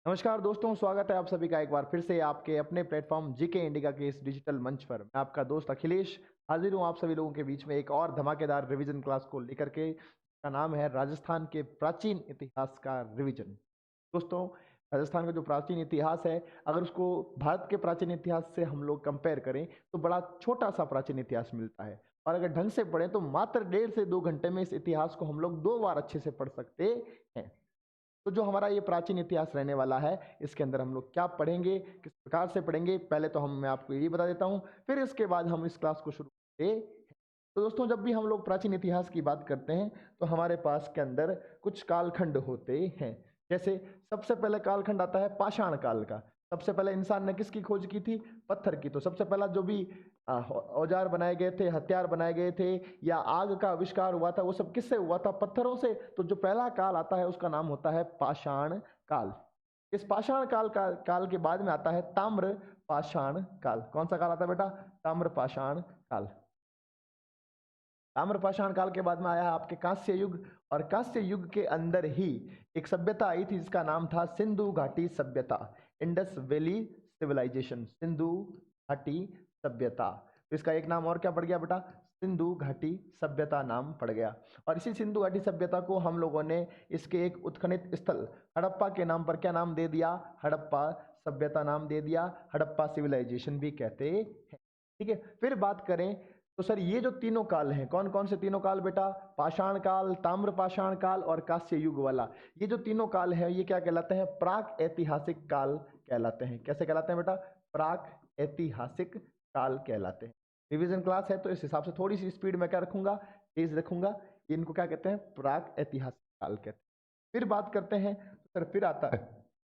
नमस्कार दोस्तों, स्वागत है आप सभी का एक बार फिर से आपके अपने प्लेटफॉर्म जीके इंडिया के इस डिजिटल मंच पर। मैं आपका दोस्त अखिलेश हाजिर हूँ आप सभी लोगों के बीच में एक और धमाकेदार रिवीजन क्लास को लेकर के। का नाम है राजस्थान के प्राचीन इतिहास का रिवीजन। दोस्तों, राजस्थान का जो प्राचीन इतिहास है, अगर उसको भारत के प्राचीन इतिहास से हम लोग कंपेयर करें तो बड़ा छोटा सा प्राचीन इतिहास मिलता है। और अगर ढंग से पढ़ें तो मात्र 1.5 से 2 घंटे में इस इतिहास को हम लोग 2 बार अच्छे से पढ़ सकते हैं। तो जो हमारा ये प्राचीन इतिहास रहने वाला है, इसके अंदर हम लोग क्या पढ़ेंगे, किस प्रकार से पढ़ेंगे, पहले तो मैं आपको ये बता देता हूँ, फिर इसके बाद हम इस क्लास को शुरू करते हैं। तो दोस्तों, जब भी हम लोग प्राचीन इतिहास की बात करते हैं तो हमारे पास के अंदर कुछ कालखंड होते हैं। जैसे सबसे पहले कालखंड आता है पाषाण काल का। सबसे पहले इंसान ने किसकी खोज की थी? पत्थर की। तो सबसे पहला जो भी औजार बनाए गए थे, हथियार बनाए गए थे या आग का आविष्कार हुआ था, वो सब किससे हुआ था? पत्थरों से। तो जो पहला काल आता है उसका नाम होता है पाषाण काल। इस पाषाण काल के बाद में आता है ताम्र पाषाण काल। कौन सा काल आता है बेटा? ताम्र पाषाण काल। ताम्र पाषाण काल के बाद में आया है आपके कांस्य युग। और कांस्य युग के अंदर ही एक सभ्यता आई थी जिसका नाम था सिंधु घाटी सभ्यता, इंडस वैली सिविलाइजेशन, सिंधु घाटी सभ्यता। तो इसका एक नाम और क्या पड़ गया बेटा? सिंधु घाटी सभ्यता नाम पड़ गया। और इसी सिंधु घाटी सभ्यता को हम लोगों ने इसके एक उत्खनित स्थल हड़प्पा के नाम पर क्या नाम दे दिया? हड़प्पा सभ्यता नाम दे दिया। हड़प्पा सिविलाइजेशन भी कहते हैं। ठीक है, फिर बात करें तो सर ये जो तीनों काल हैं, कौन कौन से तीनों काल बेटा? पाषाण काल, ताम्र पाषाण काल और कांस्य युग वाला। ये जो तीनों काल है ये क्या कहलाते हैं? प्राक ऐतिहासिक काल कहलाते हैं। कैसे कहलाते हैं बेटा? प्राक ऐतिहासिक काल कहलाते हैं। रिवीजन क्लास है तो इस हिसाब से थोड़ी सी स्पीड में क्या रखूंगा? तेज रखूंगा। इनको क्या कहते हैं? प्राक ऐतिहासिक काल कहते हैं। फिर बात करते हैं तो सर फिर आता है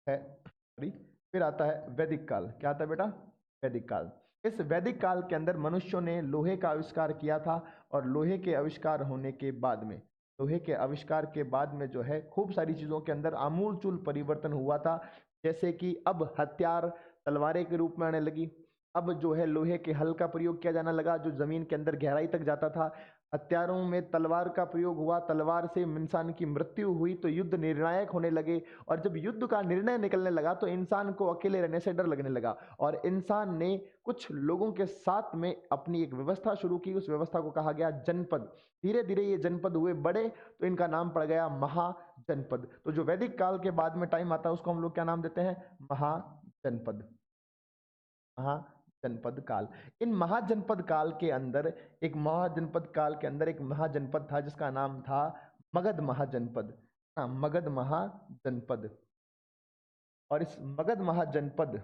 सॉरी फिर आता है वैदिक काल। क्या आता है बेटा? वैदिक काल। इस वैदिक काल के अंदर मनुष्यों ने लोहे का आविष्कार किया था। और लोहे के आविष्कार होने के बाद में, लोहे के आविष्कार के बाद में जो है खूब सारी चीजों के अंदर आमूलचूल परिवर्तन हुआ था। जैसे कि अब हथियार तलवारें के रूप में आने लगी। अब जो है लोहे के हल का प्रयोग किया जाने लगा जो जमीन के अंदर गहराई तक जाता था। हथियारों में तलवार का प्रयोग हुआ, तलवार से इंसान की मृत्यु हुई तो युद्ध निर्णायक होने लगे। और जब युद्ध का निर्णय निकलने लगा तो इंसान को अकेले रहने से डर लगने लगा। और इंसान ने कुछ लोगों के साथ में अपनी एक व्यवस्था शुरू की। उस व्यवस्था को कहा गया जनपद। धीरे धीरे ये जनपद हुए बड़े तो इनका नाम पड़ गया महाजनपद। तो जो वैदिक काल के बाद में टाइम आता है उसको हम लोग क्या नाम देते हैं? महाजनपद। महाजनपद काल। इन महाजनपद काल के अंदर एक महाजनपद था जिसका नाम था मगध महाजनपद। हाँ, मगध महाजनपद। और इस मगध महाजनपद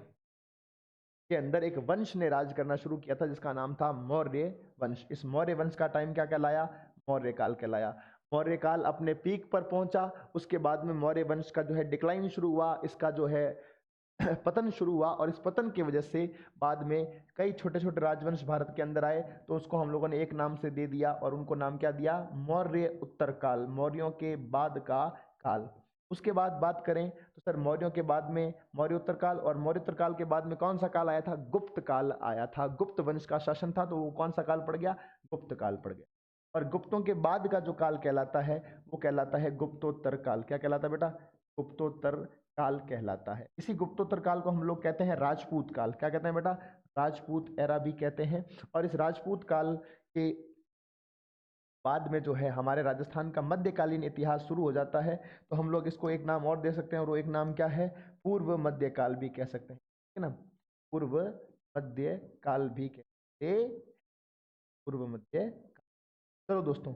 के अंदर एक वंश ने राज करना शुरू किया था जिसका नाम था मौर्य वंश। इस मौर्य वंश का टाइम क्या कहलाया? मौर्य काल कहलाया। मौर्य काल अपने पीक पर पहुंचा। उसके बाद में मौर्य वंश का जो है डिक्लाइन शुरू हुआ, इसका जो है पतन शुरू हुआ। और इस पतन की वजह से बाद में कई छोटे छोटे राजवंश भारत के अंदर आए तो उसको हम लोगों ने एक नाम से दे दिया और उनको नाम क्या दिया? मौर्य उत्तर काल, मौर्यों के बाद का काल। उसके बाद बात करें तो सर मौर्यों के बाद में मौर्य उत्तर काल, और मौर्य उत्तर काल के बाद में कौन सा काल आया था? गुप्त काल आया था। गुप्त वंश का शासन था तो वो कौन सा काल पड़ गया? गुप्त काल पड़ गया। और गुप्तों के बाद का जो काल कहलाता है वो कहलाता है गुप्तोत्तर काल। क्या कहलाता है बेटा? गुप्तोत्तर काल कहलाता है। इसी गुप्तोत्तर काल को हम लोग कहते हैं राजपूत काल। क्या कहते हैं बेटा? राजपूत एरा भी कहते हैं। और इस राजपूत काल के बाद में जो है हमारे राजस्थान का मध्यकालीन इतिहास शुरू हो जाता है। तो हम लोग इसको एक नाम और दे सकते हैं और वो एक नाम क्या है? पूर्व मध्यकाल भी कह सकते हैं। ठीक है ना? पूर्व मध्यकाल भी कहते हैं। पूर्व मध्य। चलो दोस्तों,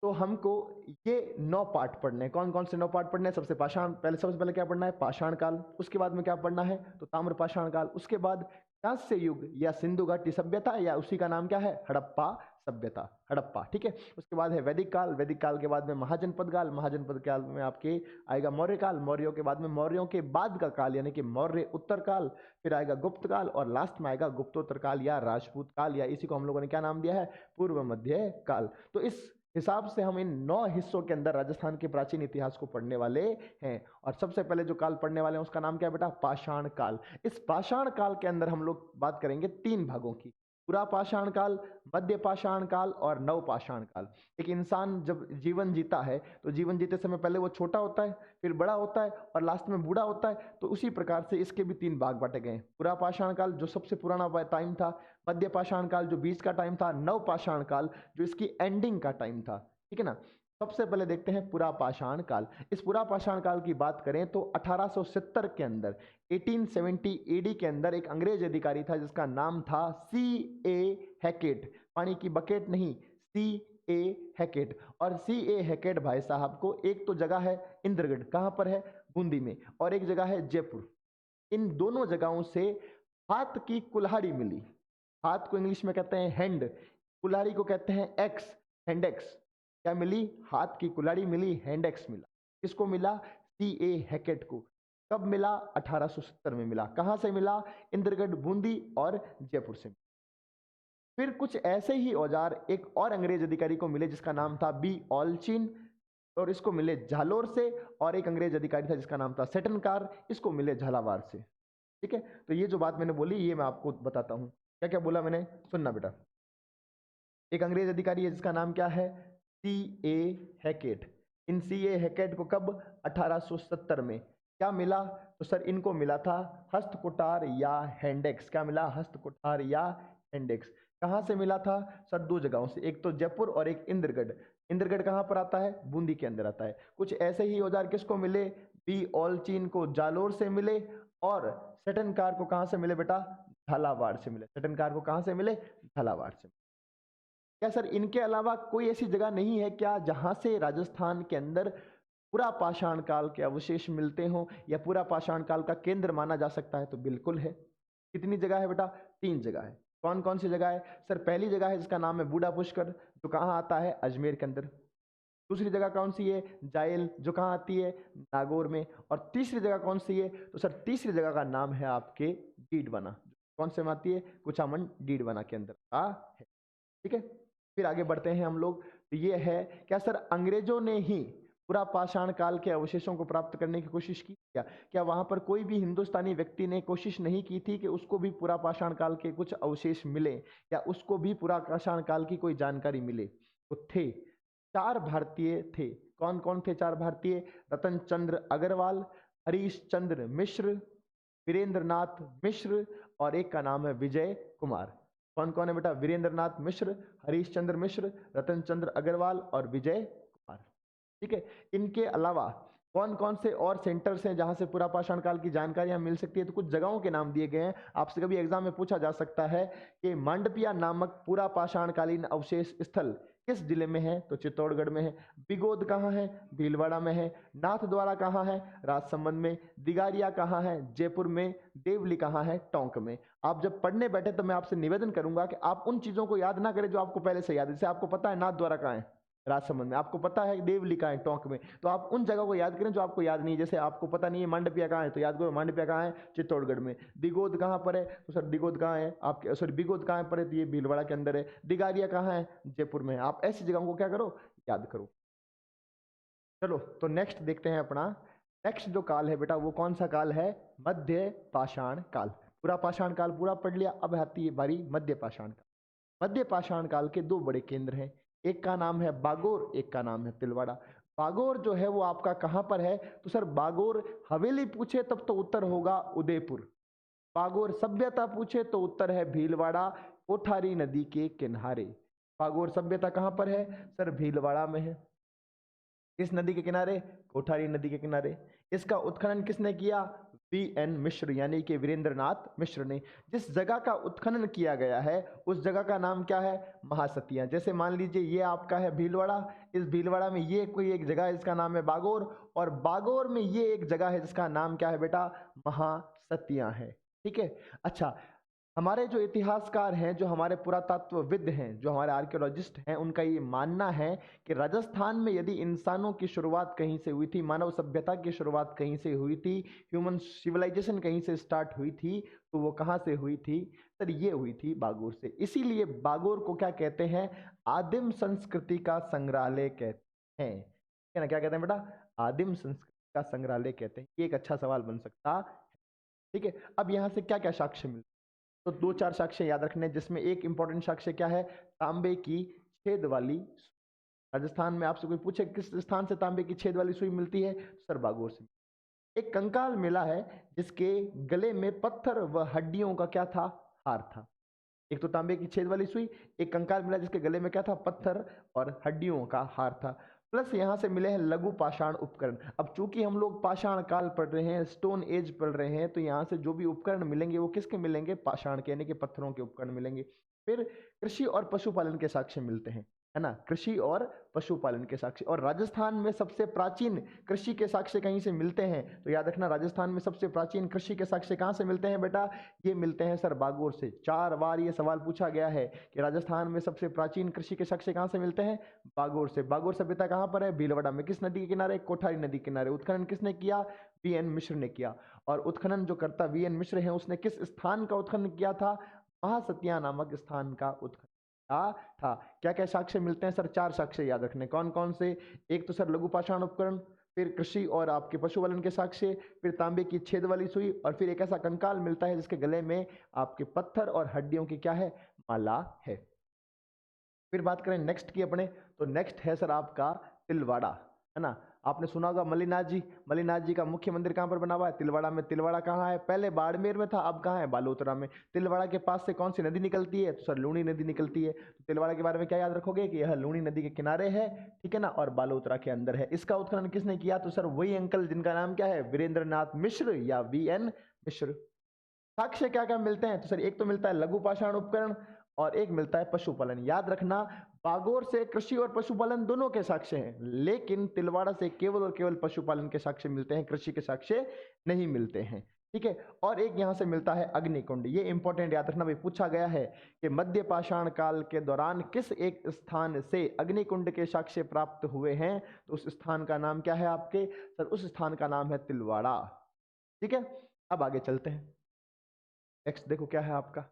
तो हमको ये 9 पार्ट पढ़ने हैं। कौन कौन से 9 पार्ट पढ़ने हैं? सबसे पहले क्या पढ़ना है? पाषाण काल। उसके बाद में क्या पढ़ना है? तो ताम्र पाषाण काल। उसके बाद कांस्य युग या सिंधु घाटी सभ्यता या उसी का नाम क्या है? हड़प्पा सभ्यता, हड़प्पा। ठीक है। उसके बाद है वैदिक काल। वैदिक काल के बाद में महाजनपद काल। महाजनपद काल में आपके आएगा मौर्य काल। मौर्यों के बाद में मौर्यों के बाद का काल यानी कि मौर्य उत्तर काल। फिर आएगा गुप्त काल और लास्ट में आएगा गुप्तोत्तर काल या राजपूत काल, या इसी को हम लोगों ने क्या नाम दिया है? पूर्व मध्य काल। तो इस हिसाब से हम इन 9 हिस्सों के अंदर राजस्थान के प्राचीन इतिहास को पढ़ने वाले हैं। और सबसे पहले जो काल पढ़ने वाले हैं उसका नाम क्या है बेटा? पाषाण काल। इस पाषाण काल के अंदर हम लोग बात करेंगे 3 भागों की। पूरा पाषाण काल, मध्य पाषाण काल और नव पाषाण काल। एक इंसान जब जीवन जीता है तो जीवन जीते समय पहले वो छोटा होता है, फिर बड़ा होता है और लास्ट में बूढ़ा होता है। तो उसी प्रकार से इसके भी 3 भाग बांटे गए हैं। पूरा पाषाण काल जो सबसे पुराना टाइम था, मध्य पाषाण काल जो बीच का टाइम था, नव पाषाण काल जो इसकी एंडिंग का टाइम था। ठीक है ना। सबसे पहले देखते हैं पूरा पाषाण काल। इस पूरा पाषाण काल की बात करें तो 1870 के अंदर, 1870 एडी के अंदर एक अंग्रेज अधिकारी था जिसका नाम था सी ए हैकेट। पानी की बकेट नहीं, सी ए हैकेट। और सी ए हैकेट भाई साहब को एक तो जगह है इंद्रगढ़, कहां पर है, बूंदी में, और एक जगह है जयपुर। इन दोनों जगहों से हाथ की कुल्हाड़ी मिली। हाथ को इंग्लिश में कहते हैं हैंड, कुल्हाड़ी को कहते हैं एक्स, हैंडेक्स। क्या मिली, हाथ की कुल्हाड़ी मिली, हैंडेक्स मिला। किसको मिला, सी ए हैकेट को। कब मिला, 1870 में मिला। कहां से मिला, इंद्रगढ़, बूंदी और जयपुर से। फिर कुछ ऐसे ही औजार एक और अंग्रेज अधिकारी को मिले जिसका नाम था बी ऑलचिन, और इसको मिले झालोर से। और एक अंग्रेज अधिकारी था जिसका नाम था सेटनकार, इसको मिले झालावाड़ से। ठीक है। तो ये जो बात मैंने बोली ये मैं आपको बताता हूं। क्या क्या बोला मैंने, सुनना बेटा। एक अंग्रेज अधिकारी है जिसका नाम क्या है, सी ए हैकेट। इन सी ए हैकेट को कब, 1870 में क्या मिला, तो सर इनको मिला था हस्तकुटार या हैंडेक्स। क्या मिला, हस्तकुटार या हैंडेक्स। कहां से मिला था, सर 2 जगहों से, एक तो जयपुर और एक इंद्रगढ़। इंद्रगढ़ कहां पर आता है, बूंदी के अंदर आता है। कुछ ऐसे ही औजार किसको मिले, बी ऑलचीन को जालोर से मिले, और सेटनकार को कहां से मिले बेटा, झालावाड़ से मिले। सेटनकार को कहां से मिले, झालावाड़ से। क्या सर इनके अलावा कोई ऐसी जगह नहीं है क्या जहां से राजस्थान के अंदर पूरा पाषाण काल के अवशेष मिलते हो या पूरा पाषाण काल का केंद्र माना जा सकता है, तो बिल्कुल है। कितनी जगह है बेटा, 3 जगह है। कौन कौन सी जगह है, सर पहली जगह है जिसका नाम है बूढ़ा पुष्कर, जो कहाँ आता है, अजमेर के अंदर। दूसरी जगह कौन सी है, जायल, जो कहाँ आती है, नागौर में। और तीसरी जगह कौन सी है, तो सर तीसरी जगह का नाम है आपके डीडवाना। कौन से में आती है, कुचामन डीडवाना के अंदर आ है। ठीक है। फिर आगे बढ़ते हैं हम लोग। तो ये है, क्या सर अंग्रेजों ने ही पूरा पाषाण काल के अवशेषों को प्राप्त करने की कोशिश की, क्या वहां पर कोई भी हिंदुस्तानी व्यक्ति ने कोशिश नहीं की थी कि उसको भी पूरा पाषाण काल के कुछ अवशेष मिले या उसको भी पूरा पाषाण काल की कोई जानकारी मिले, तो थे। 4 भारतीय थे। कौन कौन थे 4 भारतीय, रतन चंद्र अग्रवाल, हरीश चंद्र मिश्र, वीरेंद्र नाथ मिश्र, और एक का नाम है विजय कुमार। कौन कौन है बेटा, वीरेंद्र नाथ मिश्र, हरीश चंद्र मिश्र, रतन चंद्र अग्रवाल और विजय कुमार। ठीक है। इनके अलावा कौन कौन से और सेंटर्स हैं जहां से पूरा पाषाण काल की जानकारियां मिल सकती है, तो कुछ जगहों के नाम दिए गए हैं। आपसे कभी एग्जाम में पूछा जा सकता है कि मांडपिया नामक पूरा पाषाण कालीन अवशेष स्थल किस जिले में है, तो चित्तौड़गढ़ में है। बिगोद कहाँ है, भीलवाड़ा में है। नाथद्वारा कहाँ है, राजसमंद में। दिगारिया कहाँ है, जयपुर में। देवली कहाँ है, टोंक में। आप जब पढ़ने बैठे तो मैं आपसे निवेदन करूंगा कि आप उन चीजों को याद ना करें जो आपको पहले से याद है। जैसे आपको पता है नाथद्वारा कहाँ है, राजसमंद में। आपको पता है देवली कहाँ है, टोंक में। तो आप उन जगह को याद करें जो आपको याद नहीं है। जैसे आपको पता नहीं है मांडपिया कहाँ है, तो याद करो मांडपिया कहाँ है, चित्तौड़गढ़ में। दिगोद कहाँ पर है, तो सर दिगोद कहाँ है आपके, सॉरी बिगोद कहाँ पर है, तो ये भीलवाड़ा के अंदर है। दिगारिया कहाँ है, जयपुर में है। आप ऐसी जगहों को क्या करो, याद करो। चलो तो नेक्स्ट देखते हैं अपना। नेक्स्ट जो काल है बेटा वो कौन सा काल है, मध्य पाषाण काल। पूरा पाषाण काल पूरा पढ़ लिया, अब आती है बारी मध्य पाषाण काल। मध्य पाषाण काल के 2 बड़े केंद्र हैं, एक का नाम है बागोर, एक का नाम है तिलवाड़ा। बागोर जो है वो आपका कहां पर है, तो सर बागोर हवेली पूछे तब तो उत्तर होगा उदयपुर। बागोर सभ्यता पूछे तो उत्तर है भीलवाड़ा, कोठारी नदी के किनारे। बागोर सभ्यता कहां पर है, सर भीलवाड़ा में है। किस नदी के किनारे, कोठारी नदी के किनारे। इसका उत्खनन किसने किया, वी एन मिश्र यानी कि वीरेंद्र नाथ मिश्र ने। जिस जगह का उत्खनन किया गया है उस जगह का नाम क्या है, महासतियां। जैसे मान लीजिए ये आपका है भीलवाड़ा, इस भीलवाड़ा में ये कोई एक जगह है जिसका नाम है बागोर, और बागोर में ये एक जगह है जिसका नाम क्या है बेटा, महासतियां है। ठीक है। अच्छा, हमारे जो इतिहासकार हैं, जो हमारे पुरातत्वविद हैं, जो हमारे आर्कियोलॉजिस्ट हैं, उनका ये मानना है कि राजस्थान में यदि इंसानों की शुरुआत कहीं से हुई थी, मानव सभ्यता की शुरुआत कहीं से हुई थी, ह्यूमन सिविलाइजेशन कहीं से स्टार्ट हुई थी, तो वो कहाँ से हुई थी, सर ये हुई थी बागोर से। इसीलिए बागोर को क्या कहते हैं, आदिम संस्कृति का संग्रहालय कहते हैं। है ना, क्या कहते हैं बेटा, आदिम संस्कृति का संग्रहालय कहते हैं। ये एक अच्छा सवाल बन सकता है। ठीक है। अब यहाँ से क्या क्या साक्ष्य मिलते हैं, तो 2-4 साक्ष्य याद रखने, जिसमें एक इंपॉर्टेंट साक्ष्य क्या है, तांबे की छेद वाली। राजस्थान में आपसे कोई पूछे किस स्थान से तांबे की छेद वाली सुई मिलती है, तो सर बागोर से। एक कंकाल मिला है जिसके गले में पत्थर व हड्डियों का क्या था, हार था। एक तो तांबे की छेद वाली सुई, एक कंकाल मिला जिसके गले में क्या था, पत्थर और हड्डियों का हार था। प्लस यहाँ से मिले हैं लघु पाषाण उपकरण। अब चूंकि हम लोग पाषाण काल पढ़ रहे हैं, स्टोन एज पढ़ रहे हैं, तो यहाँ से जो भी उपकरण मिलेंगे वो किसके मिलेंगे, पाषाण के, यानी कि पत्थरों के उपकरण मिलेंगे। फिर कृषि और पशुपालन के साक्ष्य मिलते हैं, है ना, कृषि और पशुपालन के साक्ष्य। और राजस्थान में सबसे प्राचीन कृषि के साक्ष्य कहीं से मिलते हैं, तो याद रखना राजस्थान में सबसे प्राचीन कृषि के साक्ष्य कहाँ से मिलते हैं बेटा, ये मिलते हैं सर बागोर से। 4 बार ये सवाल पूछा गया है कि राजस्थान में सबसे प्राचीन कृषि के साक्ष्य कहाँ से मिलते हैं, बागोर से। बागोर सभ्यता कहाँ पर है, भीलवाड़ा में। किस नदी के किनारे, कोठारी नदी के किनारे। उत्खनन किसने किया, वी.एन. मिश्र ने किया। और उत्खनन जो करता वी.एन. मिश्र है, उसने किस स्थान का उत्खनन किया था, महासतिया नामक स्थान का उत्खनन था। क्या क्या साक्ष्य मिलते हैं सर, 4 साक्ष्य याद रखने। कौन कौन से, एक तो सर लघु पाषाण उपकरण, फिर कृषि और आपके पशुपालन के साक्ष्य, फिर तांबे की छेद वाली सुई, और फिर एक ऐसा कंकाल मिलता है जिसके गले में आपके पत्थर और हड्डियों की क्या है, माला है। फिर बात करें नेक्स्ट की अपने, तो नेक्स्ट है सर आपका तिलवाड़ा, है ना। आपने सुना होगा मल्लीनाथ जी, मल्लीनाथ जी का मुख्य मंदिर कहाँ पर बना हुआ है, तिलवाड़ा में। तिलवाड़ा कहाँ है, पहले बाड़मेर में था, अब कहाँ है, बालोतरा में। तिलवाड़ा के पास से कौन सी नदी निकलती है, तो सर लूणी नदी निकलती है। तो तिलवाड़ा के बारे में क्या याद रखोगे कि यह लूणी नदी के किनारे है, ठीक है ना, और बालोतरा के अंदर है। इसका उत्खनन किसने किया, तो सर वही अंकल जिनका नाम क्या है, वीरेंद्र नाथ मिश्र या वी.एन. मिश्र। साक्ष्य क्या क्या मिलते हैं, तो सर एक तो मिलता है लघु पाषाण उपकरण और एक मिलता है पशुपालन। याद रखना बागोर से कृषि और पशुपालन दोनों के साक्ष्य हैं, लेकिन तिलवाड़ा से केवल और केवल पशुपालन के साक्ष्य मिलते हैं, कृषि के साक्ष्य नहीं मिलते हैं, ठीक है। और एक यहां से मिलता है अग्निकुंड। ये इंपॉर्टेंट याद रखना भाई, पूछा गया है कि मध्य पाषाण काल के दौरान किस एक स्थान से अग्निकुंड के साक्ष्य प्राप्त हुए हैं, तो उस स्थान का नाम क्या है आपके, सर उस स्थान का नाम है तिलवाड़ा, ठीक है। अब आगे चलते हैं, नेक्स्ट देखो क्या है आपका।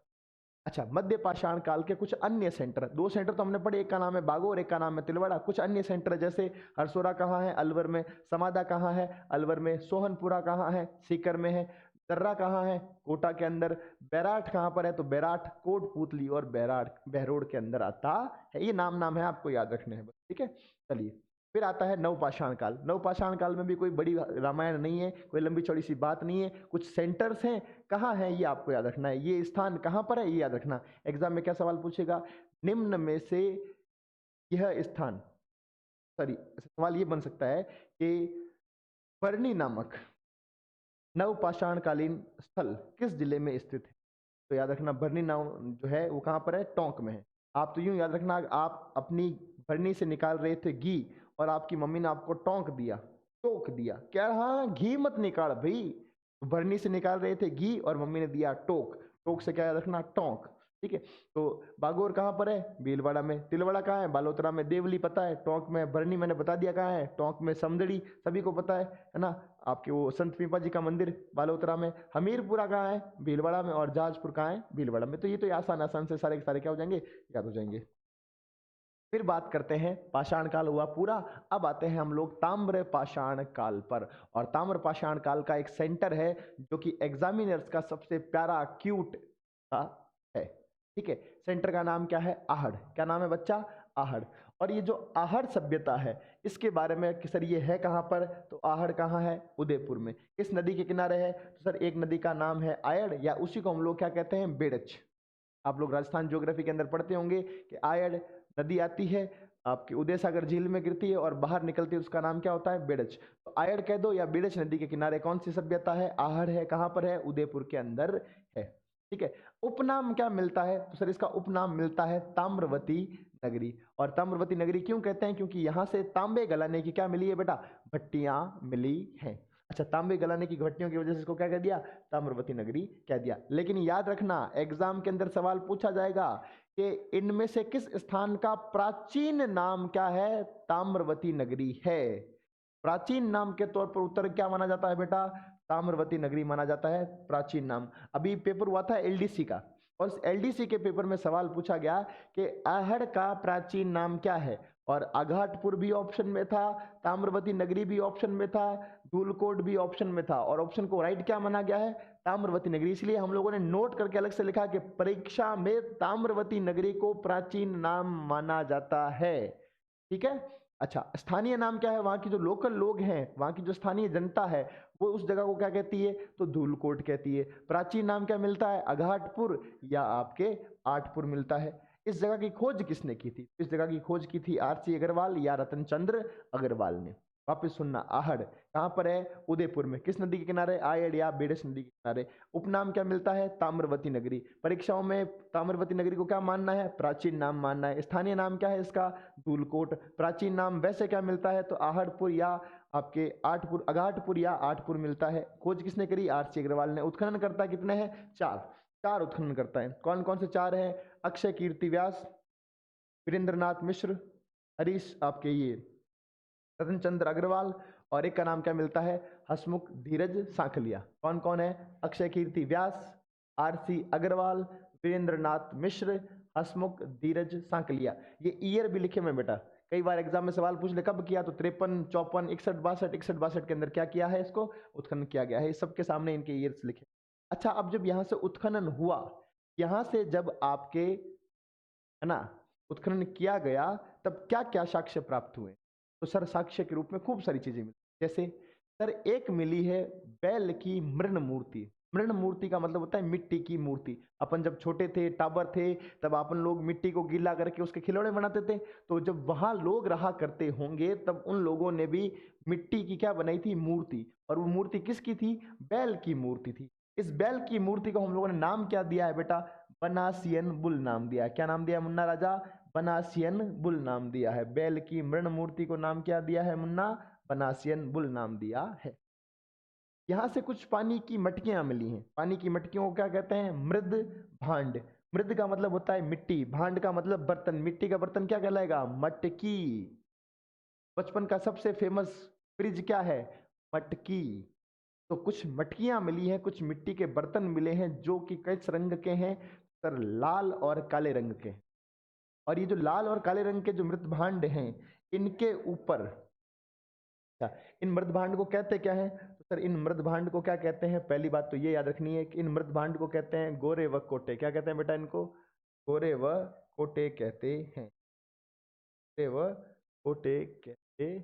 अच्छा, मध्य पाषाण काल के कुछ अन्य सेंटर, 2 सेंटर तो हमने पढ़े, एक का नाम है बागोर, एक का नाम है तिलवाड़ा। कुछ अन्य सेंटर जैसे हरसोरा कहाँ है, अलवर में। समादा कहाँ है, अलवर में। सोहनपुरा कहाँ है, सीकर में है। दर्रा कहाँ है, कोटा के अंदर। बैराठ कहाँ पर है, तो बैराठ कोटपुतली और बैराठ बहरोड के अंदर आता है। ये नाम है, आपको याद रखने हैं, ठीक है। चलिए, फिर आता है नवपाषाण काल। नवपाषाण काल में भी कोई बड़ी रामायण नहीं है, कोई लंबी चौड़ी सी बात नहीं है, कुछ सेंटर्स हैं। कहाँ है ये आपको याद रखना है, ये स्थान कहाँ पर है ये याद रखना। एग्जाम में क्या सवाल पूछेगा, निम्न में से यह स्थान, सॉरी सवाल ये बन सकता है कि बरनी नामक नवपाषाणकालीन स्थल किस जिले में स्थित है, तो याद रखना बरनी नाम जो है वो कहाँ पर है, टोंक में है। आप तो यूं याद रखना, आप अपनी बरनी से निकाल रहे थे घी और आपकी मम्मी ने आपको टोंक दिया, टोक दिया, क्या, हाँ घी मत निकाल भाई, बरनी से निकाल रहे थे घी और मम्मी ने दिया टोक, टोक से क्या याद रखना, टोंक, ठीक है। तो बागोर कहाँ पर है, भीलवाड़ा में। तिलवाड़ा कहाँ है, बालोतरा में। देवली पता है, टोंक में। बरनी मैंने बता दिया कहाँ है, टोंक में। समदड़ी सभी को पता है ना, आपके वो संत पीपा जी का मंदिर बालोतरा में। हमीरपुरा कहाँ है, भीलवाड़ा में। और जाजपुर कहाँ है, भीलवाड़ा में। तो ये तो आसान आसान से सारे के सारे क्या हो जाएंगे, याद हो जाएंगे। फिर बात करते हैं, पाषाण काल हुआ पूरा। अब आते हैं हम लोग ताम्र पाषाण काल पर। और ताम्र पाषाण काल का एक सेंटर है जो कि एग्जामिनर्स का सबसे प्यारा क्यूट सा है, ठीक है। सेंटर का नाम क्या है, आहड़। क्या नाम है बच्चा, आहड़। और ये जो आहड़ सभ्यता है, इसके बारे में कि सर ये है कहाँ पर, तो आहड़ कहाँ है, उदयपुर में। किस नदी के किनारे है, तो सर एक नदी का नाम है आयड़, या उसी को हम लोग क्या कहते हैं, बेड़च। आप लोग राजस्थान ज्योग्राफी के अंदर पढ़ते होंगे कि आयड़ नदी आती है आपकी उदय सागर झील में गिरती है और बाहर निकलती है, उसका नाम क्या होता है, बेड़च। तो आयड़ कह दो या बेड़च नदी के किनारे कौन सी सभ्यता है, आहड़ है। कहाँ पर है, उदयपुर के अंदर है, ठीक है। उपनाम क्या मिलता है, तो सर इसका उपनाम मिलता है ताम्रवती नगरी। और ताम्रवती नगरी क्यों कहते हैं, क्योंकि यहां से तांबे गलाने की क्या मिली है बेटा, भट्टियां मिली हैं। अच्छा, तांबे गलाने की भट्टियों की वजह से इसको क्या कह दिया, ताम्रवती नगरी कह दिया। लेकिन याद रखना एग्जाम के अंदर सवाल पूछा जाएगा कि इनमें से किस स्थान का प्राचीन नाम क्या है, ताम्रवती नगरी है। प्राचीन नाम के तौर पर उत्तर क्या माना जाता है बेटा, ताम्रवती नगरी माना जाता है प्राचीन नाम। अभी पेपर हुआ था एलडीसी का, और इस एलडीसी के पेपर में सवाल पूछा गया कि आहड़ का प्राचीन नाम क्या है। और आघाटपुर भी ऑप्शन में था, ताम्रवती नगरी भी ऑप्शन में था, धूलकोट भी ऑप्शन में था, और ऑप्शन को राइट क्या माना गया है? ताम्रवती नगरी। इसलिए हम लोगों ने नोट करके अलग से लिखा कि परीक्षा में ताम्रवती नगरी को प्राचीन नाम माना जाता है। ठीक है। अच्छा, स्थानीय नाम क्या है? वहां की जो लोकल लोग हैं, वहां की जो स्थानीय जनता है, वो उस जगह को क्या कहती है? तो धूलकोट कहती है। प्राचीन नाम क्या मिलता है? अघाटपुर या आपके आठपुर मिलता है। इस जगह की खोज किसने की थी? इस जगह की खोज की थी आरसी अग्रवाल या रतनचंद्र अग्रवाल ने। वापस सुनना, आहड़ कहां पर है? उदयपुर में। किस नदी के किनारे? आयड़ या बेडस नदी के किनारे। उपनाम क्या मिलता है? ताम्रवती नगरी। परीक्षाओं में ताम्रवती नगरी को क्या मानना है? प्राचीन नाम मानना है। स्थानीय नाम क्या है इसका? धूलकोट। प्राचीन नाम वैसे क्या मिलता है? तो आहड़पुर या आपके आठपुर, अघाटपुर या आठपुर मिलता है। खोज किसने करी? आरसी अग्रवाल ने। उत्खनन करता कितने हैं? 4। 4 उत्खनन करता है। कौन कौन से 4 हैं? अक्षय कीर्ति व्यास, वीरेंद्रनाथ मिश्र, हरीश आपके ये रतनचंद्र अग्रवाल, और एक का नाम क्या मिलता है? हसमुख धीरज सांखलिया। कौन कौन है? अक्षय कीर्ति व्यास, आरसी अग्रवाल, वीरेंद्रनाथ मिश्र, हसमुख धीरज सांखलिया। ये ईयर भी लिखे में बेटा, कई बार एग्जाम में सवाल पूछ ले कब किया, तो 53, 54, 61, 62 के अंदर क्या किया है? इसको उत्खनन किया गया है। सबके सामने इनके ईयर्स लिखे। अच्छा, अब जब यहां से उत्खनन हुआ, यहां से जब आपके, है ना, उत्खनन किया गया, तब क्या क्या साक्ष्य प्राप्त हुए? तो सर साक्ष्य के रूप में खूब सारी चीजें मिली। जैसे सर एक मिली है बैल की मृण मूर्ति। मृण मूर्ति का मतलब होता है मिट्टी की मूर्ति। अपन जब छोटे थे, टाबर थे, तब अपन लोग मिट्टी को गीला करके उसके खिलौने बनाते थे। तो जब वहां लोग रहा करते होंगे, तब उन लोगों ने भी मिट्टी की क्या बनाई थी? मूर्ति। और वो मूर्ति किसकी थी? बैल की मूर्ति थी। इस बैल की मूर्ति को हम लोगों ने नाम क्या दिया है बेटा? बनासियन बुल नाम दिया है। क्या नाम दिया मुन्ना राजा? बनासियन बुल नाम दिया है। बैल की मृण मूर्ति को नाम क्या दिया है मुन्ना? बनासियन बुल नाम दिया है। यहां से कुछ पानी की मटकियां मिली हैं। पानी की मटकियों को क्या कहते हैं? मृद भांड। मृद का मतलब होता है मिट्टी, भांड का मतलब बर्तन। मिट्टी का बर्तन क्या कहलाएगा? मटकी। बचपन का सबसे फेमस फ्रिज क्या है? मटकी। तो कुछ मटकियां मिली हैं, कुछ मिट्टी के बर्तन मिले हैं, जो कि किस रंग के हैं? सर लाल और काले रंग के। और ये जो लाल और काले रंग के जो मृत भांड हैं, इनके ऊपर, अच्छा, इन मृत भांड को कहते क्या है? तो सर इन मृत भांड को क्या कहते हैं? पहली बात तो ये याद रखनी है कि इन मृत भांड को कहते हैं गोरे व कोटे। क्या कहते हैं बेटा इनको? गोरे व कोटे कहते हैं। गोरे व कोटे कहते,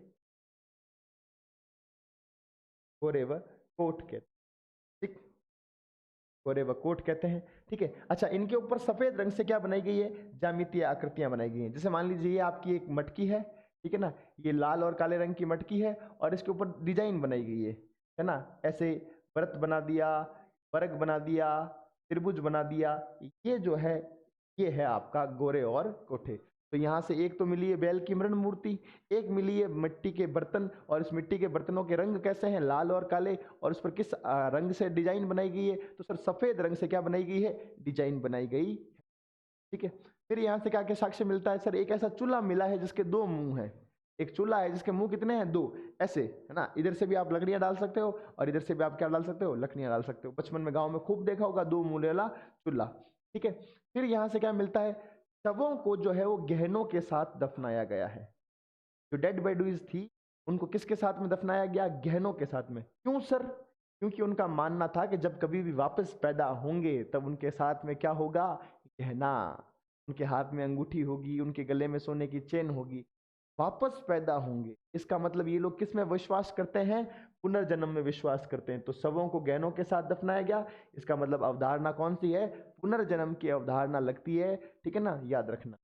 गोरे व कोट कहते, ठीक, गोरे व कोट कहते हैं। ठीक है। अच्छा, इनके ऊपर सफेद रंग से क्या बनाई गई है? ज्यामितीय आकृतियां बनाई गई हैं। जैसे मान लीजिए ये आपकी एक मटकी है, ठीक है ना, ये लाल और काले रंग की मटकी है, और इसके ऊपर डिजाइन बनाई गई है ना, ऐसे व्रत बना दिया, वर्ग बना दिया, त्रिभुज बना दिया। ये जो है, ये है आपका गोरे और कोठे। तो यहाँ से एक तो मिली है बैल की मृण मूर्ति, एक मिली है मिट्टी के बर्तन, और इस मिट्टी के बर्तनों के रंग कैसे हैं? लाल और काले। और उस पर किस रंग से डिजाइन बनाई गई है? तो सर सफेद रंग से क्या बनाई गई है? डिजाइन बनाई गई। ठीक है। फिर यहाँ से क्या क्या साक्ष्य मिलता है? सर एक ऐसा चूल्हा मिला है जिसके 2 मुंह हैं। एक चूल्हा है जिसके मुंह कितने हैं? 2। ऐसे, है ना, इधर से भी आप लकड़ियां डाल सकते हो, और इधर से भी आप क्या डाल सकते हो? लकड़ियां डाल सकते हो। बचपन में गांव में खूब देखा होगा 2 मुंह वाला चूल्हा। ठीक है। फिर यहाँ से क्या मिलता है? शवों को जो है वो गहनों के साथ दफनाया गया है। जो डेड बॉडीज थी, उनको किसके साथ में दफनाया गया? गहनों के साथ में। क्यों सर? क्योंकि उनका मानना था कि जब कभी भी वापस पैदा होंगे, तब उनके साथ में क्या होगा? गहना। उनके हाथ में अंगूठी होगी, उनके गले में सोने की चेन होगी। वापस पैदा होंगे, इसका मतलब ये लोग किस में विश्वास करते हैं? पुनर्जन्म में विश्वास करते हैं। तो शवों को गहनों के साथ दफनाया गया, इसका मतलब अवधारणा कौन सी है? पुनर्जन्म की अवधारणा लगती है। ठीक है ना, याद रखना।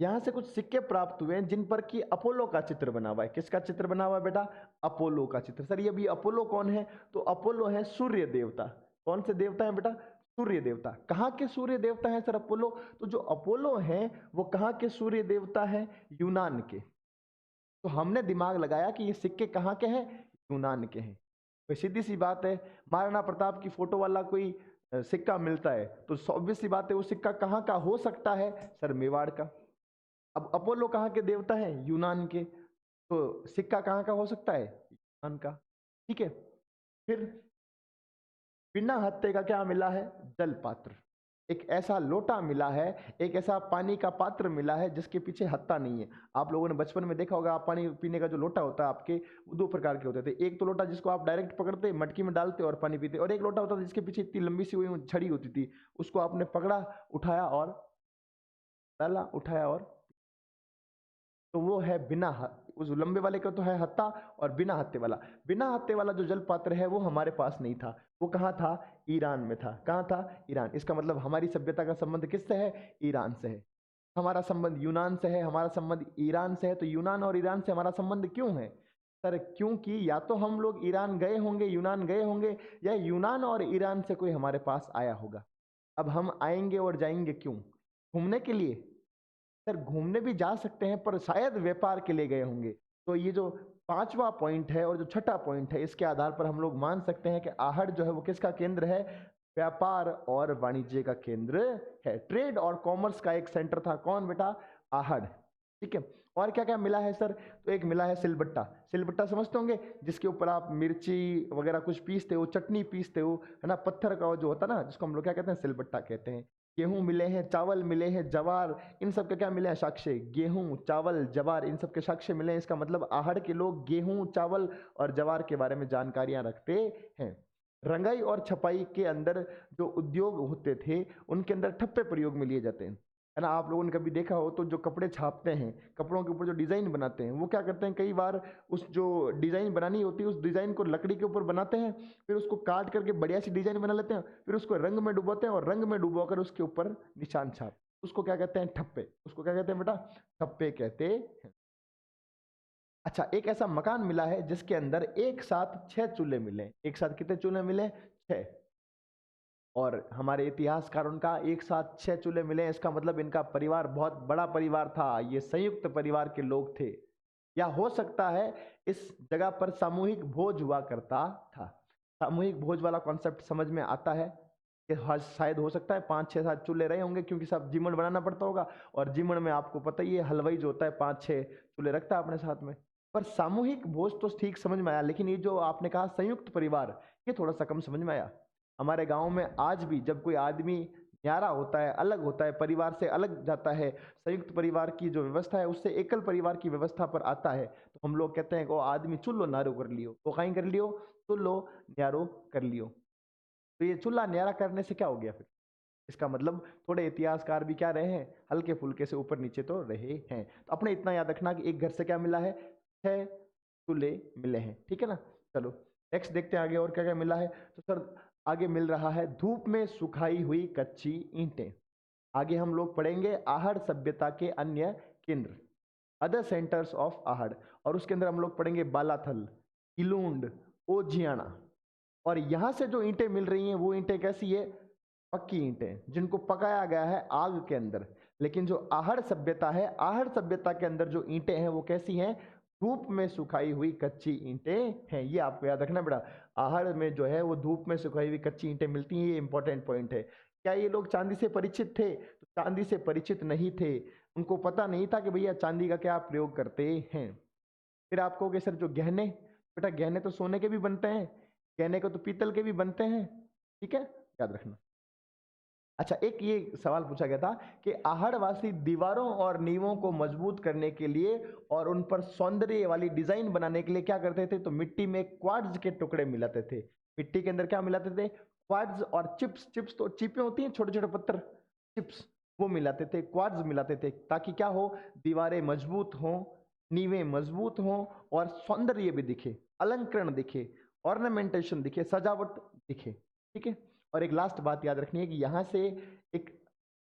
यहां से कुछ सिक्के प्राप्त हुए हैं जिन पर कि अपोलो का चित्र बना हुआ है। किसका चित्र बना हुआ है बेटा? अपोलो का चित्र। सर ये भी अपोलो कौन है? तो अपोलो है सूर्य देवता। कौन से देवता है बेटा? सूर्य देवता। कहाँ के सूर्य देवता है सर अपोलो? तो जो अपोलो है वो कहाँ के सूर्य देवता है? यूनान के। तो हमने दिमाग लगाया कि ये सिक्के कहाँ के हैं? यूनान के हैं। तो सीधी सी बात है, महाराणा प्रताप की फोटो वाला कोई सिक्का मिलता है, तो ऑब्वियस सी बात है वो सिक्का कहाँ का हो सकता है? सर मेवाड़ का। अब अपोलो कहाँ के देवता है? यूनान के। तो सिक्का कहाँ का हो सकता है? यूनान का। ठीक है। फिर बिना हत्थे का क्या मिला है? जल पात्र। एक ऐसा लोटा मिला है, एक ऐसा पानी का पात्र मिला है जिसके पीछे हत्ता नहीं है। आप लोगों ने बचपन में देखा होगा, आप पानी पीने का जो लोटा होता है आपके, वो दो प्रकार के होते थे। एक तो लोटा जिसको आप डायरेक्ट पकड़ते, मटकी में डालते और पानी पीते, और एक लोटा होता था जिसके पीछे इतनी लंबी सी हुई छड़ी होती थी, उसको आपने पकड़ा, उठाया और डाला, उठाया और, तो वो है उस लंबे वाले का तो है हत्ता, और बिना हत्ते वाला, बिना हत्ते वाला जो जल पात्र है वो हमारे पास नहीं था। वो कहाँ था? ईरान में था। कहाँ था? ईरान। इसका मतलब हमारी सभ्यता का संबंध किससे है? ईरान से है। हमारा संबंध यूनान से है, हमारा संबंध ईरान से है। तो यूनान और ईरान से हमारा संबंध क्यों है सर? क्योंकि या तो हम लोग ईरान गए होंगे, यूनान गए होंगे, या यूनान और ईरान से कोई हमारे पास आया होगा। अब हम आएंगे और जाएंगे क्यों? घूमने के लिए? सर घूमने भी जा सकते हैं, पर शायद व्यापार के लिए गए होंगे। तो ये जो पांचवा पॉइंट है और जो छठा पॉइंट है, इसके आधार पर हम लोग मान सकते हैं कि आहड़ जो है वो किसका केंद्र है? व्यापार और वाणिज्य का केंद्र है। ट्रेड और कॉमर्स का एक सेंटर था। कौन बेटा? आहड़। ठीक है। और क्या क्या मिला है सर? तो एक मिला है सिलबट्टा। सिलबट्टा समझते होंगे, जिसके ऊपर आप मिर्ची वगैरह कुछ पीसते हो, चटनी पीसते हो, है ना, पत्थर का जो होता है ना, जिसको हम लोग क्या कहते हैं? सिलबट्टा कहते हैं। गेहूं मिले हैं, चावल मिले हैं, जवार, इन सब के क्या मिले हैं? साक्ष्य। गेहूं, चावल, जवार, इन सब के साक्ष्य मिले हैं। इसका मतलब आहड़ के लोग गेहूं, चावल और जवार के बारे में जानकारियां रखते हैं। रंगाई और छपाई के अंदर जो उद्योग होते थे, उनके अंदर ठप्पे प्रयोग में लिए जाते हैं, है ना। आप लोगों ने कभी देखा हो तो जो कपड़े छापते हैं, कपड़ों के ऊपर जो डिजाइन बनाते हैं, वो क्या करते हैं? कई बार उस जो डिजाइन बनानी होती है, उस डिजाइन को लकड़ी के ऊपर बनाते हैं, फिर उसको काट करके बढ़िया सी डिजाइन बना लेते हैं, फिर उसको रंग में डुबोते हैं, और रंग में डुबोकर उसके ऊपर निशान छाप, उसको क्या कहते हैं? ठप्पे। उसको क्या कहते हैं बेटा? ठप्पे कहते हैं। अच्छा, एक ऐसा मकान मिला है जिसके अंदर एक साथ 6 चूल्हे मिले। एक साथ कितने चूल्हे मिले? 6। और हमारे इतिहासकारों का एक साथ 6 चूल्हे मिले, इसका मतलब इनका परिवार बहुत बड़ा परिवार था, ये संयुक्त परिवार के लोग थे। या हो सकता है इस जगह पर सामूहिक भोज हुआ करता था। सामूहिक भोज वाला कॉन्सेप्ट समझ में आता है कि शायद हो सकता है 5 6 7 चूल्हे रहे होंगे, क्योंकि सब जीमण बनाना पड़ता होगा, और जीमण में आपको पता ही है, हलवाई जो होता है 5 6 चूल्हे रखता है अपने साथ में। पर सामूहिक भोज तो ठीक समझ में आया, लेकिन ये जो आपने कहा संयुक्त परिवार, ये थोड़ा सा कम समझ में आया। हमारे गांव में आज भी जब कोई आदमी न्यारा होता है, अलग होता है, परिवार से अलग जाता है, संयुक्त परिवार की जो व्यवस्था है उससे एकल परिवार की व्यवस्था पर आता है, तो हम लोग कहते हैं कि वो आदमी चुल्लो नारो कर लियो। वो कहीं कर लियो? चुल्लो न्यारो कर लियो। तो ये चूल्हा न्यारा करने से क्या हो गया फिर? इसका मतलब थोड़े इतिहासकार भी क्या रहे हैं? हल्के फुल्के से ऊपर नीचे तो रहे हैं। तो अपने इतना याद रखना कि एक घर से क्या मिला है? 6 चूल्हे मिले हैं। ठीक है ना। चलो नेक्स्ट देखते हैं आगे और क्या क्या मिला है। तो सर आगे मिल रहा है धूप में सुखाई हुई कच्ची ईंटें। आगे हम लोग पढ़ेंगे आहड़ सभ्यता के अन्य केंद्र, अदर सेंटर्स ऑफ आहड़, और उसके अंदर हम लोग पढ़ेंगे बालाथल, इलूंड, ओजियाना। और यहां से जो ईंटें मिल रही हैं वो ईंटें कैसी है? पक्की ईंटें, जिनको पकाया गया है आग के अंदर। लेकिन जो आहड़ सभ्यता है, आहड़ सभ्यता के अंदर जो ईंटें हैं वो कैसी हैं? धूप में सुखाई हुई कच्ची ईंटें हैं। ये आपको याद रखना बेटा। आहड़ में जो है वो धूप में सुखाई हुई कच्ची ईंटें मिलती हैं, ये इंपॉर्टेंट पॉइंट है। क्या ये लोग चांदी से परिचित थे? तो चांदी से परिचित नहीं थे। उनको पता नहीं था कि भैया चांदी का क्या प्रयोग करते हैं। फिर आप कहोगे सर जो गहने, बेटा गहने तो सोने के भी बनते हैं, गहने को तो पीतल के भी बनते हैं। ठीक है, याद रखना। अच्छा, एक ये सवाल पूछा गया था कि आहड़वासी दीवारों और नींवों को मजबूत करने के लिए और उन पर सौंदर्य वाली डिजाइन बनाने के लिए क्या करते थे? तो मिट्टी में क्वार्ट्ज के टुकड़े मिलाते थे। मिट्टी के अंदर क्या मिलाते थे? क्वार्ट्ज और चिप्स। चिप्स तो चिपें होती हैं, छोटे छोटे पत्थर, चिप्स, वो मिलाते थे, क्वार्ट्ज मिलाते थे, ताकि क्या हो? दीवारें मजबूत हों, नींवें मजबूत हों, और सौंदर्य भी दिखे, अलंकरण दिखे, ऑर्नामेंटेशन दिखे, सजावट दिखे। ठीक है। और एक लास्ट बात याद रखनी है कि यहां से एक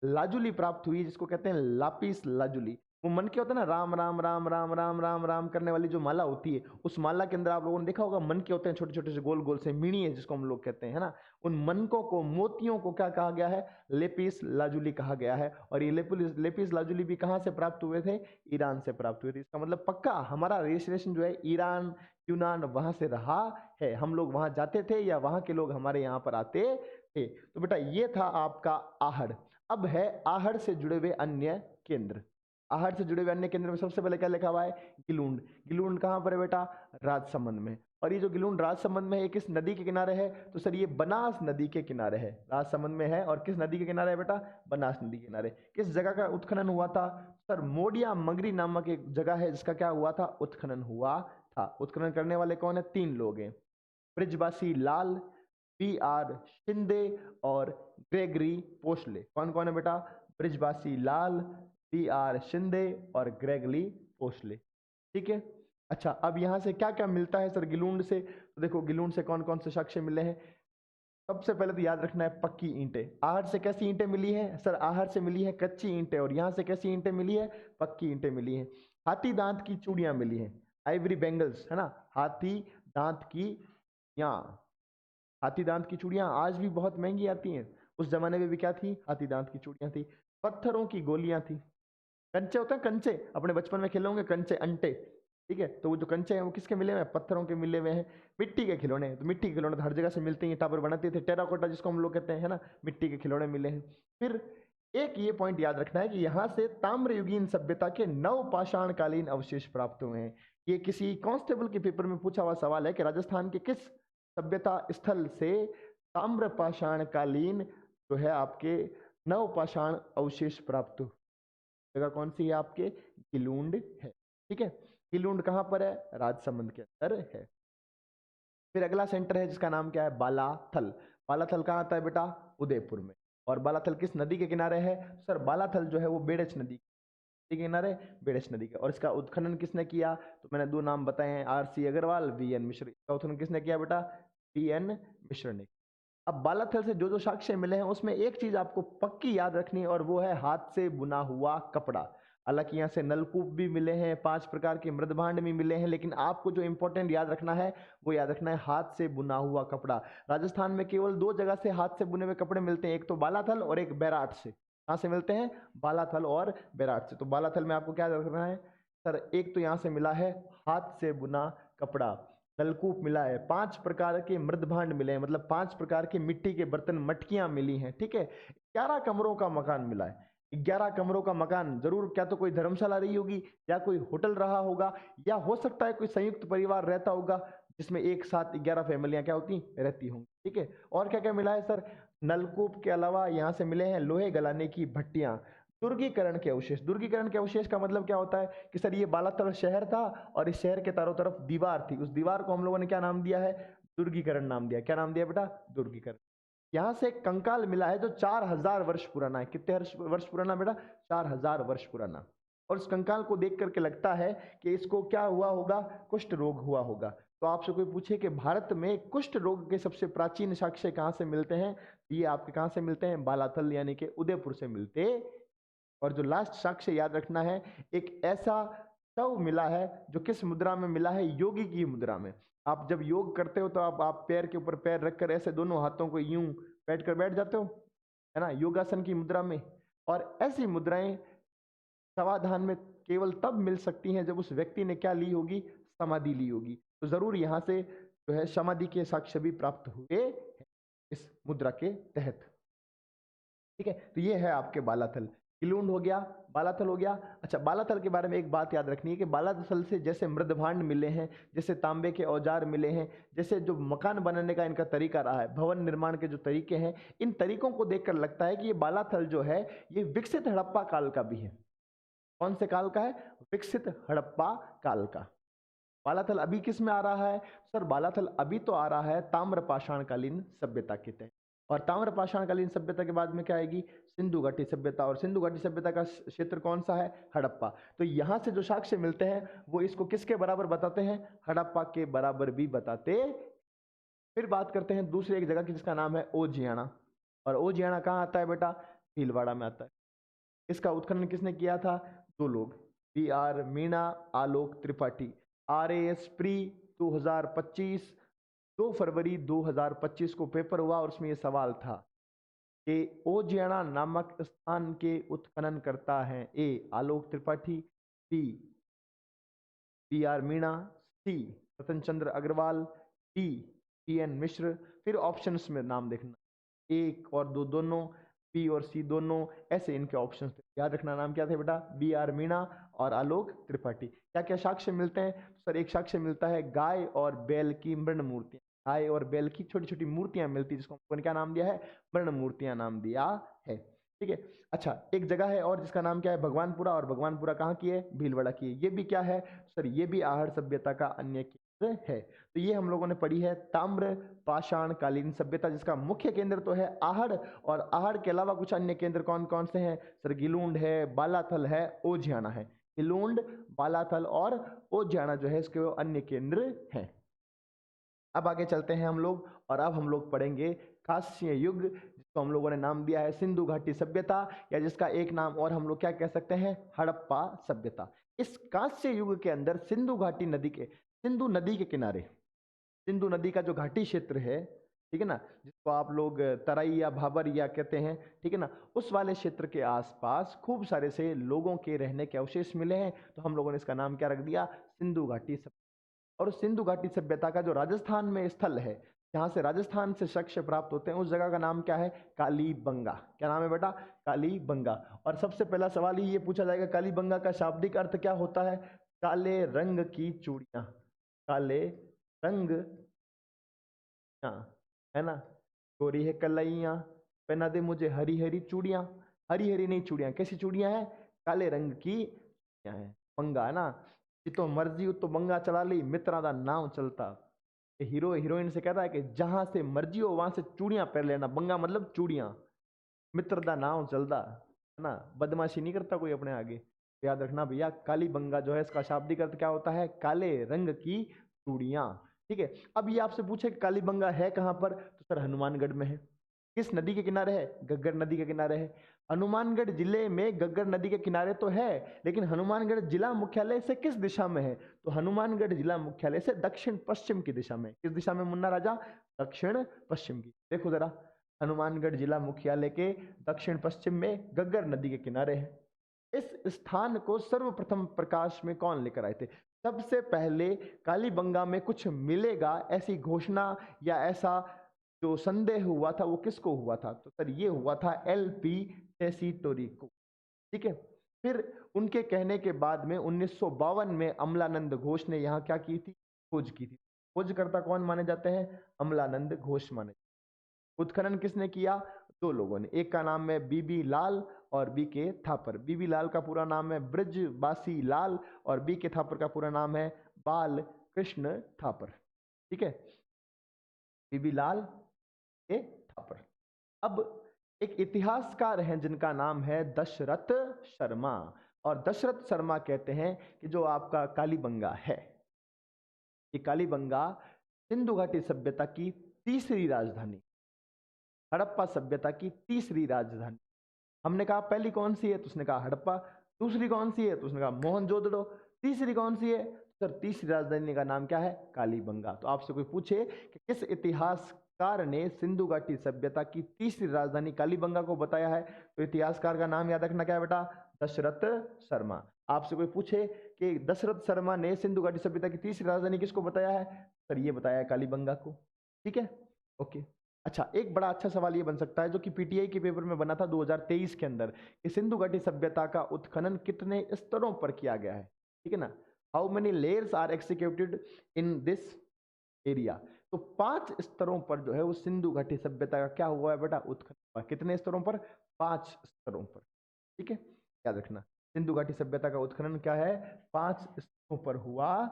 लाजुली प्राप्त हुई, जिसको कहते हैं लापिस लाजुली। वो मन के होता है ना, राम राम राम राम राम राम राम करने वाली जो माला होती है, उस माला के अंदर आप लोगों ने देखा होगा मन के होते हैं, छोटे छोटे से गोल गोल से मीणी है, जिसको हम लोग कहते हैं, है ना। उन मनकों को, मोतियों को क्या कहा गया है? लेपिस लाजुली कहा गया है। और ये लेपिस लाजुली भी कहां से प्राप्त हुए थे? ईरान से प्राप्त हुए थे। इसका मतलब पक्का हमारा रजिस्ट्रेशन जो है ईरान, यूनान, वहां से रहा है। हम लोग वहां जाते थे या वहां के लोग हमारे यहाँ पर आते थे। तो बेटा ये था आपका आहड़। अब है आहड़ से जुड़े हुए अन्य केंद्र। आहड़ से जुड़े हुए अन्य केंद्र में सबसे पहले क्या लिखा हुआ है? गिलूंड। गिलूंड कहां पर है बेटा? राजसमंद में। और ये जो गिलुंड राजसमंद में है, किस नदी के किनारे है? तो सर ये बनास नदी के किनारे है, राजसमंद में है। और किस नदी के किनारे है बेटा? बनास नदी के किनारे। किस जगह का उत्खनन हुआ था? सर मोडिया मंगरी नामक एक जगह है जिसका क्या हुआ था? उत्खनन हुआ था। उत्खनन करने वाले कौन है? 3 लोग हैं, ब्रिजवासी लाल, PR शिंदे और ग्रेगरी पोस्ले। कौन कौन है बेटा? ब्रिजवासी लाल, PR शिंदे और ग्रेगरी पोस्ले। ठीक है। अच्छा, अब यहां से क्या क्या मिलता है सर गिलुंड से? तो देखो गिलुंड से कौन कौन से साक्ष्य मिले हैं। सबसे पहले तो याद रखना है पक्की ईंटें। आहर से कैसी ईंटें मिली है? सर आहर से मिली है कच्ची ईंटें, और यहां से कैसी ईंटें मिली है? पक्की ईंटें मिली हैं। हाथी दांत की चूड़ियां मिली हैं, आइवरी बैंगल्स, है ना। हाथी दांत की, यहाँ हाथी दांत की चूड़ियां आज भी बहुत महंगी आती हैं, उस जमाने में भी क्या थी? हाथी दांत की चूड़ियां थी। पत्थरों की गोलियां थी। कंचे होते हैं, कंचे, अपने बचपन में खेले होंगे कंचे, अंटे। ठीक है, तो वो जो कंचे हैं वो किसके मिले हुए हैं? पत्थरों के मिले हुए हैं। मिट्टी के खिलौने, तो मिट्टी के खिलौने तो हर जगह से मिलते हैं, टावर बनाते थे, टेराकोटा जिसको हम लोग कहते हैं, है ना। मिट्टी के खिलौने मिले हैं। फिर एक ये पॉइंट याद रखना है कि यहाँ से ताम्रयुगीन सभ्यता के नवपाषाण कालीन अवशेष प्राप्त हुए हैं। ये किसी कांस्टेबल के पेपर में पूछा हुआ सवाल है कि राजस्थान के किस सभ्यता स्थल से ताम्रपाषाण कालीन जो है आपके नवपाषाण अवशेष प्राप्त हुए? जगह कौन सी है आपके? गिलुंड है। ठीक है, गिलुंड कहां पर है? राजसमंद के अंदर है। फिर अगला सेंटर है जिसका नाम क्या है? बालाथल। बालाथल कहाँ आता है बेटा? उदयपुर में। और बालाथल किस नदी के किनारे है? सर बालाथल जो है वो बेड़च नदी के किनारे, बेड़च नदी का। और इसका उत्खनन किसने किया? तो मैंने 2 नाम बताए हैं, RC अग्रवाल, VN मिश्र। इसका उत्खनन किसने किया बेटा? VN मिश्र ने। अब बालाथल से जो जो साक्ष्य मिले हैं उसमें एक चीज आपको पक्की याद रखनी है, और वो है हाथ से बुना हुआ कपड़ा। हालांकि यहाँ से नलकूप भी मिले हैं, 5 प्रकार के मृदभांड भी मिले हैं, लेकिन आपको जो इंपॉर्टेंट याद रखना है वो याद रखना है हाथ से बुना हुआ कपड़ा। राजस्थान में केवल 2 जगह से हाथ से बुने हुए कपड़े मिलते हैं, एक तो बालाथल और एक बैराट से। कहाँ से मिलते हैं? बालाथल और बैराट से। तो बालाथल में आपको क्या याद रखना है सर? एक तो यहाँ से मिला है हाथ से बुना कपड़ा, नलकूप मिला है, 5 प्रकार के मृदभांड मिले हैं, मतलब 5 प्रकार के मिट्टी के बर्तन, मटकियां मिली हैं। ठीक है, 11 कमरों का मकान मिला है। 11 कमरों का मकान, जरूर क्या तो कोई धर्मशाला रही होगी, या कोई होटल रहा होगा, या हो सकता है कोई संयुक्त परिवार रहता होगा जिसमें एक साथ 11 फैमिलियां क्या होती रहती होंगी। ठीक है, और क्या क्या मिला है सर? नलकूप के अलावा यहाँ से मिले हैं लोहे गलाने की भट्टियां, दुर्गीकरण के अवशेष। दुर्गीकरण के अवशेष का मतलब क्या होता है कि सर ये बालातर शहर था और इस शहर के चारों तरफ दीवार थी, उस दीवार को हम लोगों ने क्या नाम दिया है? दुर्गीकरण नाम दिया। क्या नाम दिया बेटा? दुर्गीकरण। यहाँ से एक कंकाल मिला है जो 4000 वर्ष पुराना है। कितने वर्ष पुराना बेटा? 4000 वर्ष पुराना। और उस कंकाल को देख करके लगता है कि इसको क्या हुआ होगा? कुष्ठ रोग हुआ होगा। तो आपसे कोई पूछे कि भारत में कुष्ठ रोग के सबसे प्राचीन साक्ष्य कहाँ से मिलते हैं? ये आपके कहाँ से मिलते हैं? बालाथल यानी कि उदयपुर से मिलते। और जो लास्ट साक्ष्य याद रखना है, एक ऐसा शव मिला है जो किस मुद्रा में मिला है? योगी की मुद्रा में। आप जब योग करते हो तो आप पैर के ऊपर पैर रखकर ऐसे दोनों हाथों को यूं बैठ कर बैठ जाते हो, है ना, योगासन की मुद्रा में। और ऐसी मुद्राएं समाधान में केवल तब मिल सकती हैं जब उस व्यक्ति ने क्या ली होगी? समाधि ली होगी। तो जरूर यहाँ से जो है समाधि के साक्ष्य भी प्राप्त हुए इस मुद्रा के तहत। ठीक है, तो ये है आपके बालाथल। गिलुंड हो गया, बालाथल हो गया। अच्छा, बालाथल के बारे में एक बात याद रखनी है कि बालाथल से जैसे मृदभांड मिले हैं, जैसे तांबे के औजार मिले हैं, जैसे जो मकान बनाने का इनका तरीका रहा है, भवन निर्माण के जो तरीके हैं, इन तरीकों को देखकर लगता है कि ये बालाथल जो है ये विकसित हड़प्पा काल का भी है। कौन से काल का है? विकसित हड़प्पा काल का। बालाथल अभी किस में आ रहा है सर? बालाथल अभी तो आ रहा है ताम्रपाषाणकालीन सभ्यता के तहत। और ताम्रपाषाणकालीन सभ्यता के बाद में क्या आएगी? सिंधु घाटी सभ्यता। और सिंधु घाटी सभ्यता का क्षेत्र कौन सा है? हड़प्पा। तो यहां से जो साक्ष्य मिलते हैं वो इसको किसके बराबर बताते हैं? हड़प्पा के बराबर भी बताते। फिर बात करते हैं दूसरी एक जगह की जिसका नाम है ओजियाना। और ओजियाना कहाँ आता है बेटा? भीलवाड़ा में आता है। इसका उत्खनन किसने किया था? 2 लोग, PR Meena, Alok Tripathi. RAS pre 2025, 2 फरवरी 2025 को पेपर हुआ और उसमें यह सवाल था कि ओजियाना नामक स्थान के उत्खनन करता है A Alok Tripathi, B PR Meena, C Ratan Chandra Agarwal, D PN मिश्र। फिर ऑप्शंस में नाम देखना, 1 और 2 दोनों, B और C दोनों, ऐसे इनके ऑप्शंस थे। याद रखना नाम क्या थे बेटा? BR मीणा और आलोक त्रिपाठी। क्या क्या साक्ष्य मिलते हैं? सर एक साक्ष्य मिलता है गाय और बैल की मृण मूर्तियां, गाय और बैल की छोटी छोटी मूर्तियां मिलती है, जिसको हमने क्या नाम दिया है? मृण मूर्तियां नाम दिया है। ठीक है। अच्छा, एक जगह है और जिसका नाम क्या है? भगवानपुरा। और भगवानपुरा कहाँ की है? भीलवाड़ा की है। ये भी क्या है सर? ये भी आहड़ सभ्यता का अन्य केंद्र है। तो ये हम लोगों ने पढ़ी है ताम्र पाषाण कालीन सभ्यता, जिसका मुख्य केंद्र तो है आहड़, और आहड़ के अलावा कुछ अन्य केंद्र कौन कौन से हैं सर? गिलूंड है, बालाथल है, ओजियाना है। गिलूंड, बालाथल और ओजियाना जो है इसके वो अन्य केंद्र हैं। अब आगे चलते हैं हम लोग, और अब हम लोग पढ़ेंगे कांस्य युग, जिसको हम लोगों ने नाम दिया है सिंधु घाटी सभ्यता, या जिसका एक नाम और हम लोग क्या कह सकते हैं? हड़प्पा सभ्यता। इस कांस्य युग के अंदर सिंधु घाटी नदी के, सिंधु नदी के किनारे, सिंधु नदी का जो घाटी क्षेत्र है, ठीक है ना, जिसको आप लोग तराई या भाबर या कहते हैं, ठीक है ना, उस वाले क्षेत्र के आसपास खूब सारे से लोगों के रहने के अवशेष मिले हैं। तो हम लोगों ने इसका नाम क्या रख दिया? सिंधु घाटी सभ्यता। और उस सिंधु घाटी सभ्यता का जो राजस्थान में स्थल है, जहां से राजस्थान से साक्ष्य प्राप्त होते हैं, उस जगह का नाम क्या है? कालीबंगा। क्या नाम है बेटा? कालीबंगा। और सबसे पहला सवाल ही ये पूछा जाएगा, कालीबंगा का शाब्दिक अर्थ क्या होता है? काले रंग की चूड़ियां, काले रंग, है ना, गोरी है कलैया, पहना दे मुझे हरी हरी चूड़ियां। हरी हरी नहीं चूड़ियां, कैसी चूड़ियां हैं? काले रंग की चूड़ियां हैं। बंगा है ना, जितो मर्जी तो बंगा चला ली, मित्रा दा नाम चलता। हीरो हीरोइन से कहता है कि जहां से मर्जी हो वहां से चूड़ियां पहन लेना, बंगा मतलब चूड़ियां, मित्र दा नाम चलता, है ना, बदमाशी नहीं करता कोई अपने आगे। तो याद रखना भैया, काली बंगा जो है इसका शाब्दिक अर्थ क्या होता है? काले रंग की चूड़ियां। ठीक है। अब ये आपसे पूछे कि काली बंगा है कहां पर, तो सर हनुमानगढ़ में है। किस नदी के किनारे है? गग्गर नदी के किनारे है। हनुमानगढ़ जिले में गग्गर नदी के किनारे तो है, लेकिन हनुमानगढ़ जिला मुख्यालय से किस दिशा में है? तो हनुमानगढ़ जिला मुख्यालय से दक्षिण पश्चिम की दिशा में। किस दिशा में मुन्ना राजा? दक्षिण पश्चिम की। देखो जरा, हनुमानगढ़ जिला मुख्यालय के दक्षिण पश्चिम में गग्गर नदी के किनारे है। इस स्थान को सर्वप्रथम प्रकाश में कौन लेकर आए थे? सबसे पहले कालीबंगा में कुछ मिलेगा ऐसी घोषणा या ऐसा जो संदेह हुआ था, वो किसको हुआ था? तो सर ये हुआ था एलपी टेसीटोरी को। ठीक है। फिर उनके कहने के बाद में 1952 में अमलानंद घोष ने यहाँ क्या की थी? खोज की थी। खोजकर्ता कौन माने जाते हैं? अमलानंद घोष माने। उत्खनन किसने किया? दो लोगों ने। एक का नाम है बीबी लाल और बी के थापर। बीबी लाल का पूरा नाम है ब्रिज बासी लाल, और बी के थापर का पूरा नाम है बाल कृष्ण थापर। ठीक है, बीबी लाल के थापर। अब एक इतिहासकार हैं जिनका नाम है दशरथ शर्मा, और दशरथ शर्मा कहते हैं कि जो आपका कालीबंगा है, ये कालीबंगा सिंधु घाटी सभ्यता की तीसरी राजधानी, हड़प्पा सभ्यता की तीसरी राजधानी। हमने कहा पहली कौन सी है? तो उसने कहा हड़प्पा। दूसरी कौन सी है? तो उसने कहा मोहनजोदड़ो। तीसरी कौन सी है? सर तीसरी राजधानी का नाम क्या है? कालीबंगा। तो आपसे कोई पूछे कि किस इतिहासकार ने सिंधु घाटी सभ्यता की तीसरी राजधानी कालीबंगा को बताया है, तो इतिहासकार का नाम याद रखना क्या है बेटा? दशरथ शर्मा। आपसे कोई पूछे कि दशरथ शर्मा ने सिंधु घाटी सभ्यता की तीसरी राजधानी किसको बताया है? सर ये बताया है कालीबंगा को। ठीक है, ओके। अच्छा, एक बड़ा अच्छा सवाल ये बन सकता है जो कि पीटीआई के पेपर में बना था 2023 के अंदर, कि सिंधु घाटी सभ्यता का उत्खनन कितने स्तरों पर किया गया है? ठीक है ना, how many layers are executed in this area? तो 5 स्तरों पर जो है वो सिंधु घाटी सभ्यता का क्या हुआ है बेटा? उत्खनन हुआ। कितने स्तरों पर? 5 स्तरों पर। ठीक है, याद रखना, सिंधु घाटी सभ्यता का उत्खनन क्या है? 5 स्तरों पर हुआ।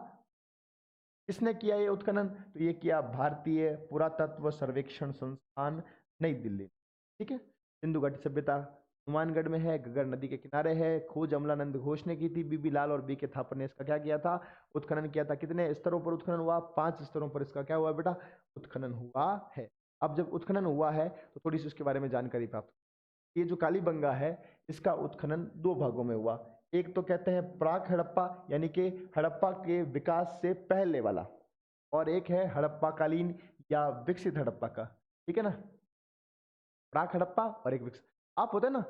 किसने किया ये उत्खनन? तो ये किया भारतीय पुरातत्व सर्वेक्षण संस्थान, नई दिल्ली। ठीक है, सिंधु घाटी सभ्यता हनुमानगढ़ में है, गग्गर नदी के किनारे है। खोज अमलानंद घोष ने की थी, बीबी लाल और बी के थापर ने इसका क्या किया था? उत्खनन किया था। कितने स्तरों पर उत्खनन हुआ? 5 स्तरों पर इसका क्या हुआ बेटा? उत्खनन हुआ है। अब जब उत्खनन हुआ है तो थोड़ी सी उसके बारे में जानकारी प्राप्त। ये जो कालीबंगा है इसका उत्खनन 2 भागों में हुआ। एक तो कहते हैं प्राक हड़प्पा, यानी कि हड़प्पा के विकास से पहले वाला, और एक है हड़प्पा कालीन या विकसित हड़प्पा का। ठीक है ना, प्राक हड़प्पा और एक विकसित। आप होते हैं ना,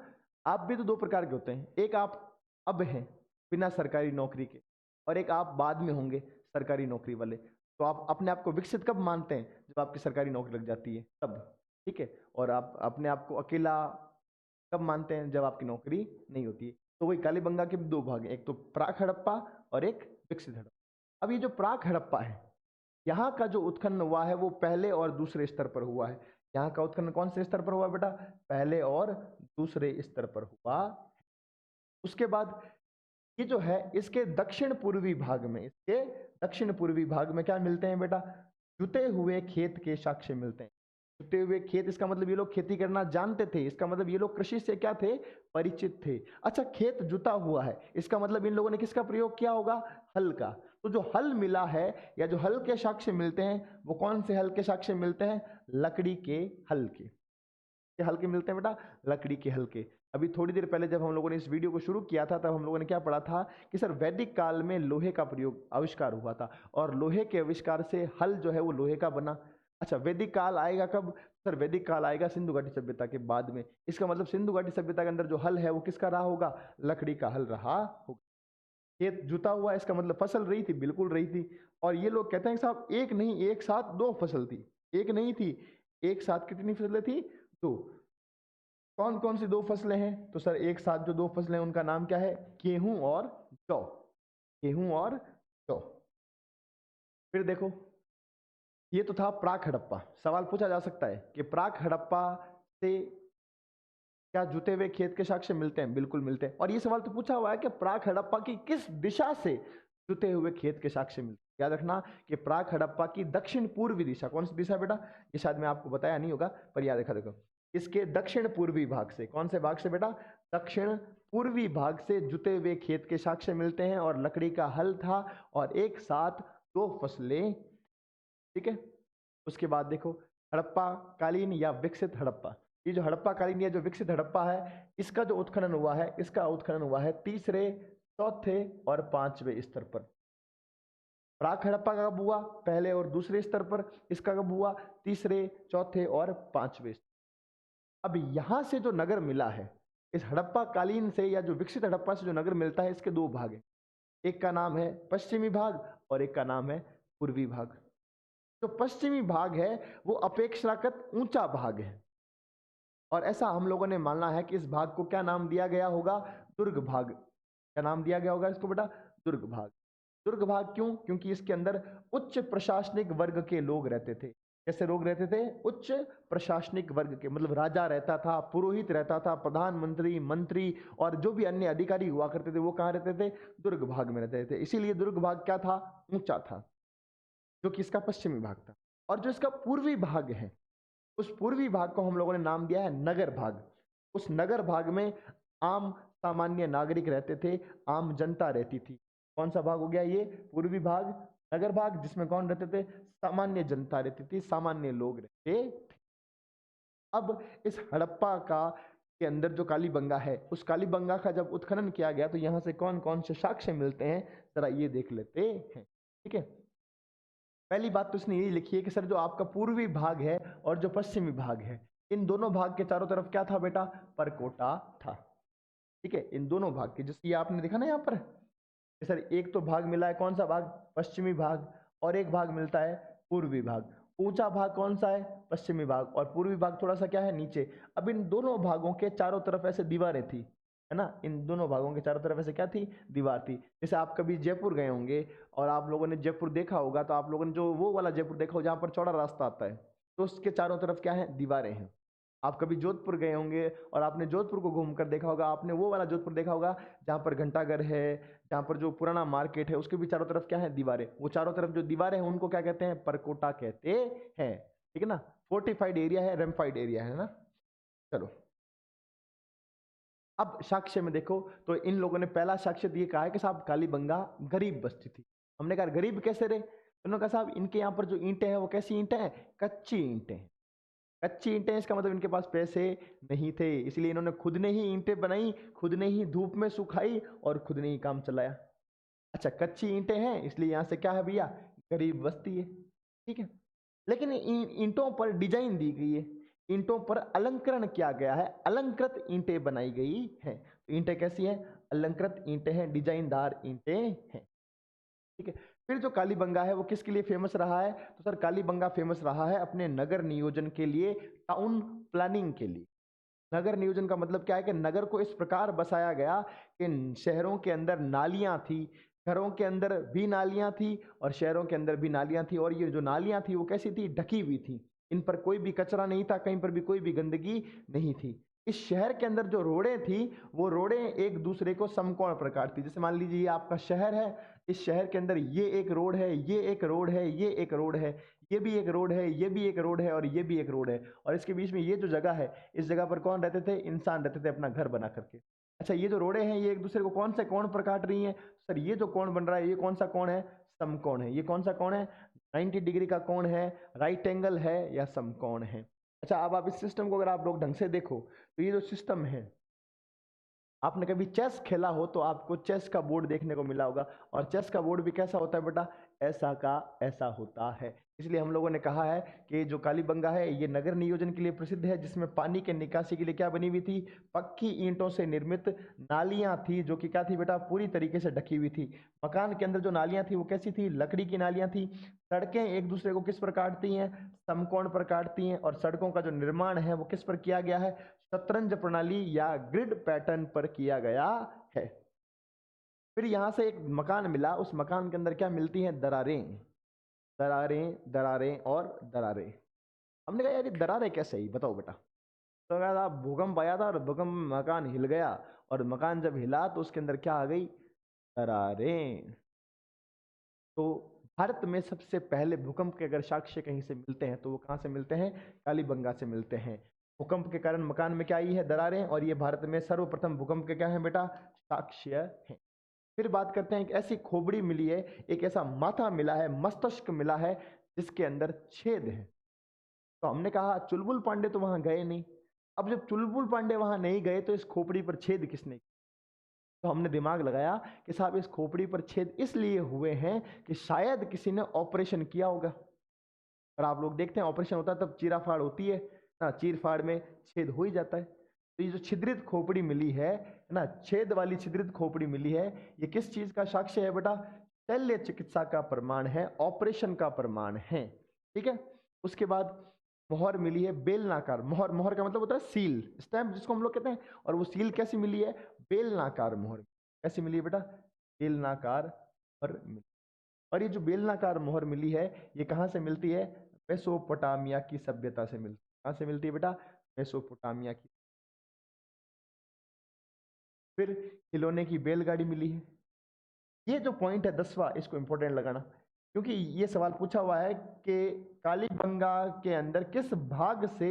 आप भी तो 2 प्रकार के होते हैं। एक आप अब हैं बिना सरकारी नौकरी के, और एक आप बाद में होंगे सरकारी नौकरी वाले। तो आप अपने आप को विकसित कब मानते हैं? जब आपकी सरकारी नौकरी लग जाती है तब। ठीक है, और आप अपने आप को अकेला कब मानते हैं? जब आपकी नौकरी नहीं होती है। तो वही कालीबंगा के दो भाग हैं, एक तो प्राक हड़प्पा और एक विकसित हड़प्पा। अब ये जो प्राक हड़प्पा है, यहाँ का जो उत्खनन हुआ है वो पहले और दूसरे स्तर पर हुआ है। यहाँ का उत्खनन कौन से स्तर पर हुआ बेटा? पहले और दूसरे स्तर पर हुआ। उसके बाद ये जो है इसके दक्षिण पूर्वी भाग में, इसके दक्षिण पूर्वी भाग में क्या मिलते हैं बेटा? जुते हुए खेत के साक्ष्य मिलते हैं। जुते हुए खेत, इसका मतलब ये लोग खेती करना जानते थे, इसका मतलब ये लोग कृषि से क्या थे? परिचित थे। अच्छा, खेत जुता हुआ है, इसका मतलब इन लोगों ने किसका प्रयोग किया होगा? हल का। तो जो हल मिला है या जो हल के साक्ष्य मिलते हैं वो कौन से हल के साक्ष्य मिलते हैं? लकड़ी के हल के। हल के मिलते हैं बेटा? लकड़ी के हल के। अभी थोड़ी देर पहले जब हम लोगों ने इस वीडियो को शुरू किया था तब हम लोगों ने क्या पढ़ा था कि सर वैदिक काल में लोहे का प्रयोग आविष्कार हुआ था और लोहे के आविष्कार से हल जो है वो लोहे का बना। अच्छा, वैदिक काल आएगा कब? सर वैदिक काल आएगा सिंधु घाटी सभ्यता के बाद में। इसका मतलब सिंधु घाटी सभ्यता के अंदर जो हल है वो किसका रहा होगा? लकड़ी का हल रहा होगा। खेत जुता हुआ, इसका मतलब फसल रही थी, बिल्कुल रही थी। और ये लोग कहते हैं कि साहब एक नहीं, एक साथ दो फसल थी। एक नहीं थी, एक साथ कितनी फसलें थी? दो। कौन कौन सी दो फसलें हैं? तो सर एक साथ जो दो फसलें हैं उनका नाम क्या है? गेहूं और जौ। गेहूं और जौ। फिर देखो, ये तो था प्राक हड़प्पा। सवाल पूछा जा सकता है कि प्राक हड़प्पा से क्या जुते हुए खेत के साक्ष्य मिलते हैं? बिल्कुल मिलते हैं। और ये सवाल तो पूछा हुआ है कि प्राक हड़प्पा की किस दिशा से जुते हुए खेत के साक्ष्य मिलते हैं। याद रखना कि प्राक हड़प्पा की दक्षिण पूर्वी दिशा, कौन सी दिशा बेटा? ये शायद मैं आपको बताया नहीं होगा पर याद रखा। देखो, इसके दक्षिण पूर्वी भाग से, कौन से भाग से बेटा? दक्षिण पूर्वी भाग से जुते हुए खेत के साक्ष्य मिलते हैं और लकड़ी का हल था और एक साथ दो फसलें। ठीक है। उसके बाद देखो, हड़प्पा कालीन या विकसित हड़प्पा। ये जो हड़प्पा कालीन या जो विकसित हड़प्पा है, इसका जो उत्खनन हुआ है, इसका उत्खनन हुआ है तीसरे, चौथे और पांचवें स्तर पर। प्राक हड़प्पा का कब हुआ? पहले और दूसरे स्तर पर। इसका कब हुआ? तीसरे, चौथे और पांचवें। अब यहां से जो नगर मिला है, इस हड़प्पा कालीन से या जो विकसित हड़प्पा से जो नगर मिलता है, इसके दो भाग हैं। एक का नाम है पश्चिमी भाग और एक का नाम है पूर्वी भाग। जो पश्चिमी भाग है वो अपेक्षाकृत ऊंचा भाग है और ऐसा हम लोगों ने मानना है कि इस भाग को क्या नाम दिया गया होगा? दुर्ग भाग। क्या नाम दिया गया होगा इसको बेटा? दुर्ग भाग। दुर्ग भाग क्यों? क्योंकि इसके अंदर उच्च प्रशासनिक वर्ग के लोग रहते थे। कैसे लोग रहते थे? उच्च प्रशासनिक वर्ग के, मतलब राजा रहता था, पुरोहित रहता था, प्रधानमंत्री, मंत्री और जो भी अन्य अधिकारी हुआ करते थे वो कहाँ रहते थे? दुर्ग भाग में रहते थे। इसीलिए दुर्ग भाग क्या था? ऊंचा था, जो कि इसका पश्चिमी भाग था। और जो इसका पूर्वी भाग है, उस पूर्वी भाग को हम लोगों ने नाम दिया है नगर भाग। उस नगर भाग में आम सामान्य नागरिक रहते थे, आम जनता रहती थी। कौन सा भाग हो गया ये? पूर्वी भाग, नगर भाग, जिसमें कौन रहते थे? सामान्य जनता रहती थी, सामान्य लोग रहते थे। अब इस हड़प्पा का के अंदर जो कालीबंगा है, उस कालीबंगा का जब उत्खनन किया गया तो यहां से कौन कौन से साक्ष्य मिलते हैं जरा ये देख लेते हैं। ठीक है। पहली बात तो इसने यही लिखी है कि सर जो आपका पूर्वी भाग है और जो पश्चिमी भाग है, इन दोनों भाग के चारों तरफ क्या था बेटा? परकोटा था। ठीक है। इन दोनों भाग के, जैसे ये आपने देखा ना यहाँ पर कि सर एक तो भाग मिला है, कौन सा भाग? पश्चिमी भाग। और एक भाग मिलता है पूर्वी भाग। ऊंचा भाग कौन सा है? पश्चिमी भाग। और पूर्वी भाग थोड़ा सा क्या है? नीचे। अब इन दोनों भागों के चारों तरफ ऐसे दीवारें थी, है ना? इन दोनों भागों के चारों तरफ ऐसे क्या थी? दीवार थी। जैसे आप कभी जयपुर गए होंगे और आप लोगों ने जयपुर देखा होगा तो आप लोगों ने जो वो वाला जयपुर देखा हो जहाँ पर चौड़ा रास्ता आता है, तो उसके चारों तरफ क्या है? दीवारें हैं। आप कभी जोधपुर गए होंगे और आपने जोधपुर को घूमकर देखा होगा, आपने वो वाला जोधपुर देखा होगा जहाँ पर घंटाघर है, जहाँ पर जो पुराना मार्केट है, उसके भी चारों तरफ क्या है? दीवारें। वो चारों तरफ जो दीवारें हैं उनको क्या कहते हैं? परकोटा कहते हैं। ठीक है ना? फोर्टिफाइड एरिया है, रेमफाइड एरिया है ना। चलो, अब साक्ष्य में देखो तो इन लोगों ने पहला साक्ष्य ये कहा है कि साहब कालीबंगा गरीब बस्ती थी। हमने कहा गरीब कैसे रहे? उन्होंने कहा साहब इनके यहाँ पर जो ईंटें हैं वो कैसी ईंटें हैं? कच्ची ईंटें हैं। कच्ची ईंटें, इसका मतलब इनके पास पैसे नहीं थे, इसलिए इन्होंने खुद ने ही ईंटें बनाई, खुद ने ही धूप में सुखाई और खुद ने ही काम चलाया। अच्छा, कच्ची ईंटें हैं इसलिए यहाँ से क्या है भैया? गरीब बस्ती है। ठीक है। लेकिन इन ईंटों पर डिजाइन दी गई है, ईंटों पर अलंकरण किया गया है, अलंकृत ईंटें बनाई गई हैं। तो ईंटें कैसी हैं? अलंकृत ईंटें हैं, डिजाइनदार ईंटें हैं। ठीक है। फिर जो कालीबंगा है वो किसके लिए फेमस रहा है? तो सर कालीबंगा फेमस रहा है अपने नगर नियोजन के लिए, टाउन प्लानिंग के लिए। नगर नियोजन का मतलब क्या है कि नगर को इस प्रकार बसाया गया कि शहरों के अंदर नालियां थी, घरों के अंदर भी नालियां थी और शहरों के अंदर भी नालियां थी, और ये जो नालियां थी वो कैसी थी, ढकी हुई थी, इन पर कोई भी कचरा नहीं था, कहीं पर भी कोई भी गंदगी नहीं थी। इस शहर के अंदर जो रोडें थी वो रोडें एक दूसरे को समकोण प्रकार थी। जैसे मान लीजिए ये आपका शहर है, इस शहर के अंदर ये एक रोड है, ये एक रोड है, ये एक रोड है, ये भी एक रोड है, ये भी एक रोड है और ये भी एक रोड है, और इसके बीच में ये जो जगह है, इस जगह पर कौन रहते थे, इंसान रहते थे अपना घर बना करके। अच्छा, ये जो रोडें हैं ये एक दूसरे को कौन से कोण पर काट रही हैं, सर ये जो कोण बन रहा है ये कौन सा कोण है, समकोण है। ये कौन सा कोण है, 90 डिग्री का कोण है, राइट एंगल है या समकोण है। अच्छा, अब आप इस सिस्टम को अगर आप लोग ढंग से देखो तो ये जो सिस्टम है, आपने कभी चेस खेला हो तो आपको चेस का बोर्ड देखने को मिला होगा, और चेस का बोर्ड भी कैसा होता है बेटा, ऐसा का ऐसा होता है। इसलिए हम लोगों ने कहा है कि जो कालीबंगा है ये नगर नियोजन के लिए प्रसिद्ध है, जिसमें पानी के निकासी के लिए क्या बनी हुई थी, पक्की ईंटों से निर्मित नालियां थी, जो कि क्या थी बेटा, पूरी तरीके से ढकी हुई थी। मकान के अंदर जो नालियां थी वो कैसी थी, लकड़ी की नालियां थी। सड़कें एक दूसरे को किस पर काटती हैं, समकोण पर काटती हैं, और सड़कों का जो निर्माण है वो किस पर किया गया है, शतरंज प्रणाली या ग्रिड पैटर्न पर किया गया है। फिर यहां से एक मकान मिला, उस मकान के अंदर क्या मिलती हैं, दरारें, दरारें, दरारें और दरारें। हमने कहा यार ये दरारें कैसे ही, बताओ बेटा। तो कहा भूकंप आया था और भूकंप में मकान हिल गया, और मकान जब हिला तो उसके अंदर क्या आ गई, दरारें। तो भारत में सबसे पहले भूकंप के अगर साक्ष्य कहीं से मिलते हैं तो वो कहाँ से मिलते हैं, कालीबंगा से मिलते हैं। भूकंप के कारण मकान में क्या आई है, दरारें, और ये भारत में सर्वप्रथम भूकंप के क्या है बेटा, साक्ष्य है। फिर बात करते हैं, एक ऐसी खोपड़ी मिली है, एक ऐसा माथा मिला है, मस्तिष्क मिला है जिसके अंदर छेद है। तो हमने कहा चुलबुल पांडे तो वहां गए नहीं, अब जब चुलबुल पांडे वहां नहीं गए तो इस खोपड़ी पर छेद किसने, तो हमने दिमाग लगाया कि साहब इस खोपड़ी पर छेद इसलिए हुए हैं कि शायद किसी ने ऑपरेशन किया होगा। और आप लोग देखते हैं ऑपरेशन होता है तब चीराफाड़ होती है ना, चीर फाड़ में छेद हो ही जाता है। तो ये जो छिद्रित खोपड़ी मिली है ना, छेद वाली छिद्रित खोपड़ी मिली है, ये किस चीज का साक्ष्य है बेटा, शल्य चिकित्सा का प्रमाण है, ऑपरेशन का प्रमाण है। ठीक है, उसके बाद मोहर मिली है बेलनाकार, मोहर, मोहर का मतलब होता है सील, स्टैंप जिसको हम लोग कहते हैं, और वो सील कैसी मिली है, बेलनाकार मोहर। कैसी मिली है बेटा, बेलनाकार मोहर मिली। और ये जो बेलनाकार मोहर मिली है ये कहाँ से मिलती है, मेसोपोटामिया की सभ्यता से मिलती है। कहाँ से मिलती है बेटा, मेसोपोटामिया की। फिर खिलौने की बैलगाड़ी मिली है। ये जो पॉइंट है 10वां, इसको इंपॉर्टेंट लगाना, क्योंकि ये सवाल पूछा हुआ है कि कालीबंगा के अंदर किस भाग से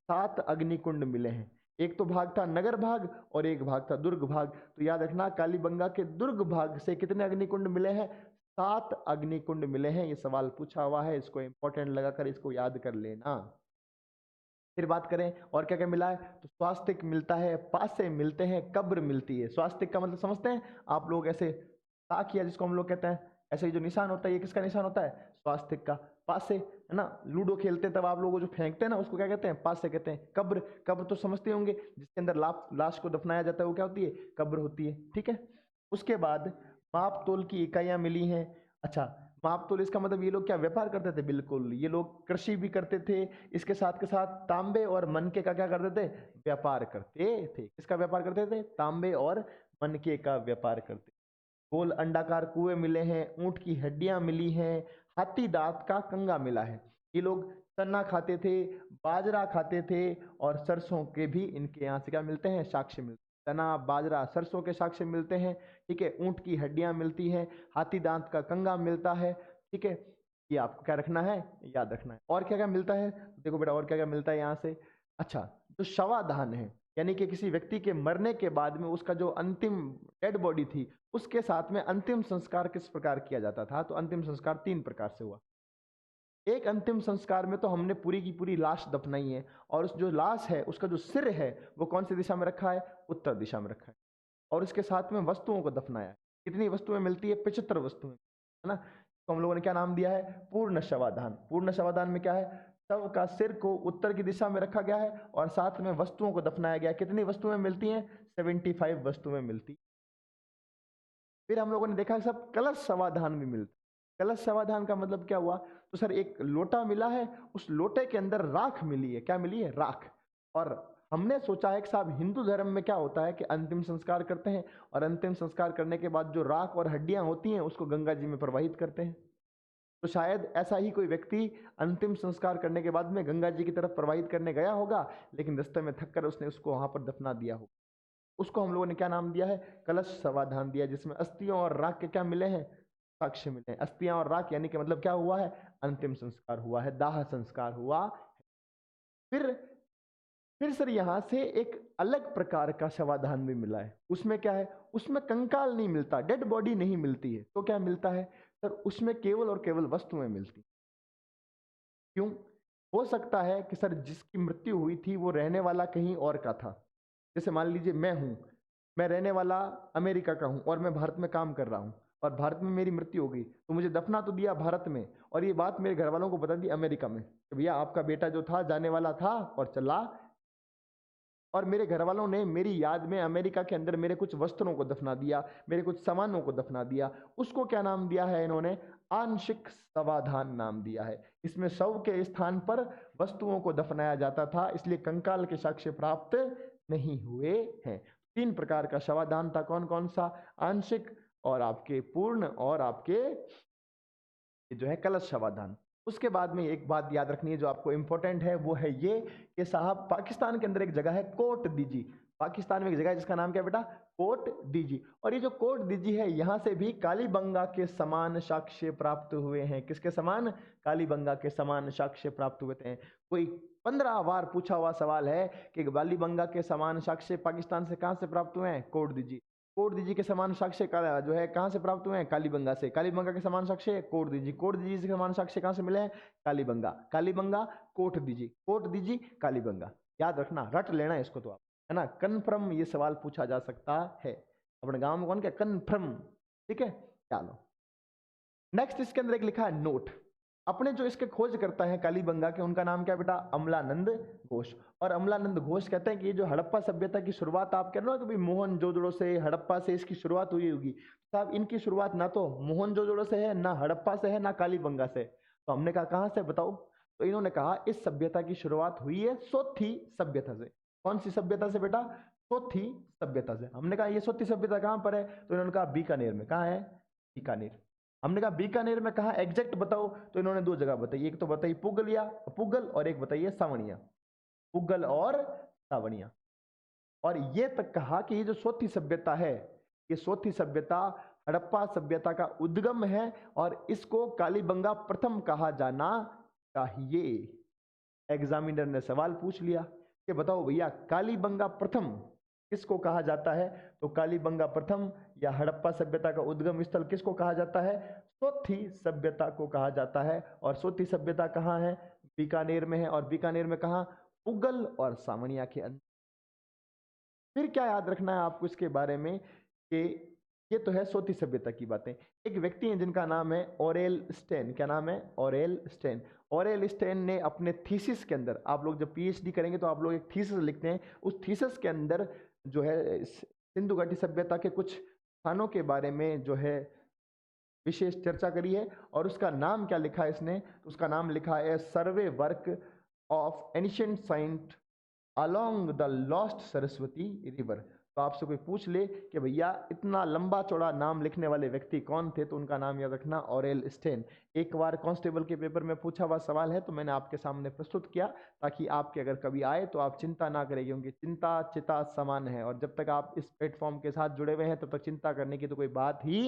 7 अग्निकुंड मिले हैं। एक तो भाग था नगर भाग और एक भाग था दुर्ग भाग। तो याद रखना कालीबंगा के दुर्ग भाग से कितने अग्निकुंड मिले हैं, 7 अग्निकुंड मिले हैं। ये सवाल पूछा हुआ है, इसको इंपॉर्टेंट लगाकर इसको याद कर लेना। फिर बात करें और क्या क्या मिला है, तो स्वास्तिक मिलता है, पासे मिलते हैं, कब्र मिलती है। स्वास्तिक का मतलब समझते हैं आप लोग, ऐसे ताकिया जिसको हम लोग कहते हैं, ऐसे जो निशान होता है ये किसका निशान होता है, स्वास्तिक का। पासे है ना, लूडो खेलते हैं तब आप लोग जो फेंकते हैं ना उसको क्या कहते हैं, पासे कहते हैं। कब्र, कब्र तो समझते होंगे, जिसके अंदर लाश को दफनाया जाता है वो क्या होती है, कब्र होती है। ठीक है, उसके बाद माप तोल की इकाइयां मिली हैं। अच्छा, माप तोल इसका मतलब ये लोग क्या व्यापार करते थे, बिल्कुल ये लोग कृषि भी करते थे, इसके साथ के साथ तांबे और मनके का क्या करते थे, व्यापार करते थे। किसका व्यापार करते थे, तांबे और मनके का व्यापार करते। गोल अंडाकार कुएं मिले हैं, ऊंट की हड्डियां मिली हैं, हाथी दांत का कंगा मिला है। ये लोग चना खाते थे, बाजरा खाते थे, और सरसों के भी इनके यहाँ से क्या मिलते हैं, साक्ष्य मिलते हैं। चना, बाजरा, सरसों के साक्ष्य मिलते हैं। ठीक है, ऊंट की हड्डियां मिलती हैं, हाथी दांत का कंगा मिलता है। ठीक है, ये आपको क्या रखना है, याद रखना है। और क्या क्या मिलता है, देखो बेटा और क्या क्या मिलता है यहाँ से। अच्छा, जो शवाधान है, यानी कि किसी व्यक्ति के मरने के बाद में उसका जो अंतिम डेड बॉडी थी उसके साथ में अंतिम संस्कार किस प्रकार किया जाता था, तो अंतिम संस्कार 3 प्रकार से हुआ। एक अंतिम संस्कार में तो हमने पूरी की पूरी लाश दफनाई है, और उस जो लाश है उसका जो सिर है वो कौन सी दिशा में रखा है, उत्तर दिशा में रखा है, और उसके साथ में वस्तुओं को दफनाया है। कितनी वस्तुएं मिलती है, 75 वस्तुएं, है ना। तो हम लोगों ने क्या नाम दिया है, पूर्ण शवाधान। पूर्ण शवाधान में क्या है, शव का सिर को उत्तर की दिशा में रखा गया है और साथ में वस्तुओं को दफनाया गया है। कितनी वस्तुएं मिलती हैं, 75 वस्तुएं मिलती। फिर हम लोगों ने देखा सब कलश समाधान भी मिलता। कलश समाधान का मतलब क्या हुआ, तो सर एक लोटा मिला है, उस लोटे के अंदर राख मिली है। क्या मिली है, राख। और हमने सोचा है कि साहब हिंदू धर्म में क्या होता है कि अंतिम संस्कार करते हैं और अंतिम संस्कार करने के बाद जो राख और हड्डियां होती हैं उसको गंगा जी में प्रवाहित करते हैं। तो शायद ऐसा ही कोई व्यक्ति अंतिम संस्कार करने के बाद में गंगा जी की तरफ प्रवाहित करने गया होगा, लेकिन रास्ते में थक कर उसने उसको वहां पर दफना दिया हो। उसको हम लोगों ने क्या नाम दिया है? कलश समाधान दिया, जिसमें अस्थियों और राख के क्या मिले हैं? साक्ष्य मिले हैं। अस्थियां और राख यानी कि मतलब क्या हुआ है? अंतिम संस्कार हुआ है, दाह संस्कार हुआ। फिर फिर सर यहां से एक अलग प्रकार का शवाधान भी मिला है। उसमें क्या है? उसमें कंकाल नहीं मिलता, डेड बॉडी नहीं मिलती है। तो क्या मिलता है सर? उसमें केवल और केवल वस्तुएं मिलती। क्यों? हो सकता है कि सर जिसकी मृत्यु हुई थी वो रहने वाला कहीं और का था। जैसे मान लीजिए मैं रहने वाला अमेरिका का हूं और मैं भारत में काम कर रहा हूं और भारत में मेरी मृत्यु हो गई, तो मुझे दफना तो दिया भारत में और ये बात मेरे घर वालों को बता दी अमेरिका में कि भैया आपका बेटा जो था जाने वाला था और चला। और मेरे घर वालों ने मेरी याद में अमेरिका के अंदर मेरे कुछ वस्त्रों को दफना दिया, मेरे कुछ सामानों को दफना दिया। उसको क्या नाम दिया है इन्होंने? आंशिक समाधान नाम दिया है। इसमें शव के स्थान पर वस्तुओं को दफनाया जाता था, इसलिए कंकाल के साक्ष्य प्राप्त नहीं हुए हैं। 3 प्रकार का शवाधान था। कौन कौन सा? आंशिक और आपके पूर्ण और आपके जो है कलश शवाधान। उसके बाद में एक बात याद रखनी है जो आपको इंपॉर्टेंट है, वो है ये कि साहब पाकिस्तान के अंदर एक जगह है कोट दीजी। पाकिस्तान में एक जगह है जिसका नाम क्या है बेटा? कोट दीजी। और ये जो कोट दीजी है यहां से भी कालीबंगा के समान साक्ष्य प्राप्त हुए हैं। किसके समान? कालीबंगा के समान साक्ष्य प्राप्त हुए थे। कोई 15 बार पूछा हुआ सवाल है कि कालीबंगा के समान साक्ष्य पाकिस्तान से कहां से प्राप्त हुए हैं? कोट दीजी। कोट दीजी के समान साक्ष्य जो है कहां से प्राप्त हुए हैं? कालीबंगा से। कालीबंगा के समान साक्ष्य कोट दीजी। कोट दीजी के समान साक्ष्य कहां से मिले हैं? कालीबंगा। कालीबंगा कोट दीजी, कोट दीजी कालीबंगा। याद रखना, रट लेना इसको तो आप, है ना। कन्फर्म ये सवाल पूछा जा सकता है। अपने गांव में कौन क्या कन्फर्म, ठीक है। चलो नेक्स्ट इसके अंदर एक लिखा है नोट। अपने जो इसके खोज करता है कालीबंगा के, उनका नाम क्या बेटा? अमलानंद घोष। और अमलानंद घोष कहते हैं कि ये जो हड़प्पा सभ्यता की शुरुआत आप कह रहे हो कि भाई मोहनजोदड़ो से, हड़प्पा से इसकी शुरुआत हुई होगी। साहब इनकी शुरुआत ना तो मोहनजोदड़ो से है, ना हड़प्पा से है, ना कालीबंगा से। तो हमने कहा कहां से बताओ? तो इन्होंने कहा इस सभ्यता की शुरुआत हुई है सोथी सभ्यता से। कौन सी सभ्यता से बेटा? सोथी सभ्यता से। हमने कहा ये सोथी सभ्यता कहां पर है? तो इन्होंने कहा बीकानेर में। कहां है? बीकानेर। हमने कहा बीकानेर में कहा एग्जैक्ट बताओ, तो इन्होंने 2 जगह बताई। एक तो बताई पुगल और एक बताइए सावणिया। पुगल और सावणिया। और ये तक कहा कि ये जो सोथी सभ्यता है, ये सोथी सभ्यता हड़प्पा सभ्यता का उद्गम है और इसको कालीबंगा प्रथम कहा जाना चाहिए। एग्जामिनर ने सवाल पूछ लिया कि बताओ भैया कालीबंगा प्रथम किसको कहा जाता है? तो कालीबंगा प्रथम या हड़प्पा सभ्यता का उद्गम स्थल किसको कहा जाता है? सोथी सभ्यता को कहा जाता है। और सोथी सभ्यता कहाँ है? बीकानेर में है। और बीकानेर में कहाँ? पुगल और सावणिया के अंदर। फिर क्या याद रखना है आपको इसके बारे में कि ये तो है सोथी सभ्यता की बातें। एक व्यक्ति है जिनका नाम है ओरेल स्टेन। क्या नाम है? Aurel stand. ओरेल स्टेन ने अपने थीसिस के अंदर, आप लोग जब पीएचडी करेंगे तो आप लोग एक थीसिस लिखते हैं, उस थीसिस के अंदर जो है सिंधु घाटी सभ्यता के कुछ स्थानों के बारे में जो है विशेष चर्चा करी है। और उसका नाम क्या लिखा है इसने? उसका नाम लिखा है survey work of ancient site along the lost Saraswati river. तो आपसे कोई पूछ ले कि भैया इतना लंबा चौड़ा नाम लिखने वाले व्यक्ति कौन थे, तो उनका नाम याद रखना ओरेल स्टेन। एक बार कांस्टेबल के पेपर में पूछा हुआ सवाल है, तो मैंने आपके सामने प्रस्तुत किया ताकि आपके अगर कभी आए तो आप चिंता ना करें, क्योंकि चिंता चिता समान है। और जब तक आप इस प्लेटफॉर्म के साथ जुड़े हुए हैं तब तक चिंता करने की तो कोई बात ही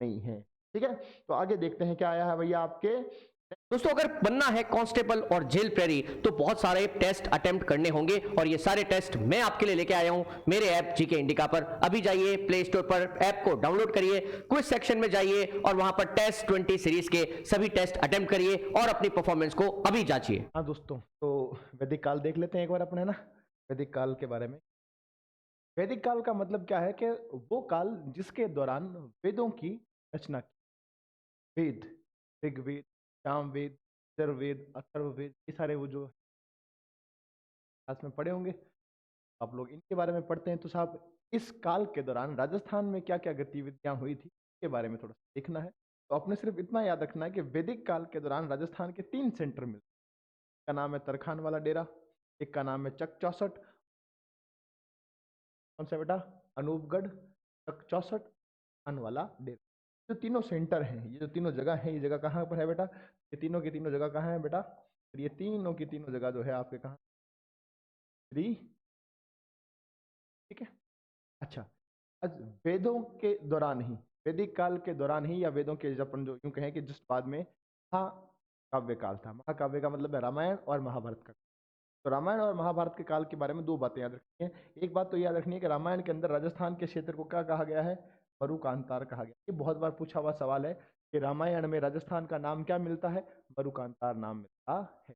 नहीं है, ठीक है। तो आगे देखते हैं क्या आया है भैया आपके। दोस्तों अगर बनना है कांस्टेबल और जेल प्रेरी तो बहुत सारे टेस्ट अटेम्प्ट करने होंगे और ये सारे टेस्ट मैं आपके लिए लेके आया हूं मेरे ऐप जीके इंडिका पर। अभी जाइए प्ले स्टोर पर, ऐप को डाउनलोड करिए, क्विज सेक्शन में जाइए और वहां पर टेस्ट 20 सीरीज के सभी टेस्ट अटेम्प्ट करिए और अपनी परफॉर्मेंस को अभी जांचिए। हाँ दोस्तों, तो वैदिक काल देख लेते हैं एक बार अपने, है ना, वैदिक काल के बारे में। वैदिक काल का मतलब क्या है कि वो काल जिसके दौरान वेदों की रचना की। वेद, ऋग्वेद, सामवेद, यजुर्वेद, अथर्ववेद, ये सारे वो जो क्लास में पढ़े होंगे आप लोग, इनके बारे में पढ़ते हैं। तो साहब इस काल के दौरान राजस्थान में क्या क्या गतिविधियां हुई थी इसके बारे में थोड़ा सा देखना है। तो आपने सिर्फ इतना याद रखना है कि वैदिक काल के दौरान राजस्थान के 3 सेंटर मिलते हैं। एक का नाम है तरखान वाला डेरा, एक का नाम है चक 64, कौन सा बेटा? अनूपगढ़, 64 वाला डेरा। जो तीनों सेंटर हैं, ये जो तीनों जगह है, ये जगह कहाँ पर है बेटा? ये तीनों की तीनों जगह कहाँ है बेटा? ये तीनों की तीनों जगह जो है आपके कहाँ? श्री, ठीक है। अच्छा, आज वेदों के दौरान ही, वैदिक काल के दौरान ही, या वेदों के जब अपन जो यूं कहें कि जिस बाद में महाकाव्य काल था। महाकाव्य का मतलब है रामायण और महाभारत का। तो रामायण और महाभारत के काल के बारे में दो बातें याद रखनी है। एक बात तो याद रखनी है कि रामायण के अंदर राजस्थान के क्षेत्र को क्या कहा गया है? मरुकांतार कहा गया। ये बहुत बार पूछा हुआ सवाल है कि रामायण में राजस्थान का नाम क्या मिलता है? मरुकांतार नाम मिलता है।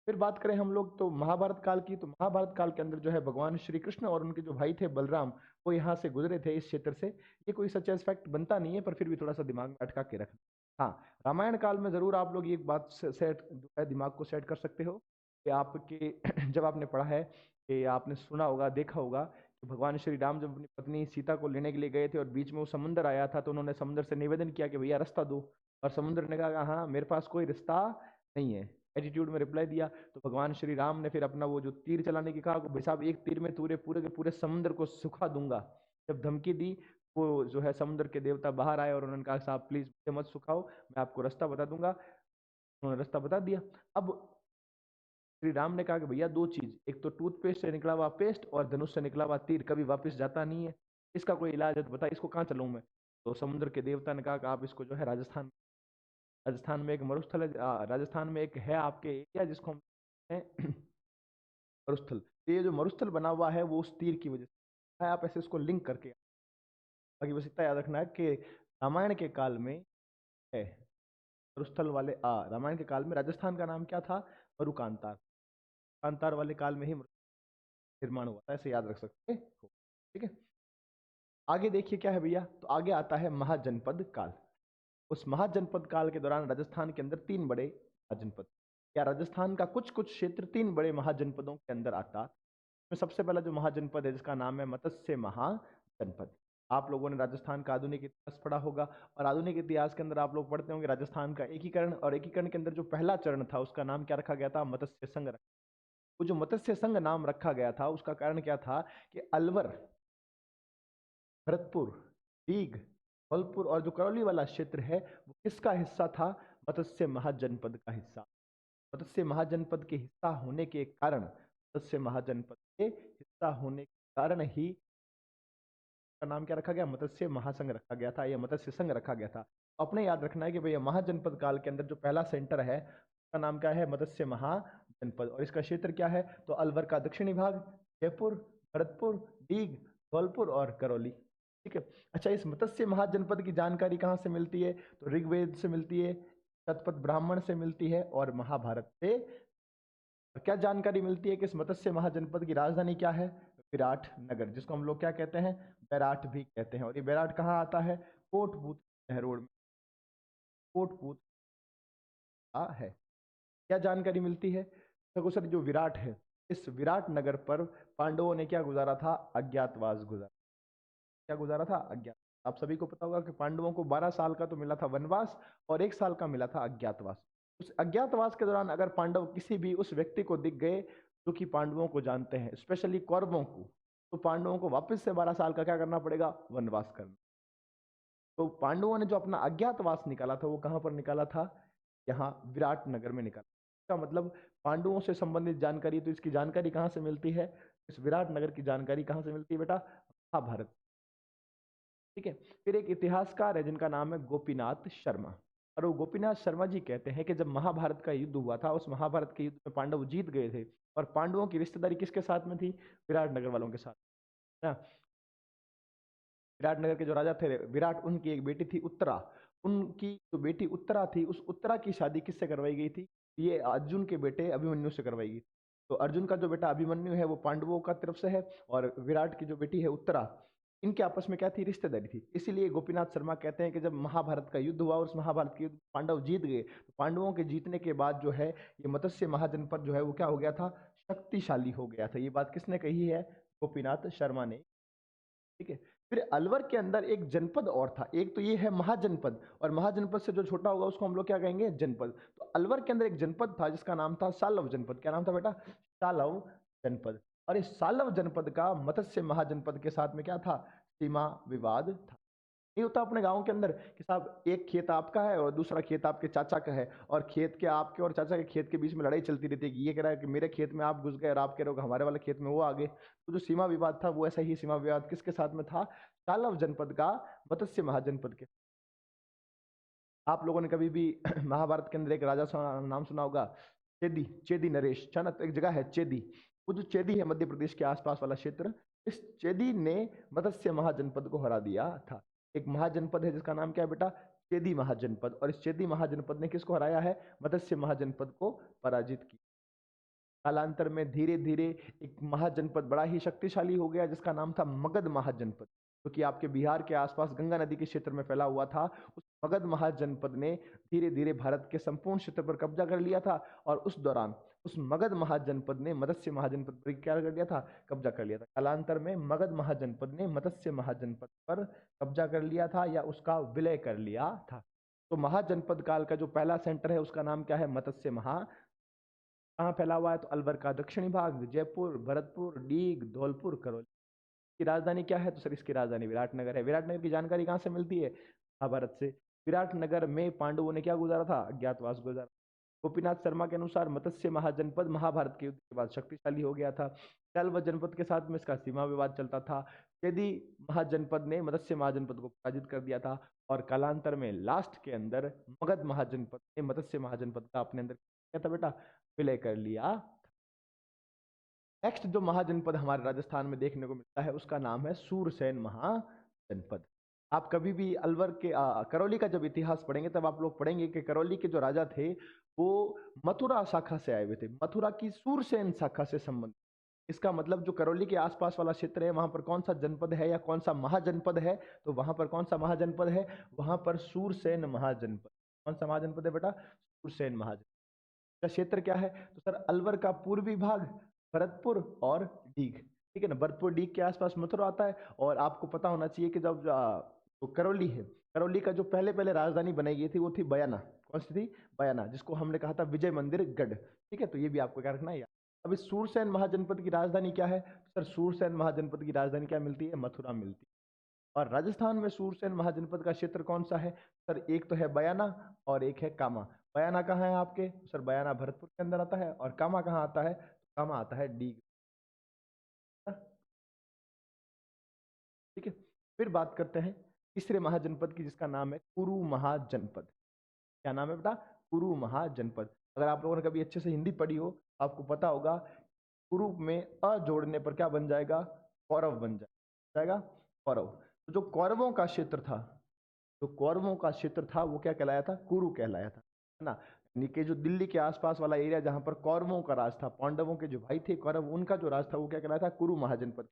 फिर बात करें हम लोग तो महाभारत काल की, तो महाभारत काल के अंदर जो है भगवान श्री कृष्ण और उनके जो भाई थे बलराम, वो यहाँ से गुजरे थे इस क्षेत्र से। ये कोई सच फैक्ट बनता नहीं है, पर फिर भी थोड़ा सा दिमाग में अटका के रखना। हाँ, रामायण काल में जरूर आप लोग एक बात सेट जो है दिमाग को सेट कर सकते हो कि आपके जब आपने पढ़ा है कि आपने सुना होगा, देखा होगा कि भगवान श्री राम जब अपनी पत्नी सीता को लेने के लिए गए थे और बीच में वो समुद्र आया था, तो उन्होंने समुद्र से निवेदन किया कि भैया रास्ता दो, और समुद्र ने कहा हाँ मेरे पास कोई रास्ता नहीं है, एटीट्यूड में रिप्लाई दिया। तो भगवान श्री राम ने फिर अपना वो जो तीर चलाने की कहा, भाई साहब एक तीर में पूरे पूरे के पूरे समुद्र को सुखा दूंगा। जब धमकी दी, वो जो है समुद्र के देवता बाहर आए और उन्होंने कहा साहब प्लीज मुझे मत सुखाओ, मैं आपको रास्ता बता दूंगा। उन्होंने रास्ता बता दिया। अब श्री राम ने कहा कि भैया दो चीज, एक तो टूथपेस्ट से निकला हुआ पेस्ट और धनुष से निकला हुआ तीर कभी वापस जाता नहीं है, इसका कोई इलाज है तो बता, इसको कहाँ चलाऊं मैं? तो समुद्र के देवता ने कहा कि आप इसको जो है राजस्थान, राजस्थान में एक मरुस्थल है, राजस्थान में एक है आपके एरिया जिसको हम कहते हैं मरुस्थल। तो ये जो मरुस्थल बना हुआ है वो उस तीर की वजह से है। आप ऐसे इसको लिंक करके, बाकी बस इतना याद रखना है कि रामायण के काल में है मरुस्थल वाले, रामायण के काल में राजस्थान का नाम क्या था? मरुकांतार। कांतार वाले काल में ही निर्माण हुआ था, ऐसे याद रख सकते हो। ठीक है, आगे देखिए क्या है भैया, तो आगे आता है महाजनपद काल। उस महाजनपद काल के दौरान राजस्थान के अंदर तीन बड़े महाजनपद, या राजस्थान का कुछ कुछ क्षेत्र तीन बड़े महाजनपदों के अंदर आता। तो सबसे पहला जो महाजनपद है जिसका नाम है मत्स्य महाजनपद। आप लोगों ने राजस्थान का आधुनिक इतिहास पढ़ा होगा, और आधुनिक इतिहास के अंदर आप लोग पढ़ते होंगे राजस्थान का एकीकरण, और एकीकरण के अंदर जो पहला चरण था उसका नाम क्या रखा गया था? मत्स्य संघ। वो जो मत्स्य संघ नाम रखा गया था उसका कारण क्या था कि अलवर, भरतपुर, दीघ, धौलपुर और जो करौली वाला क्षेत्र है वो किसका हिस्सा था? मत्स्य महाजनपद का हिस्सा। मत्स्य महाजनपद के हिस्सा होने के कारण, मत्स्य महाजनपद के हिस्सा होने के कारण ही का नाम क्या रखा गया? मत्स्य महासंघ रखा गया था, या मत्स्य संघ रखा गया था। अपने याद रखना है कि भैया महाजनपद काल के अंदर जो पहला सेंटर है उसका नाम क्या है? मत्स्य महाजनपद। और इसका क्षेत्र क्या है? तो अलवर का दक्षिणी भाग, जयपुर, भरतपुर, दीघ, धौलपुर और करौली। ठीक है। अच्छा, इस मत्स्य महाजनपद की जानकारी कहाँ से मिलती है? तो ऋग्वेद से मिलती है, शतपथ ब्राह्मण से मिलती है, और महाभारत से। क्या जानकारी मिलती है कि इस मत्स्य महाजनपद की राजधानी क्या है? विराट नगर, जिसको हम लोग क्या कहते हैं? बैराठ भी कहते हैं। और ये बैराठ कहाँ आता है? कोटपुत रोड में, कोटपुत है। क्या जानकारी मिलती है? देखो सर, जो विराट है, इस विराट नगर पर पांडवों ने क्या गुजारा था? अज्ञातवास गुजारा। क्या गुजारा था? अज्ञात। आप सभी को पता होगा कि पांडवों को 12 साल का तो मिला था वनवास, और 1 साल का मिला था अज्ञातवास। उस अज्ञातवास के दौरान अगर पांडव किसी भी उस व्यक्ति को दिख गए जो कि पांडवों को जानते हैं, स्पेशली कौरवों को, तो पांडवों को वापस से 12 साल का क्या करना पड़ेगा? वनवास करना। तो पांडवों ने जो अपना अज्ञातवास निकाला था वो कहां पर निकाला था? यहाँ विराट नगर में निकाला। इसका मतलब पांडवों से संबंधित जानकारी, तो इसकी जानकारी कहाँ से मिलती है? इस विराट नगर की जानकारी कहाँ से मिलती है बेटा? महाभारत। ठीक है। फिर एक इतिहासकार है जिनका नाम है गोपीनाथ शर्मा, और वो गोपीनाथ शर्मा जी कहते हैं कि जब महाभारत का युद्ध हुआ था, उस महाभारत के युद्ध में पांडव जीत गए थे, और पांडवों की रिश्तेदारी किसके साथ में थी? विराट नगर वालों के साथ ना। विराट नगर के जो राजा थे विराट, उनकी एक बेटी थी उत्तरा। उनकी जो बेटी उत्तरा थी, उस उत्तरा की शादी किससे करवाई गई थी? ये अर्जुन के बेटे अभिमन्यु से करवाई गई। तो अर्जुन का जो बेटा अभिमन्यु है वो पांडवों का तरफ से है, और विराट की जो बेटी है उत्तरा, इनके आपस में क्या थी? रिश्तेदारी थी। इसीलिए गोपीनाथ शर्मा कहते हैं कि जब महाभारत का युद्ध हुआ और उस महाभारत के युद्ध पांडव जीत गए, तो पांडवों के जीतने के बाद जो है ये मत्स्य महाजनपद जो है वो क्या हो गया था? शक्तिशाली हो गया था। ये बात किसने कही है? गोपीनाथ शर्मा ने। ठीक है। फिर अलवर के अंदर एक जनपद और था, एक तो ये है महाजनपद, और महाजनपद से जो छोटा होगा उसको हम लोग क्या कहेंगे? जनपद। तो अलवर के अंदर एक जनपद था जिसका नाम था सालव जनपद। क्या नाम था बेटा? सालव जनपद। और इस सालव जनपद का मत्स्य महाजनपद के साथ में क्या था, सीमा विवाद था। ये होता अपने गांव के अंदर कि साहब एक खेत आपका है और दूसरा खेत आपके चाचा का है, और खेत के आपके और चाचा के खेत के बीच में लड़ाई चलती रहती है कि ये कह रहा है कि मेरे खेत में आप घुस गए और आप कह रहे हो कि हमारे वाले खेत में वो आ गए। तो जो सीमा विवाद था वो ऐसा ही सीमा विवाद किसके साथ में था, सालव जनपद का मत्स्य महाजनपद के। आप लोगों ने कभी भी महाभारत के अंदर एक राजा नाम सुना होगा, चेदी, चेदी नरेश, चाणक एक जगह है चेदी। वो जो चेदी है मध्य प्रदेश के आसपास वाला क्षेत्र, इस चेदी ने मत्स्य महाजनपद को हरा दिया था। एक महाजनपद है जिसका नाम क्या है बेटा, चेदी महाजनपद, और इस चेदी महाजनपद ने किसको हराया है, मत्स्य महाजनपद को पराजित किया। कालांतर में धीरे धीरे एक महाजनपद बड़ा ही शक्तिशाली हो गया जिसका नाम था मगध महाजनपद, जो कि आपके बिहार के आसपास गंगा नदी के क्षेत्र में फैला हुआ था। उस मगध महाजनपद ने धीरे धीरे भारत के संपूर्ण क्षेत्र पर कब्जा कर लिया था, और उस दौरान उस मगध महाजनपद ने मत्स्य महाजनपद पर क्या कर लिया था, कब्जा कर लिया था। कालांतर में मगध महाजनपद ने मत्स्य महाजनपद पर कब्जा कर लिया था या उसका विलय कर लिया था। तो महाजनपद काल का जो पहला सेंटर है उसका नाम क्या है, मत्स्य महा। कहाँ फैला हुआ है, तो अलवर का दक्षिणी भाग, जयपुर, भरतपुर, डीग, धौलपुर, करौली। की राजधानी क्या है, तो सर इसकी राजधानी विराटनगर है। विराटनगर की जानकारी कहाँ से मिलती है, महाभारत से। विराटनगर में पांडवों ने क्या गुजारा था, अज्ञातवास गुजारा। गोपीनाथ शर्मा के अनुसार मत्स्य महाजनपद महाभारत के युद्ध के बाद शक्तिशाली हो गया था। सल्व जनपद के साथ में इसका सीमा विवाद चलता था। यदि महाजनपद ने मत्स्य महाजनपद को पराजित कर दिया था, और कालांतर में लास्ट के अंदर मगध महाजनपद ने मत्स्य महाजनपद का अपने अंदर क्या था बेटा, विलय कर लिया। नेक्स्ट जो महाजनपद हमारे राजस्थान में देखने को मिलता है उसका नाम है सूरसेन महाजनपद। आप कभी भी अलवर के करौली का जब इतिहास पढ़ेंगे तब आप लोग पढ़ेंगे कि करौली के जो राजा थे वो मथुरा शाखा से आए हुए थे, मथुरा की सूरसेन शाखा से संबंधित। इसका मतलब जो करौली के आसपास वाला क्षेत्र है वहां पर कौन सा जनपद है या कौन सा महाजनपद है, तो वहां पर कौन सा महाजनपद है, वहां पर सूरसेन महाजनपद। कौन सा महाजनपद है बेटा, सूरसेन महाजनपद। का क्षेत्र क्या है, तो सर अलवर का पूर्वी भाग, भरतपुर और डीग, ठीक है ना। भरतपुर डीग के आसपास मथुरा आता है। और आपको पता होना चाहिए कि जब तो करौली है, करौली का जो पहले पहले राजधानी बनाई गई थी वो थी बयाना। कौन सी थी, बयाना, जिसको हमने कहा था विजय मंदिर गढ़, ठीक है। तो ये भी आपको क्या रखना है यार। अब इस सूरसेन महाजनपद की राजधानी क्या है, सर सूरसेन महाजनपद की राजधानी क्या मिलती है, मथुरा मिलती है। और राजस्थान में सूरसेन महाजनपद का क्षेत्र कौन सा है, सर एक तो है बयाना और एक है कामा। बयाना कहाँ है आपके, सर बयाना भरतपुर के अंदर आता है। और कामा कहाँ आता है, कामा आता है डीग, ठीक है। फिर बात करते हैं तीसरे महाजनपद की जिसका नाम है कुरु महाजनपद। क्या नाम है बेटा, कुरु महाजनपद। अगर आप लोगों ने कभी अच्छे से हिंदी पढ़ी हो आपको पता होगा कुरु में अ जोड़ने पर क्या बन जाएगा, कौरव बन जाएगा, कौरव। तो जो कौरवों का क्षेत्र था, जो कौरवों का क्षेत्र था वो क्या कहलाया था, कुरु कहलाया था, है ना। यानी कि जो दिल्ली के आसपास वाला एरिया जहां पर कौरवों का राज था, पांडवों के जो भाई थे कौरव, उनका जो राज था वो क्या कहलाया था, कुरु महाजनपद।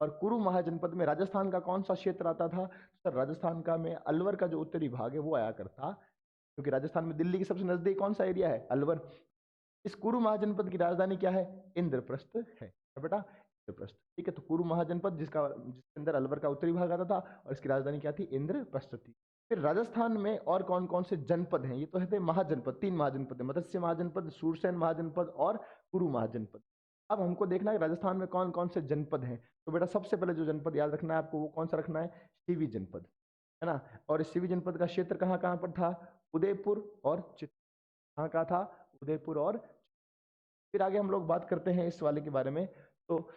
और कुरु महाजनपद में राजस्थान का कौन सा क्षेत्र आता था, सर राजस्थान का में अलवर का जो उत्तरी भाग है वो आया करता, क्योंकि राजस्थान में दिल्ली के सबसे नजदीक कौन सा एरिया है, अलवर। इस कुरु महाजनपद की राजधानी क्या है, इंद्रप्रस्थ है बेटा, इंद्रप्रस्थ, ठीक है। तो कुरु महाजनपद जिसके अंदर अलवर का उत्तरी भाग आता था और इसकी राजधानी क्या थी, इंद्रप्रस्थ थी। फिर राजस्थान में और कौन कौन से जनपद हैं, ये तो है महाजनपद, 3 महाजनपद है, मत्स्य महाजनपद, सूरसेन महाजनपद और कुरु महाजनपद। अब हमको देखना है राजस्थान में कौन कौन से जनपद हैं। तो बेटा सबसे पहले जो जनपद याद रखना है आपको वो कौन सा रखना है, सीवी जनपद, है ना। और इस सीवी जनपद का क्षेत्र कहाँ कहाँ पर था, उदयपुर और चित्तौड़, कहाँ था, उदयपुर और। फिर आगे हम लोग बात करते हैं इस वाले के बारे में। तो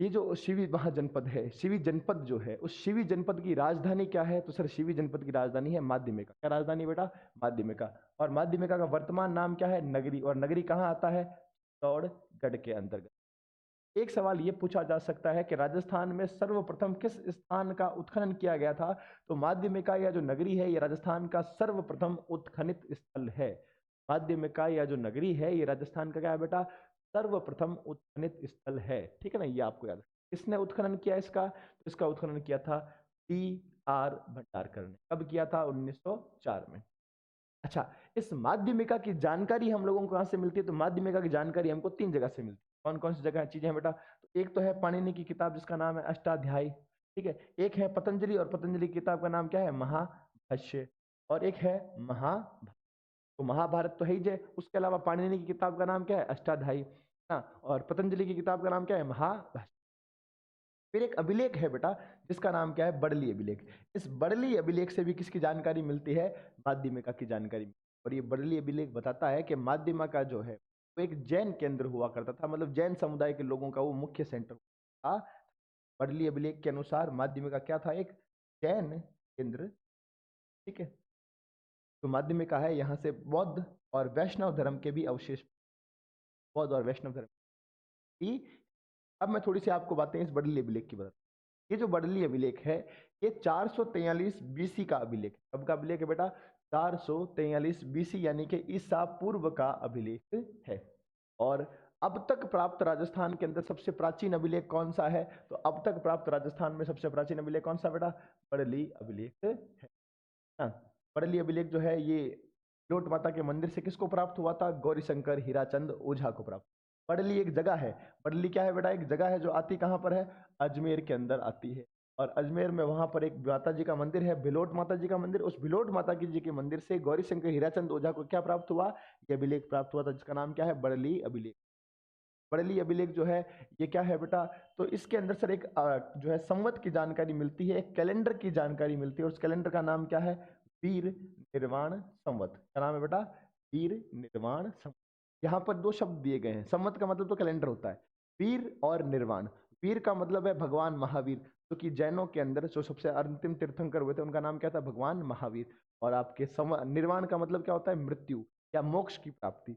ये जो शिवी महाजनपद है, शिवी जनपद जो है, उस शिवी जनपद की राजधानी क्या है, तो सर शिवी जनपद की राजधानी है माध्यमिका। क्या राजधानी बेटा, माध्यमिका। और माध्यमिका का वर्तमान नाम क्या है, नगरी। और नगरी कहाँ आता है, चित्तौड़गढ़ के अंतर्गत। एक सवाल ये पूछा जा सकता है कि राजस्थान में सर्वप्रथम किस स्थान का उत्खनन किया गया था, तो माध्यमिका या जो नगरी है ये राजस्थान का सर्वप्रथम उत्खनित स्थल है। माध्यमिका या जो नगरी है ये राजस्थान का क्या है बेटा, सर्वप्रथम उत्खनित स्थल है, ठीक है ना। ये आपको याद है। किसने उत्खनन किया इसका, तो इसका उत्खनन किया था टी.आर. भंडारकर ने। कब किया था, 1904 में। अच्छा, इस माध्यमिका की जानकारी हम लोगों को कहां से मिलती है, तो माध्यमिका की जानकारी हमको 3 जगह से मिलती है। कौन कौन सी जगह चीजें हैं बेटा, तो एक तो है पाणिनि की किताब जिसका नाम है अष्टाध्यायी, ठीक है। एक है पतंजलि, और पतंजलि की किताब का नाम क्या है, महाभाष्य। और एक है महाभारत। तो महाभारत तो है ही, उसके अलावा पाणिनि की किताब का नाम क्या है, अष्टाध्यायी। ना। और पतंजलि की किताब का नाम क्या है? महाभाष्य। फिर एक अभिलेख है बेटा जिसका नाम क्या है? बड़ली अभिलेख। इस बड़ली अभिलेख से भी किसकी जानकारी मिलती है? माध्यमिका की जानकारी। और ये बड़ली अभिलेख बताता है कि माध्यमिका जो है वो एक जैन केंद्र हुआ करता था, मतलब जैन समुदाय के लोगों का वो मुख्य सेंटर था। बड़ली अभिलेख के अनुसार माध्यमिका क्या था? एक जैन केंद्र। ठीक है, तो माध्यमिका है, यहाँ से बौद्ध और वैष्णव धर्म के भी अवशेष, बौद्ध और वैष्णव धर्म की। अब मैं थोड़ी सी आपको बातें इस बड़ली अभिलेख की बता। ये जो बड़ली अभिलेख है ये 443 बीसी का अभिलेख है। कब का अभिलेख है बेटा? 443 बीसी, यानी कि ईसा पूर्व का अभिलेख है। और अब तक प्राप्त राजस्थान के अंदर सबसे प्राचीन अभिलेख कौन सा है? तो अब तक प्राप्त राजस्थान में सबसे प्राचीन अभिलेख कौन सा बेटा? बड़ली अभिलेख है। हाँ, बड़ली अभिलेख जो है ये लोट माता के मंदिर से किसको प्राप्त हुआ था? गौरीशंकर हीराचंद ओझा को प्राप्त। बड़ली एक जगह है। बड़ली क्या है बेटा? एक जगह है जो आती कहाँ पर है? अजमेर के अंदर आती है। और अजमेर में वहां पर एक माता जी का मंदिर है, भिलोट माता जी का मंदिर। उस भिलोट माता की जी के मंदिर से गौरीशंकर हीराचंद ओझा को क्या प्राप्त हुआ? ये अभिलेख प्राप्त हुआ था, जिसका नाम क्या है? बड़ली अभिलेख। बड़ली अभिलेख जो है ये क्या है बेटा? तो इसके अंदर सर एक जो है संवत की जानकारी मिलती है, एक कैलेंडर की जानकारी मिलती है। और उस कैलेंडर का नाम क्या है? वीर निर्वाण संवत। क्या नाम है बेटा? वीर निर्वाण संवत। यहाँ पर दो शब्द दिए गए हैं। संवत का मतलब तो कैलेंडर होता है, वीर और निर्वाण। वीर का मतलब है भगवान महावीर, जो कि जैनों के अंदर जो सबसे अंतिम तीर्थंकर हुए थे उनका नाम क्या था? भगवान महावीर। और आपके निर्वाण का मतलब क्या होता है? मृत्यु या मोक्ष की प्राप्ति।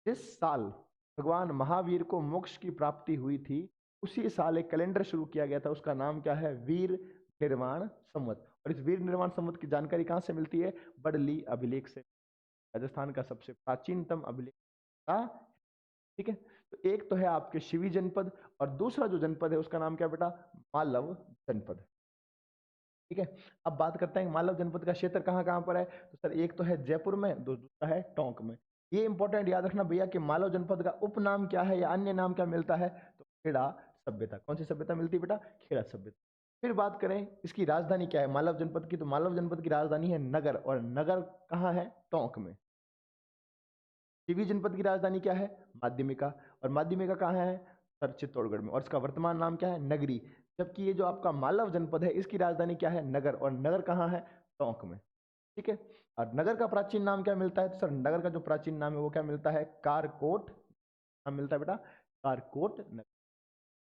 जिस साल भगवान महावीर को मोक्ष की प्राप्ति हुई थी उसी साल एक कैलेंडर शुरू किया गया था, उसका नाम क्या है? वीर निर्वाण संवत। और इस वीर निर्वाण संवत की जानकारी कहाँ से मिलती है? बड़ली अभिलेख से। राजस्थान का सबसे प्राचीनतम अभिलेख था। ठीक है, तो एक तो है आपके शिवी जनपद, और दूसरा जो जनपद है उसका नाम क्या बेटा? मालव जनपद। ठीक है, अब बात करते हैं मालव जनपद का क्षेत्र कहाँ कहाँ पर है। तो सर एक तो है जयपुर में, दूसरा है टोंक में। ये इंपॉर्टेंट याद रखना भैया कि मालव जनपद का उपनाम क्या है या अन्य नाम क्या मिलता है? तो खेड़ा सभ्यता। कौन सी सभ्यता मिलती है बेटा? खेड़ा सभ्यता। फिर बात करें इसकी राजधानी क्या है मालव जनपद की, तो मालव जनपद की राजधानी है नगर, और नगर कहाँ है? टोंक में। टिहरी जनपद की राजधानी क्या है? माध्यमिका, और माध्यमिका कहाँ है? सर चित्तौड़गढ़ में, और इसका वर्तमान नाम क्या है? नगरी। जबकि ये जो आपका मालव जनपद है इसकी राजधानी क्या है? नगर, और नगर कहाँ है? टोंक में। ठीक है, और नगर का प्राचीन नाम क्या मिलता है? तो सर नगर का जो प्राचीन नाम है वो क्या मिलता है? कारकोट नाम मिलता है बेटा, कारकोट नगर।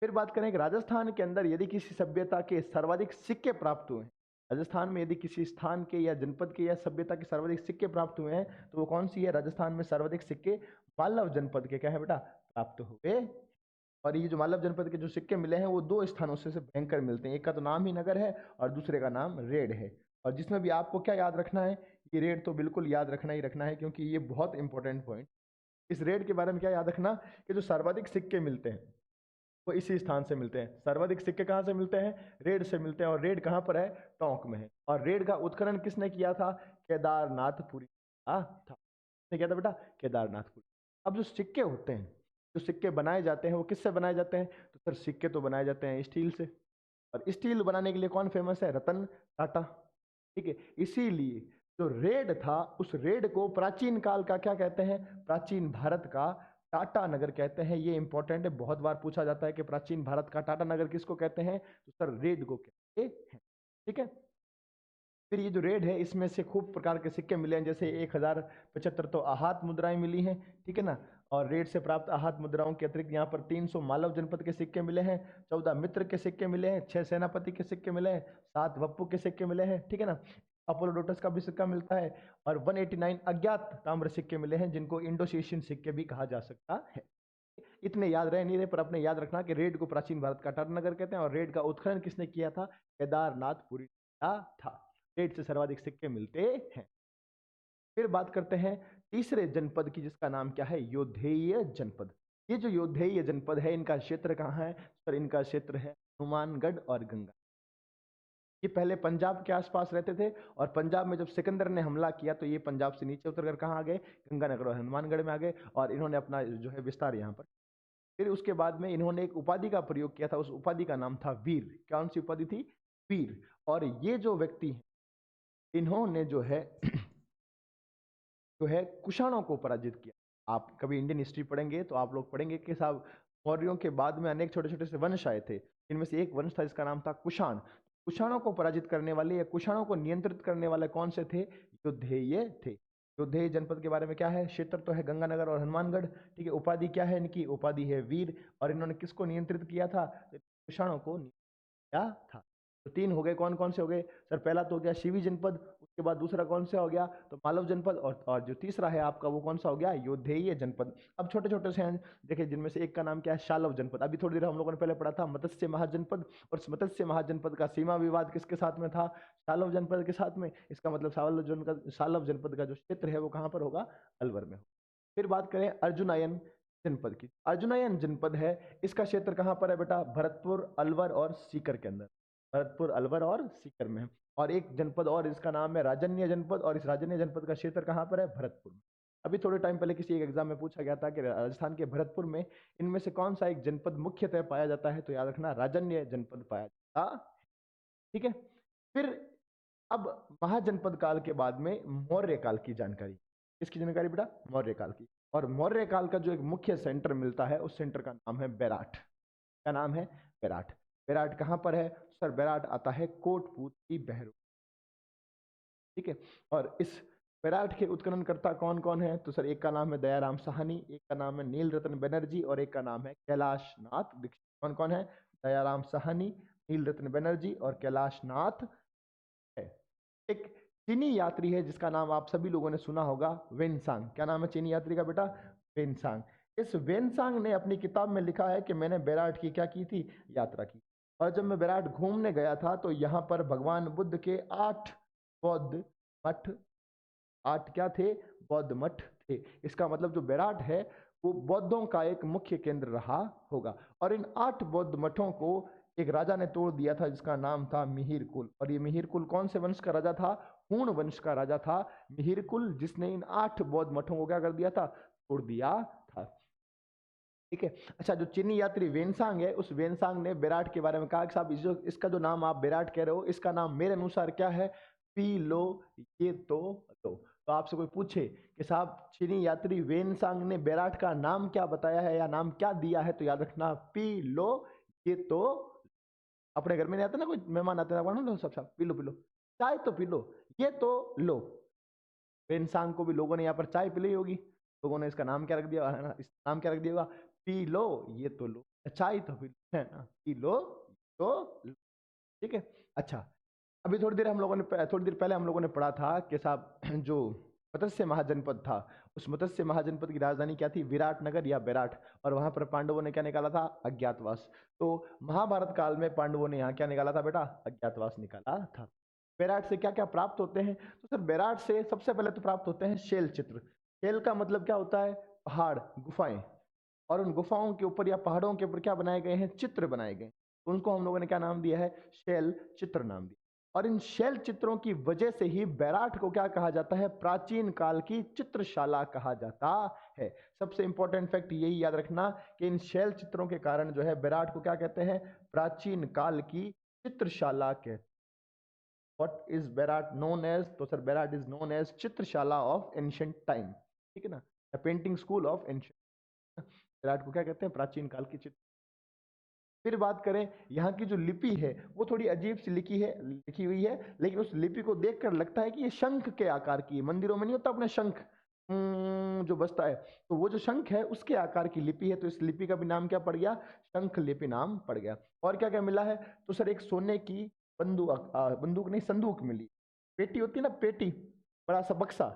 फिर बात करें कि राजस्थान के अंदर यदि किसी सभ्यता के सर्वाधिक सिक्के प्राप्त हुए हैं, राजस्थान में यदि किसी स्थान के या जनपद के या सभ्यता के सर्वाधिक सिक्के प्राप्त हुए हैं, तो वो कौन सी है? राजस्थान में सर्वाधिक सिक्के मालव जनपद के क्या है बेटा? प्राप्त हुए। और ये जो मालव जनपद के जो सिक्के मिले हैं वो दो स्थानों से भयंकर मिलते हैं। एक का तो नाम ही नगर है और दूसरे का नाम रेड है। और जिसमें भी आपको क्या याद रखना है? ये रेड तो बिल्कुल याद रखना ही रखना है, क्योंकि ये बहुत इंपॉर्टेंट पॉइंट। इस रेड के बारे में क्या याद रखना कि जो सर्वाधिक सिक्के मिलते हैं वो इसी स्थान से मिलते हैं। सर्वाधिक सिक्के कहाँ से मिलते हैं? रेड से मिलते हैं। और रेड कहाँ पर है? टोंक में है। और रेड का उत्खनन किसने किया था? केदारनाथपुरी था। किसने किया था बेटा? केदारनाथपुरी। अब जो सिक्के होते हैं, जो सिक्के बनाए जाते हैं वो किससे बनाए जाते हैं? तो सर सिक्के तो बनाए जाते हैं स्टील से। और स्टील बनाने के लिए कौन फेमस है? रतन टाटा। ठीक है, इसीलिए जो रेड था उस रेड को प्राचीन काल का क्या कहते हैं? प्राचीन भारत का टाटा नगर कहते हैं। ये इंपॉर्टेंट है, बहुत बार पूछा जाता है कि प्राचीन भारत का टाटा नगर किसको कहते हैं? तो सर रेड को कहते हैं। ठीक है, फिर ये जो रेड है इसमें से खूब प्रकार के सिक्के मिले हैं, जैसे 1075 तो आहत मुद्राएं मिली हैं। ठीक है ना, और रेड से प्राप्त आहत मुद्राओं के अतिरिक्त यहाँ पर 300 मालव जनपद के सिक्के मिले हैं, 14 मित्र के सिक्के मिले हैं, 6 सेनापति के सिक्के मिले हैं, 7 वप्पू के सिक्के मिले हैं। ठीक है ना, अपोलोडोटस का भी सिक्का मिलता है, और 189 अज्ञात ताम्र सिक्के मिले हैं जिनको इंडोनेशियन सिक्के भी कहा जा सकता है। इतने याद रहे नहीं रहे, पर अपने याद रखना कि रेड को प्राचीन भारत का टाटा नगर कहते हैं, और रेड का उत्खनन किसने किया था? केदारनाथपुरी था। रेड से सर्वाधिक सिक्के मिलते हैं। फिर बात करते हैं तीसरे जनपद की, जिसका नाम क्या है? योधेय जनपद। ये जो योधेय जनपद है इनका क्षेत्र कहाँ है? सर इनका क्षेत्र है हनुमानगढ़ और गंगा। ये पहले पंजाब के आसपास रहते थे, और पंजाब में जब सिकंदर ने हमला किया तो ये पंजाब से नीचे उतरकर कहाँ आ गए? गंगानगर और हनुमानगढ़ में आ गए, और इन्होंने अपना जो है विस्तार यहाँ पर। फिर उसके बाद में इन्होंने एक उपाधि का प्रयोग किया था, उस उपाधि का नाम था वीर। कौन सी उपाधि थी? वीर। और ये जो व्यक्ति हैं इन्होंने जो है कुषाणों को पराजित किया। आप कभी इंडियन हिस्ट्री पढ़ेंगे तो आप लोग पढ़ेंगे कि साहब मौर्यों के बाद में अनेक छोटे छोटे से वंश आए थे, इनमें से एक वंश था जिसका नाम था कुषाण। कुषाणों को पराजित करने वाले या कुषाणों को नियंत्रित करने वाले कौन से थे? योद्धेय थे। योद्धेय जनपद के बारे में क्या है? क्षेत्र तो है गंगानगर और हनुमानगढ़, ठीक है। उपाधि क्या है इनकी? उपाधि है वीर। और इन्होंने किसको नियंत्रित किया था? तो कुषाणों को क्या था। तो तीन हो गए, कौन कौन से हो गए सर? पहला तो हो गया शिवी जनपद, उसके बाद दूसरा कौन सा हो गया? तो मालव जनपद, और जो तीसरा है आपका वो कौन सा हो गया? योद्धेय जनपद। अब छोटे छोटे से हैं, देखिए जिनमें से एक का नाम क्या है? शालव जनपद। अभी थोड़ी देर हम लोगों ने पहले पढ़ा था मत्स्य महाजनपद, और इस मत्स्य महाजनपद का सीमा विवाद किसके साथ में था? शालव जनपद के साथ में। इसका मतलब शालव जनपद का जो क्षेत्र है वो कहाँ पर होगा? अलवर में। फिर बात करें अर्जुनायन जनपद की। अर्जुनायन जनपद है, इसका क्षेत्र कहाँ पर है बेटा? भरतपुर, अलवर और सीकर के अंदर। भरतपुर, अलवर और सीकर में है। और एक जनपद और, इसका नाम है राजन्य जनपद, और इस राजन्य जनपद का क्षेत्र कहाँ पर है? भरतपुर में। अभी थोड़े टाइम पहले किसी एक एग्जाम में पूछा गया था कि राजस्थान के भरतपुर में इनमें से कौन सा एक जनपद मुख्यतः पाया जाता है? तो याद रखना राजन्य जनपद पाया जाता, ठीक है। फिर अब महाजनपद काल के बाद में मौर्य काल की जानकारी। किसकी जानकारी बेटा? मौर्य काल की। और मौर्य काल का जो एक मुख्य सेंटर मिलता है उस सेंटर का नाम है बेराट। क्या नाम है? बेराट। बेराट कहाँ पर है सर? बेराट आता है कोटपूतली बहरो, ठीक है। और इस बेराट के उत्खननकर्ता कौन कौन है? तो सर एक का नाम है दयाराम साहनी, एक का नाम है नील रत्न बनर्जी, और एक का नाम है कैलाश नाथ दीक्षित। कौन कौन है? दयाराम साहनी, नील रत्न बनर्जी और कैलाश नाथ है। एक चीनी यात्री है जिसका नाम आप सभी लोगों ने सुना होगा, वेनसांग। क्या नाम है चीनी यात्री का बेटा? वेनसांग। इस वेनसांग ने अपनी किताब में लिखा है कि मैंने बेराट की क्या की थी? यात्रा की। और जब मैं बेराट घूमने गया था तो यहाँ पर भगवान बुद्ध के 8 बौद्ध मठ, 8 क्या थे? बौद्ध मठ थे। इसका मतलब जो बेराट है वो बौद्धों का एक मुख्य केंद्र रहा होगा। और इन 8 बौद्ध मठों को एक राजा ने तोड़ दिया था जिसका नाम था मिहिर कुल। और ये मिहिर कुल कौन से वंश का राजा था? हूण वंश का राजा था मिहिर कुल, जिसने इन 8 बौद्ध मठों को क्या कर दिया था? तोड़ दिया था, ठीक है। अच्छा, जो चीनी यात्री वेनसांग है, उस वेनसांग ने बेराट के बारे में कहा कि साहब इसका जो नाम आप बेराट कह रहे हो, इसका नाम मेरे अनुसार क्या है? पी लो ये तो लो। तो आपसे कोई पूछे कि साहब चीनी यात्री वेनसांग ने बेराट का नाम क्या बताया है या नाम क्या दिया है, तो याद रखना पी लो ये तो। अपने घर में नहीं आता ना, कोई मेहमान आते हैं लो सब साहब पी लो, चाय तो पी लो, ये तो लो। वेनसांग को भी लोगों ने यहाँ पर चाय पिलाई होगी, लोगों ने इसका नाम क्या रख दिया है ना? इस नाम क्या रख दिया होगा? पी लो ये तो लो, चाय तो पी लो, है ना? पी लो तो लो, ठीक है। अच्छा, अभी थोड़ी देर पहले हम लोगों ने पढ़ा था कि साहब जो मत्स्य महाजनपद था, उस मत्स्य महाजनपद की राजधानी क्या थी? विराटनगर या बेराट। और वहां पर पांडवों ने क्या निकाला था? अज्ञातवास। तो महाभारत काल में पांडवों ने यहाँ क्या निकाला था बेटा? अज्ञातवास निकाला था। बेराट से क्या क्या प्राप्त होते हैं? तो सर बेराट से सबसे पहले तो प्राप्त होते हैं शैल चित्र। शैल का मतलब क्या होता है? पहाड़, गुफाएं। और उन गुफाओं के ऊपर या पहाड़ों के ऊपर क्या बनाए गए हैं? चित्र बनाए गए। उनको हम लोगों ने क्या नाम दिया है? शैल चित्र नाम दिया। और इन शैल चित्रों की वजह से ही बेराट को क्या कहा जाता है? प्राचीन काल की चित्रशाला कहा जाता है। सबसे इंपॉर्टेंट फैक्ट यही याद रखना कि इन शैल चित्रों के कारण जो है बेराट को क्या कहते हैं? प्राचीन काल की चित्रशाला कहते। What is Berat known as? तो sir Berat is known as Chitrashala of ancient time, ठीक है ना? Painting school of ancient. Berat को क्या कहते हैं? प्राचीन काल की चित्र। फिर बात करें यहाँ की जो लिपि है वो थोड़ी अजीब सी लिखी हुई है, लेकिन उस लिपि को देखकर लगता है कि ये शंख के आकार की है। मंदिरों में नहीं होता अपने शंख जो बजता है, तो वो जो शंख है उसके आकार की लिपि है। तो इस लिपि का भी नाम क्या पड़ गया? शंख लिपि नाम पड़ गया। और क्या क्या मिला है? तो सर एक सोने की बंदूक नहीं, संदूक मिली। पेटी होती है ना, पेटी, बड़ा सा बक्सा,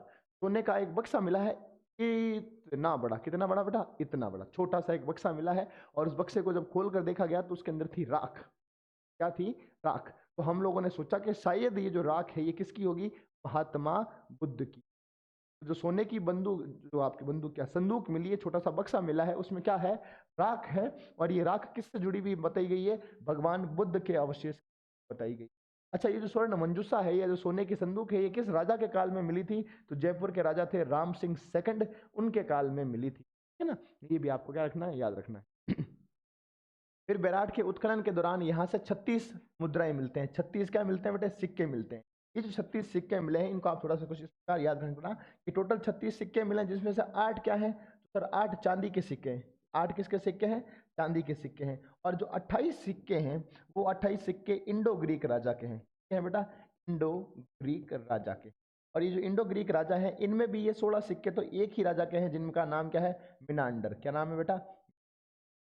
सोने का एक बक्सा मिला है, इतना बड़ा। कितना बड़ा बेटा? इतना बड़ा। छोटा सा एक बक्सा मिला है, और उस बक्से को जब खोल कर देखा गया तो उसके अंदर थी राख। क्या थी? राख। तो हम लोगों ने सोचा कि शायद ये जो राख है ये किसकी होगी? महात्मा बुद्ध की। जो सोने की बंदूक, जो आपकी बंदूक क्या संदूक मिली है, छोटा सा बक्सा मिला है, उसमें क्या है? राख है। और ये राख किससे जुड़ी हुई बताई गई है? भगवान बुद्ध के अवशेष बताई गई। अच्छा, ये जो स्वर्ण मंजूषा है, ये जो सोने की संदूक है, ये किस राजा के काल में मिली थी? तो जयपुर के राजा थे राम सिंह सेकंड, उनके काल में मिली थी, है ना? ये भी आपको क्या रखना है? याद रखना है। फिर बेराट के उत्खनन के दौरान यहाँ से 36 मुद्राएं मिलते हैं। 36 क्या मिलते हैं बेटे? सिक्के मिलते हैं। ये जो 36 सिक्के मिले हैं, इनको आप थोड़ा सा कुछ इस प्रकार याद रखना कि टोटल 36 सिक्के मिले, जिसमें से 8 क्या है? सर 8 चांदी के सिक्के हैं। 8 किसके सिक्के हैं? चांदी के सिक्के हैं। और जो 28 सिक्के हैं वो 28 सिक्के इंडो ग्रीक राजा के हैं। क्या है बेटा? इंडो ग्रीक राजा के। और ये जो इंडो ग्रीक राजा है इनमें भी ये 16 सिक्के तो एक ही राजा के हैं जिनका नाम क्या है? मिनांडर। क्या नाम है बेटा?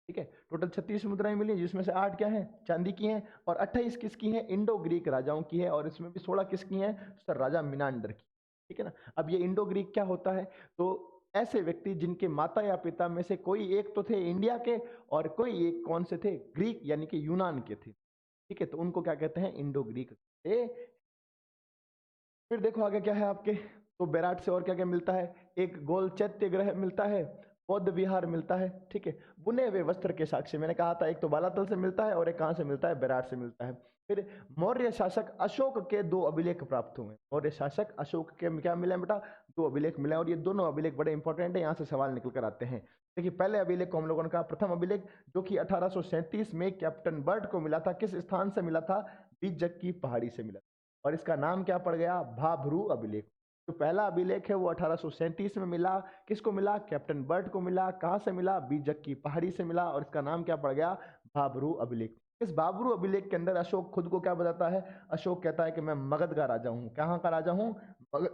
ठीक है। टोटल 36 मुद्राएं मिली जिसमें से 8 क्या है? चांदी की हैं और 28 किसकी हैं? इंडो ग्रीक राजाओं की है। और इसमें भी 16 किसकी हैं? सर राजा मिनांडर की। ठीक है ना। अब ये इंडो ग्रीक क्या होता है? तो ऐसे व्यक्ति जिनके माता या पिता में से कोई एक तो थे इंडिया के और कोई एक कौन से थे? ग्रीक यानी कि यूनान के थे। ठीक है, तो उनको क्या कहते हैं? Indo Greek. फिर देखो आगे क्या है आपके। तो बैराट से और क्या क्या मिलता है? एक गोल चैत्य ग्रह मिलता है, बौद्ध विहार मिलता है। ठीक है, बुने हुए वस्त्र के साक्ष्य मैंने कहा था एक तो बालातल से मिलता है और एक कहां से मिलता है? बैराट से मिलता है। फिर मौर्य शासक अशोक के 2 अभिलेख प्राप्त हुए। मौर्य शासक अशोक के क्या मिले बेटा? 2 अभिलेख मिले और ये दोनों अभिलेख बड़े इंपॉर्टेंट है, यहाँ से सवाल निकल कर आते हैं। देखिए पहले अभिलेख को हम लोगों ने कहा प्रथम अभिलेख जो कि 1837 में कैप्टन बर्ड को मिला था। किस स्थान से मिला था? बीजक की पहाड़ी से मिला और इसका नाम क्या पड़ गया? भाभरू अभिलेख। जो पहला अभिलेख है वो 1837 में मिला। किसको मिला? कैप्टन बर्ड को मिला। कहां से मिला? बीजक की पहाड़ी से मिला और इसका नाम क्या पड़ गया? भाभरू अभिलेख। इस भाभरू अभिलेख के अंदर अशोक खुद को क्या बताता है? अशोक कहता है कि मैं मगध का राजा हूं। कहां का राजा हूं? मगध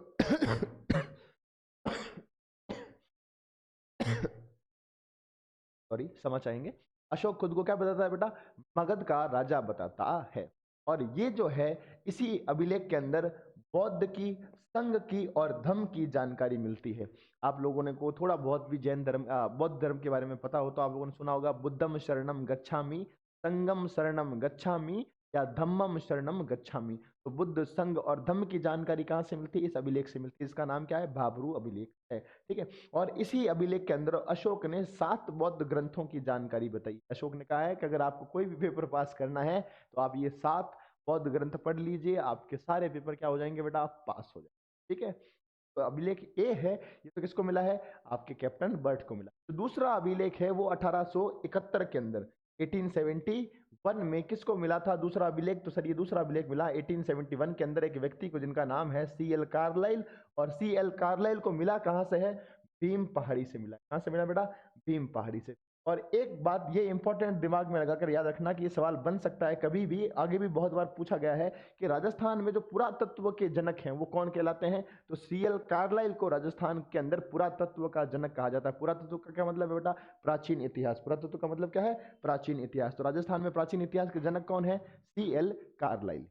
सॉरी समझ आएंगे। अशोक खुद को क्या बताता है बेटा? मगध का राजा बताता है। और ये जो है इसी अभिलेख के अंदर बौद्ध की, संघ की और धम्म की जानकारी मिलती है। आप लोगों ने को थोड़ा बहुत भी जैन धर्म बौद्ध धर्म के बारे में पता हो तो आप लोगों ने सुना होगा बुद्धम शरणम गच्छामि, संगम शरणम गच्छामि या धम्मम शरणम गच्छामि। तो बुद्ध, संघ और धम्म की जानकारी कहाँ से मिलती है? इस अभिलेख से मिलती है। इसका नाम क्या है? भाभरू अभिलेख है। ठीक है, और इसी अभिलेख के अंदर अशोक ने 7 बौद्ध ग्रंथों की जानकारी बताई। अशोक ने कहा है कि अगर आपको कोई भी पेपर पास करना है तो आप ये 7 बौद्ध ग्रंथ पढ़ लीजिए, आपके सारे पेपर क्या हो जाएंगे बेटा? आप पास हो जाएंगे। ठीक है, तो अभिलेख ए है ये तो किसको मिला है? आपके कैप्टन बर्ट को मिला। तो दूसरा अभिलेख है वो 1871 के अंदर 1871 में किसको मिला था दूसरा अभिलेख? तो सर ये दूसरा अभिलेख मिला 1871 के अंदर एक व्यक्ति को जिनका नाम है CL कार्लाइल। और CL कार्लाइल को मिला कहां से है? भीम पहाड़ी से मिला। कहां से मिला बेटा? भीम पहाड़ी से। और एक बात ये इंपॉर्टेंट दिमाग में लगाकर याद रखना कि ये सवाल बन सकता है कभी भी, आगे भी बहुत बार पूछा गया है कि राजस्थान में जो पुरातत्व के जनक हैं वो कौन कहलाते हैं? तो CL कार्लाइल को राजस्थान के अंदर पुरातत्व का जनक कहा जाता है। पुरातत्व का क्या मतलब है बेटा? प्राचीन इतिहास। पुरातत्व का मतलब क्या है? प्राचीन इतिहास। तो राजस्थान में प्राचीन इतिहास के जनक कौन है? CL Carlyle.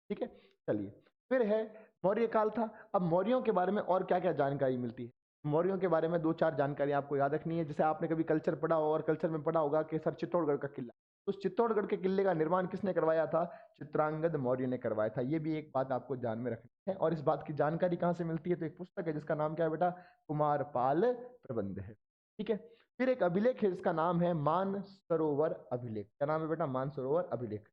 ठीक है, चलिए फिर है मौर्य काल था। अब मौर्यों के बारे में और क्या क्या जानकारी मिलती है? मौर्यों के बारे में 2-4 जानकारी आपको याद रखनी है। जैसे आपने कभी कल्चर पढ़ा हो और कल्चर में पढ़ा होगा कि सर चित्तौड़गढ़ का किला, तो उस चित्तौड़गढ़ के किले का निर्माण किसने करवाया था? चित्रांगद मौर्य ने करवाया था। ये भी एक बात आपको ध्यान में रखनी है। और इस बात की जानकारी कहाँ से मिलती है? तो एक पुस्तक है जिसका नाम क्या है बेटा? कुमारपाल प्रबंध है। ठीक है, फिर एक अभिलेख है जिसका नाम है मानसरोवर अभिलेख। क्या नाम है बेटा? मानसरोवर अभिलेख।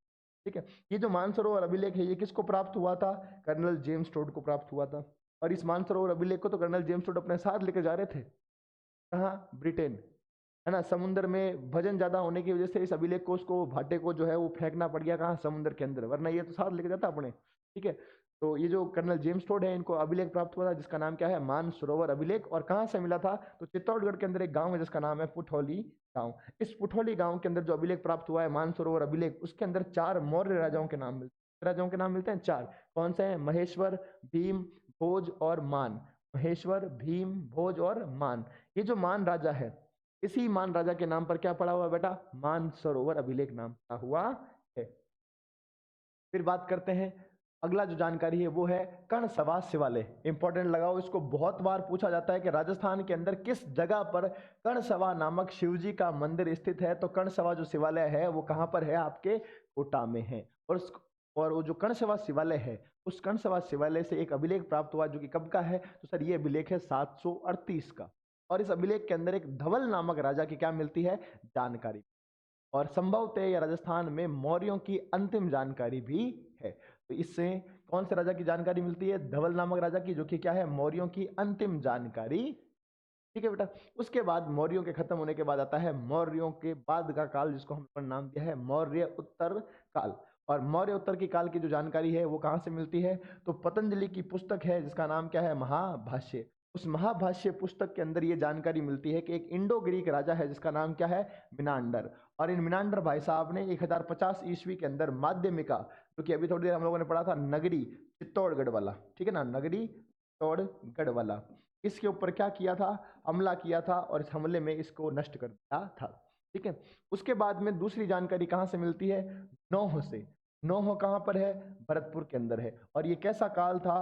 ठीक है, ये जो मानसरोवर अभिलेख है ये किसको प्राप्त हुआ था? कर्नल जेम्स टोड को प्राप्त हुआ था। और इस मानसरोवर अभिलेख को तो कर्नल जेम्स टोड अपने साथ लेकर जा रहे थे। कहाँ? ब्रिटेन, है ना। समुद्र में वजन ज्यादा होने की वजह से इस अभिलेख को, उसको भाटे को जो है वो फेंकना पड़ गया। कहाँ? समुद्र के अंदर, वरना ये तो साथ लेके जाता अपने। ठीक है, तो ये जो कर्नल जेम्स टोड है इनको अभिलेख प्राप्त हुआ था जिसका नाम क्या है? मानसरोवर अभिलेख। और कहाँ से मिला था? तो चित्तौड़गढ़ के अंदर एक गांव है जिसका नाम है पुठौली गांव। इस पुठौली गांव के अंदर जो अभिलेख प्राप्त हुआ है मानसरोवर अभिलेख, उसके अंदर 4 मौर्य राजाओं के नाम मिलते हैं। राजाओं के नाम मिलते हैं 4। कौन से हैं? महेश्वर, भीम, भोज और मान। महेश्वर, भीम, भोज और मान। ये जो मान राजा है इसी मान राजा के नाम पर क्या पड़ा हुआ बेटा? मानसरोवर अभिलेख नाम पड़ा हुआ है। फिर बात करते हैं, अगला जो जानकारी है वो है कर्णसभा शिवालय। इंपॉर्टेंट लगाओ इसको, बहुत बार पूछा जाता है कि राजस्थान के अंदर किस जगह पर कर्णसभा नामक शिवजी का मंदिर स्थित है। तो कर्णसभा जो शिवालय है वो कहां पर है? आपके कोटा में है। और वो जो कर्णसभा शिवालय है उस कर्णसभा शिवालय से एक अभिलेख प्राप्त हुआ जो कि कब का है? तो सर ये अभिलेख है 738 का। और इस अभिलेख के अंदर एक धवल नामक राजा की क्या मिलती है? जानकारी। और संभवतः या राजस्थान में मौर्यों की अंतिम जानकारी भी है। तो इससे कौन से राजा की जानकारी मिलती है? धवल नामक राजा की, जो कि क्या है? मौर्यों की अंतिम जानकारी। ठीक है बेटा, उसके बाद मौर्यों के खत्म होने के बाद आता है मौर्यों के बाद का काल जिसको हम नाम दिया है मौर्य उत्तर काल। और मौर्य उत्तर की काल की जो जानकारी है वो कहाँ से मिलती है? तो पतंजलि की पुस्तक है जिसका नाम क्या है? महाभाष्य। उस महाभाष्य पुस्तक के अंदर ये जानकारी मिलती है कि एक इंडो ग्रीक राजा है जिसका नाम क्या है, मिनांडर। और इन मिनांडर भाई साहब ने 1050 ईस्वी के अंदर माध्यमिका, जो कि अभी थोड़ी देर हम लोगों ने पढ़ा था, नगरी चित्तौड़गढ़ वाला, ठीक है ना, नगरी चित्तौड़गढ़ वाला, इसके ऊपर क्या किया था, हमला किया था और इस हमले में इसको नष्ट कर दिया था। ठीक है। उसके बाद में दूसरी जानकारी कहाँ से मिलती है, नौह से। नौह कहाँ पर है, भरतपुर के अंदर है। और ये कैसा काल था,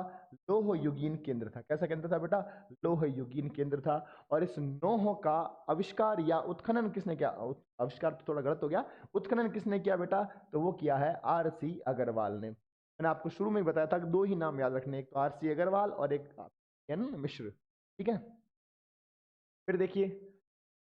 लोह युगीन केंद्र था। कैसा केंद्र था बेटा, लोह युगीन केंद्र था। और इस नौह का आविष्कार या उत्खनन किसने किया, आविष्कार तो थोड़ा गलत हो गया, उत्खनन किसने किया बेटा, तो वो किया है R.C. अग्रवाल ने। मैंने आपको शुरू में ही बताया था कि दो ही नाम याद रखने, एक तो R.C. अग्रवाल और एक N. मिश्र। ठीक है। फिर देखिए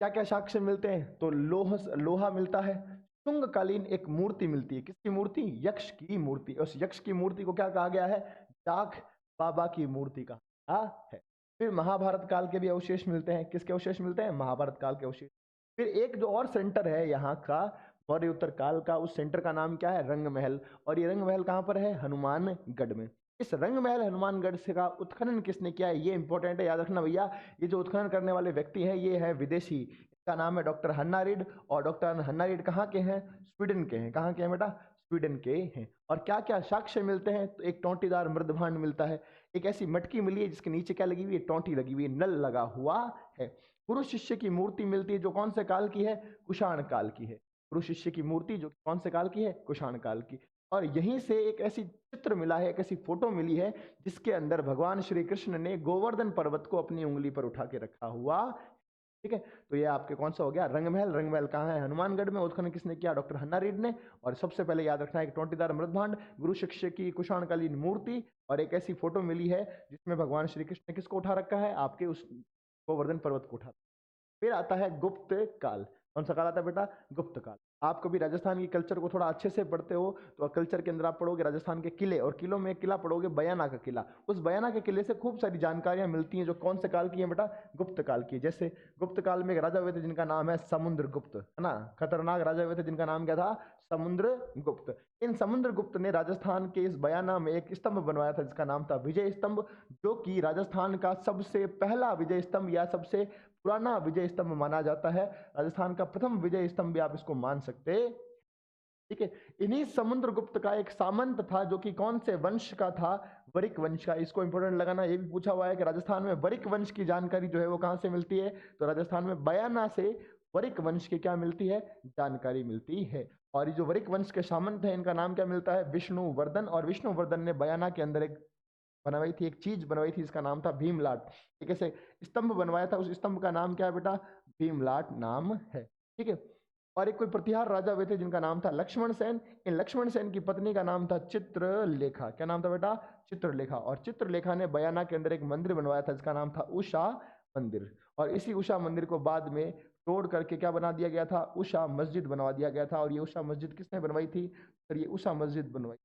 क्या क्या साक्ष्य मिलते हैं, तो लोहा मिलता है, शुंगकालीन एक मूर्ति मिलती है, किसकी मूर्ति, यक्ष की मूर्ति। उस यक्ष की मूर्ति को क्या कहा गया है, डाक बाबा की मूर्ति कहा है। फिर महाभारत काल के भी अवशेष मिलते हैं, किसके अवशेष मिलते हैं, महाभारत काल के अवशेष। फिर एक जो और सेंटर है यहाँ का मौर्य उत्तर काल का, उस सेंटर का नाम क्या है, रंग महल। और ये रंग महल कहाँ पर है, हनुमानगढ़ में। इस रंग महल हनुमानगढ़ से का उत्खनन किसने किया है, ये इंपॉर्टेंट है, याद रखना भैया। ये जो उत्खनन करने वाले व्यक्ति हैं ये है विदेशी, इसका नाम है डॉक्टर हन्ना रीड। और डॉक्टर हन्ना रीड कहाँ के हैं, स्वीडन के हैं। कहाँ के हैं बेटा, स्वीडन के हैं। और क्या क्या साक्ष्य मिलते हैं, तो एक टोंटीदार मृदभांड मिलता है, एक ऐसी मटकी मिली है जिसके नीचे क्या लगी हुई है, टोंटी लगी हुई है, नल लगा हुआ है। गुरु शिष्य की मूर्ति मिलती है जो कौन से काल की है, कुषाण काल की है। गुरु शिष्य की मूर्ति जो कौन से काल की है, कुषाण काल की। और यहीं से एक ऐसी चित्र मिला है, एक ऐसी फोटो मिली है जिसके अंदर भगवान श्री कृष्ण ने गोवर्धन पर्वत को अपनी उंगली पर उठा के रखा हुआ। ठीक है। तो ये आपके कौन सा हो गया, रंगमहल। रंगमहल कहाँ है, हनुमानगढ़ में। उत्खनन किसने किया, डॉक्टर हन्ना रीड ने। और सबसे पहले याद रखना है, एक टोंटीदार मृदभांड, गुरु शिष्य की कुषाणकालीन मूर्ति, और एक ऐसी फोटो मिली है जिसमें भगवान श्री कृष्ण ने किसको उठा रखा है, आपके उस गोवर्धन पर्वत को उठा। फिर आता है गुप्त काल। कौन सा काल आता है बेटा, गुप्त काल। आप कभी राजस्थान की कल्चर को थोड़ा अच्छे से पढ़ते हो तो कल्चर के अंदर आप पढ़ोगे राजस्थान के किले, और किलों में एक किला पढ़ोगे बयाना का किला। उस बयाना के किले से खूब सारी जानकारियां मिलती हैं जो कौन से काल की है बेटा, गुप्त काल की। जैसे गुप्त काल में एक राजा हुए थे जिनका नाम है समुद्रगुप्त, है ना, खतरनाक राजा हुए थे जिनका नाम क्या था, समुद्रगुप्त। इन समुद्रगुप्त ने राजस्थान के इस बयाना में एक स्तंभ बनवाया था जिसका नाम था विजय स्तंभ, जो कि राजस्थान का सबसे पहला विजय स्तंभ या सबसे पुराना विजय स्तंभ माना जाता है। राजस्थान का प्रथम विजय स्तंभ भी आप इसको मान सकते। ठीक है। इन्हीं समुद्रगुप्त का एक सामंत था जो कि कौन से वंश का था, वरिक वंश का। इसको इंपॉर्टेंट लगाना, ये भी पूछा हुआ है कि राजस्थान में वरिक वंश की जानकारी जो है वो कहां से मिलती है, तो राजस्थान में बयाना से वरिक वंश की क्या मिलती है, जानकारी मिलती है। और ये जो वरिक वंश के सामंत है इनका नाम क्या मिलता है, विष्णुवर्धन। और विष्णुवर्धन ने बयाना के अंदर एक बनवाई थी, एक चीज बनवाई थी जिसका नाम था भीमलाट। एक ऐसे स्तंभ बनवाया था, उस स्तंभ का नाम क्या है बेटा, भीमलाट नाम है। ठीक है। और एक कोई प्रतिहार राजा हुए थे जिनका नाम था लक्ष्मण सेन। इन लक्ष्मण सेन की पत्नी का नाम था चित्रलेखा। क्या नाम था बेटा, चित्रलेखा। और चित्रलेखा ने बयाना के अंदर एक मंदिर बनवाया था जिसका नाम था उषा मंदिर। और इसी उषा मंदिर को बाद में तोड़ करके क्या बना दिया गया था, उषा मस्जिद बनवा दिया गया था। और ये उषा मस्जिद किसने बनवाई थी, सर ये उषा मस्जिद बनवाई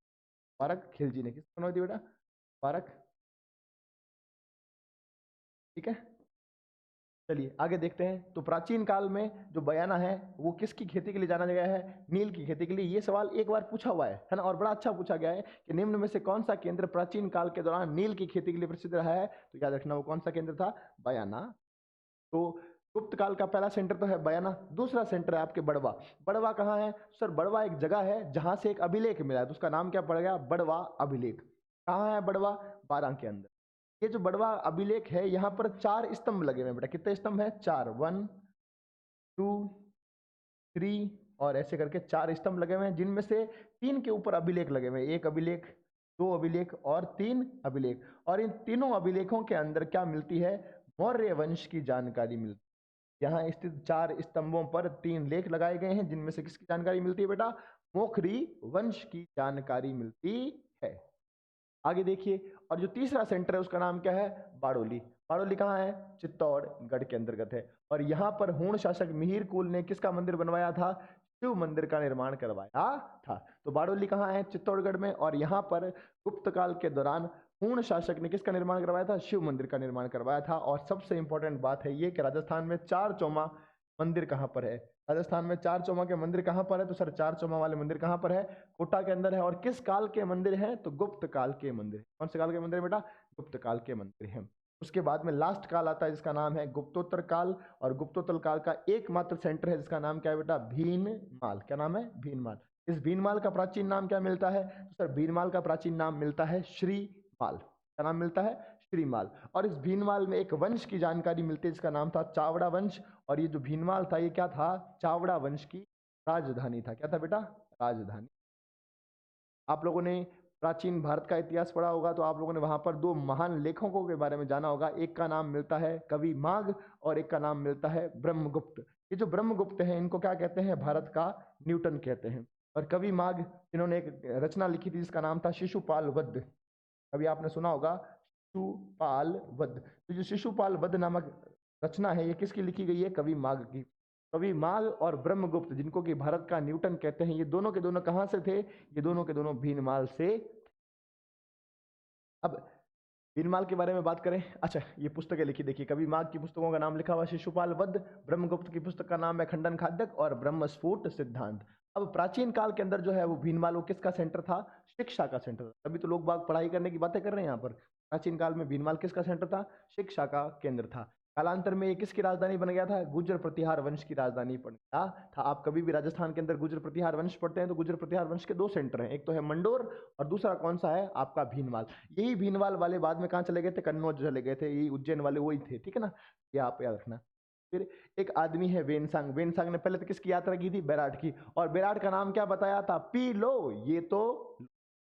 बारक खिलजी ने। किसने बनवाई थी बेटा, बारक। ठीक है। चलिए आगे देखते हैं। तो प्राचीन काल में जो बयाना है वो किसकी खेती के लिए जाना गया है, नील की खेती के लिए। ये सवाल एक बार पूछा हुआ है ना, और बड़ा अच्छा पूछा गया है कि निम्न में से कौन सा केंद्र प्राचीन काल के दौरान नील की खेती के लिए प्रसिद्ध रहा है, तो याद रखना वो कौन सा केंद्र था, बयाना। तो गुप्त काल का पहला सेंटर तो है बयाना। दूसरा सेंटर है आपके बड़वा। बड़वा कहाँ है, सर बड़वा एक जगह है जहां से एक अभिलेख मिला है, तो उसका नाम क्या पड़ गया, बड़वा अभिलेख। कहाँ है बड़वा, बारां के अंदर। ये जो बड़वा अभिलेख है यहाँ पर 4 स्तंभ लगे हुए हैं बेटा। कितने स्तंभ है, 4, 1 2 3 और ऐसे करके 4 स्तंभ लगे हुए हैं, जिनमें से 3 के ऊपर अभिलेख लगे हुए हैं। 1 अभिलेख, 2 अभिलेख और 3 अभिलेख। और इन तीनों अभिलेखों के अंदर क्या मिलती है, मौर्य वंश की जानकारी मिलती है। यहाँ स्थित 4 स्तंभों पर 3 लेख लगाए गए हैं जिनमें से किसकी जानकारी मिलती है बेटा, मोखरी वंश की जानकारी मिलती है। आगे देखिए। और जो तीसरा सेंटर है उसका नाम क्या है, बाड़ोली। बाड़ोली कहाँ है, चित्तौड़गढ़ के अंतर्गत है। और यहाँ पर हूण शासक मिहिर कुल ने किसका मंदिर बनवाया था, शिव मंदिर का निर्माण करवाया था। तो बाड़ोली कहाँ है, चित्तौड़गढ़ में। और यहाँ पर गुप्त काल के दौरान हूण शासक ने किसका निर्माण करवाया था, शिव मंदिर का निर्माण करवाया था। और सबसे इंपॉर्टेंट बात है ये कि राजस्थान में 4 चौमा मंदिर कहाँ पर है, राजस्थान में 4 चौमा के मंदिर कहाँ पर है, तो सर 4 चौमा वाले मंदिर कहाँ पर है, कोटा के अंदर है। और किस काल के मंदिर हैं, तो गुप्त काल के मंदिर। कौन से काल के मंदिर बेटा, गुप्त काल के मंदिर हैं। उसके बाद में लास्ट काल आता है जिसका नाम है गुप्तोत्तर काल, और गुप्तोत्तर काल का एकमात्र सेंटर है जिसका नाम क्या है बेटा, भीनमाल। क्या नाम है, भीनमाल। इस भीनमाल का प्राचीन नाम क्या मिलता है, तो सर भीनमाल का प्राचीन नाम मिलता है श्रीमाल। क्या नाम मिलता है, श्रीमाल। और इस भीनमाल में एक वंश की जानकारी मिलती है जिसका नाम था चावड़ा वंश, और ये जो भीनमाल था ये क्या था, चावड़ा वंश की राजधानी था। क्या था बेटा, राजधानी। आप लोगों ने प्राचीन भारत का इतिहास पढ़ा होगा तो आप लोगों ने वहां पर दो महान लेखकों के बारे में जाना होगा। एक का नाम मिलता है कवि माघ और एक का नाम मिलता है ब्रह्मगुप्त। ये जो ब्रह्मगुप्त हैं इनको क्या कहते हैं, भारत का न्यूटन कहते हैं। और कवि माघ इन्होंने एक रचना लिखी थी जिसका नाम था शिशुपाल वध। कभी आपने सुना होगा शिशुपाल वध। तो जो शिशुपाल वध नामक रचना है ये किसकी लिखी गई है, कवि माघ की। कवि माघ और ब्रह्मगुप्त जिनको कि भारत का न्यूटन कहते हैं, ये दोनों के दोनों कहां से थे, ये दोनों के दोनों भीनमाल से। अब भीनमाल के बारे में बात करें, अच्छा ये पुस्तकें लिखी देखिए, कवि माघ की पुस्तकों का नाम लिखा हुआ शिशुपाल वध, ब्रह्मगुप्त की पुस्तक का नाम है खंडन खाद्यक और ब्रह्मस्फुट सिद्धांत। अब प्राचीन काल के अंदर जो है वो भीनमाल वो किसका सेंटर था, शिक्षा का सेंटर था। तभी तो लोग बाग पढ़ाई करने की बातें कर रहे हैं यहाँ पर। प्राचीन काल में भीनमाल किसका सेंटर था, शिक्षा का केंद्र था। कालांतर में ये किसकी राजधानी बन गया था, गुर्जर प्रतिहार वंश की राजधानी बन गया था। आप कभी भी राजस्थान के अंदर गुर्जर प्रतिहार वंश पढ़ते हैं तो गुर्जर प्रतिहार वंश के दो सेंटर हैं, एक तो है मंडोर और दूसरा कौन सा है आपका भीनमाल। यही भीनमाल वाले बाद में कहाँ चले गए थे, कन्नौज चले गए थे, यही उज्जैन वाले वही थे, ठीक है ना, ये आप याद रखना। फिर एक आदमी है वेनसांग। वेनसांग ने पहले तो किसकी यात्रा की थी, बैराट की, और बैराट का नाम क्या बताया था, पी लो। ये तो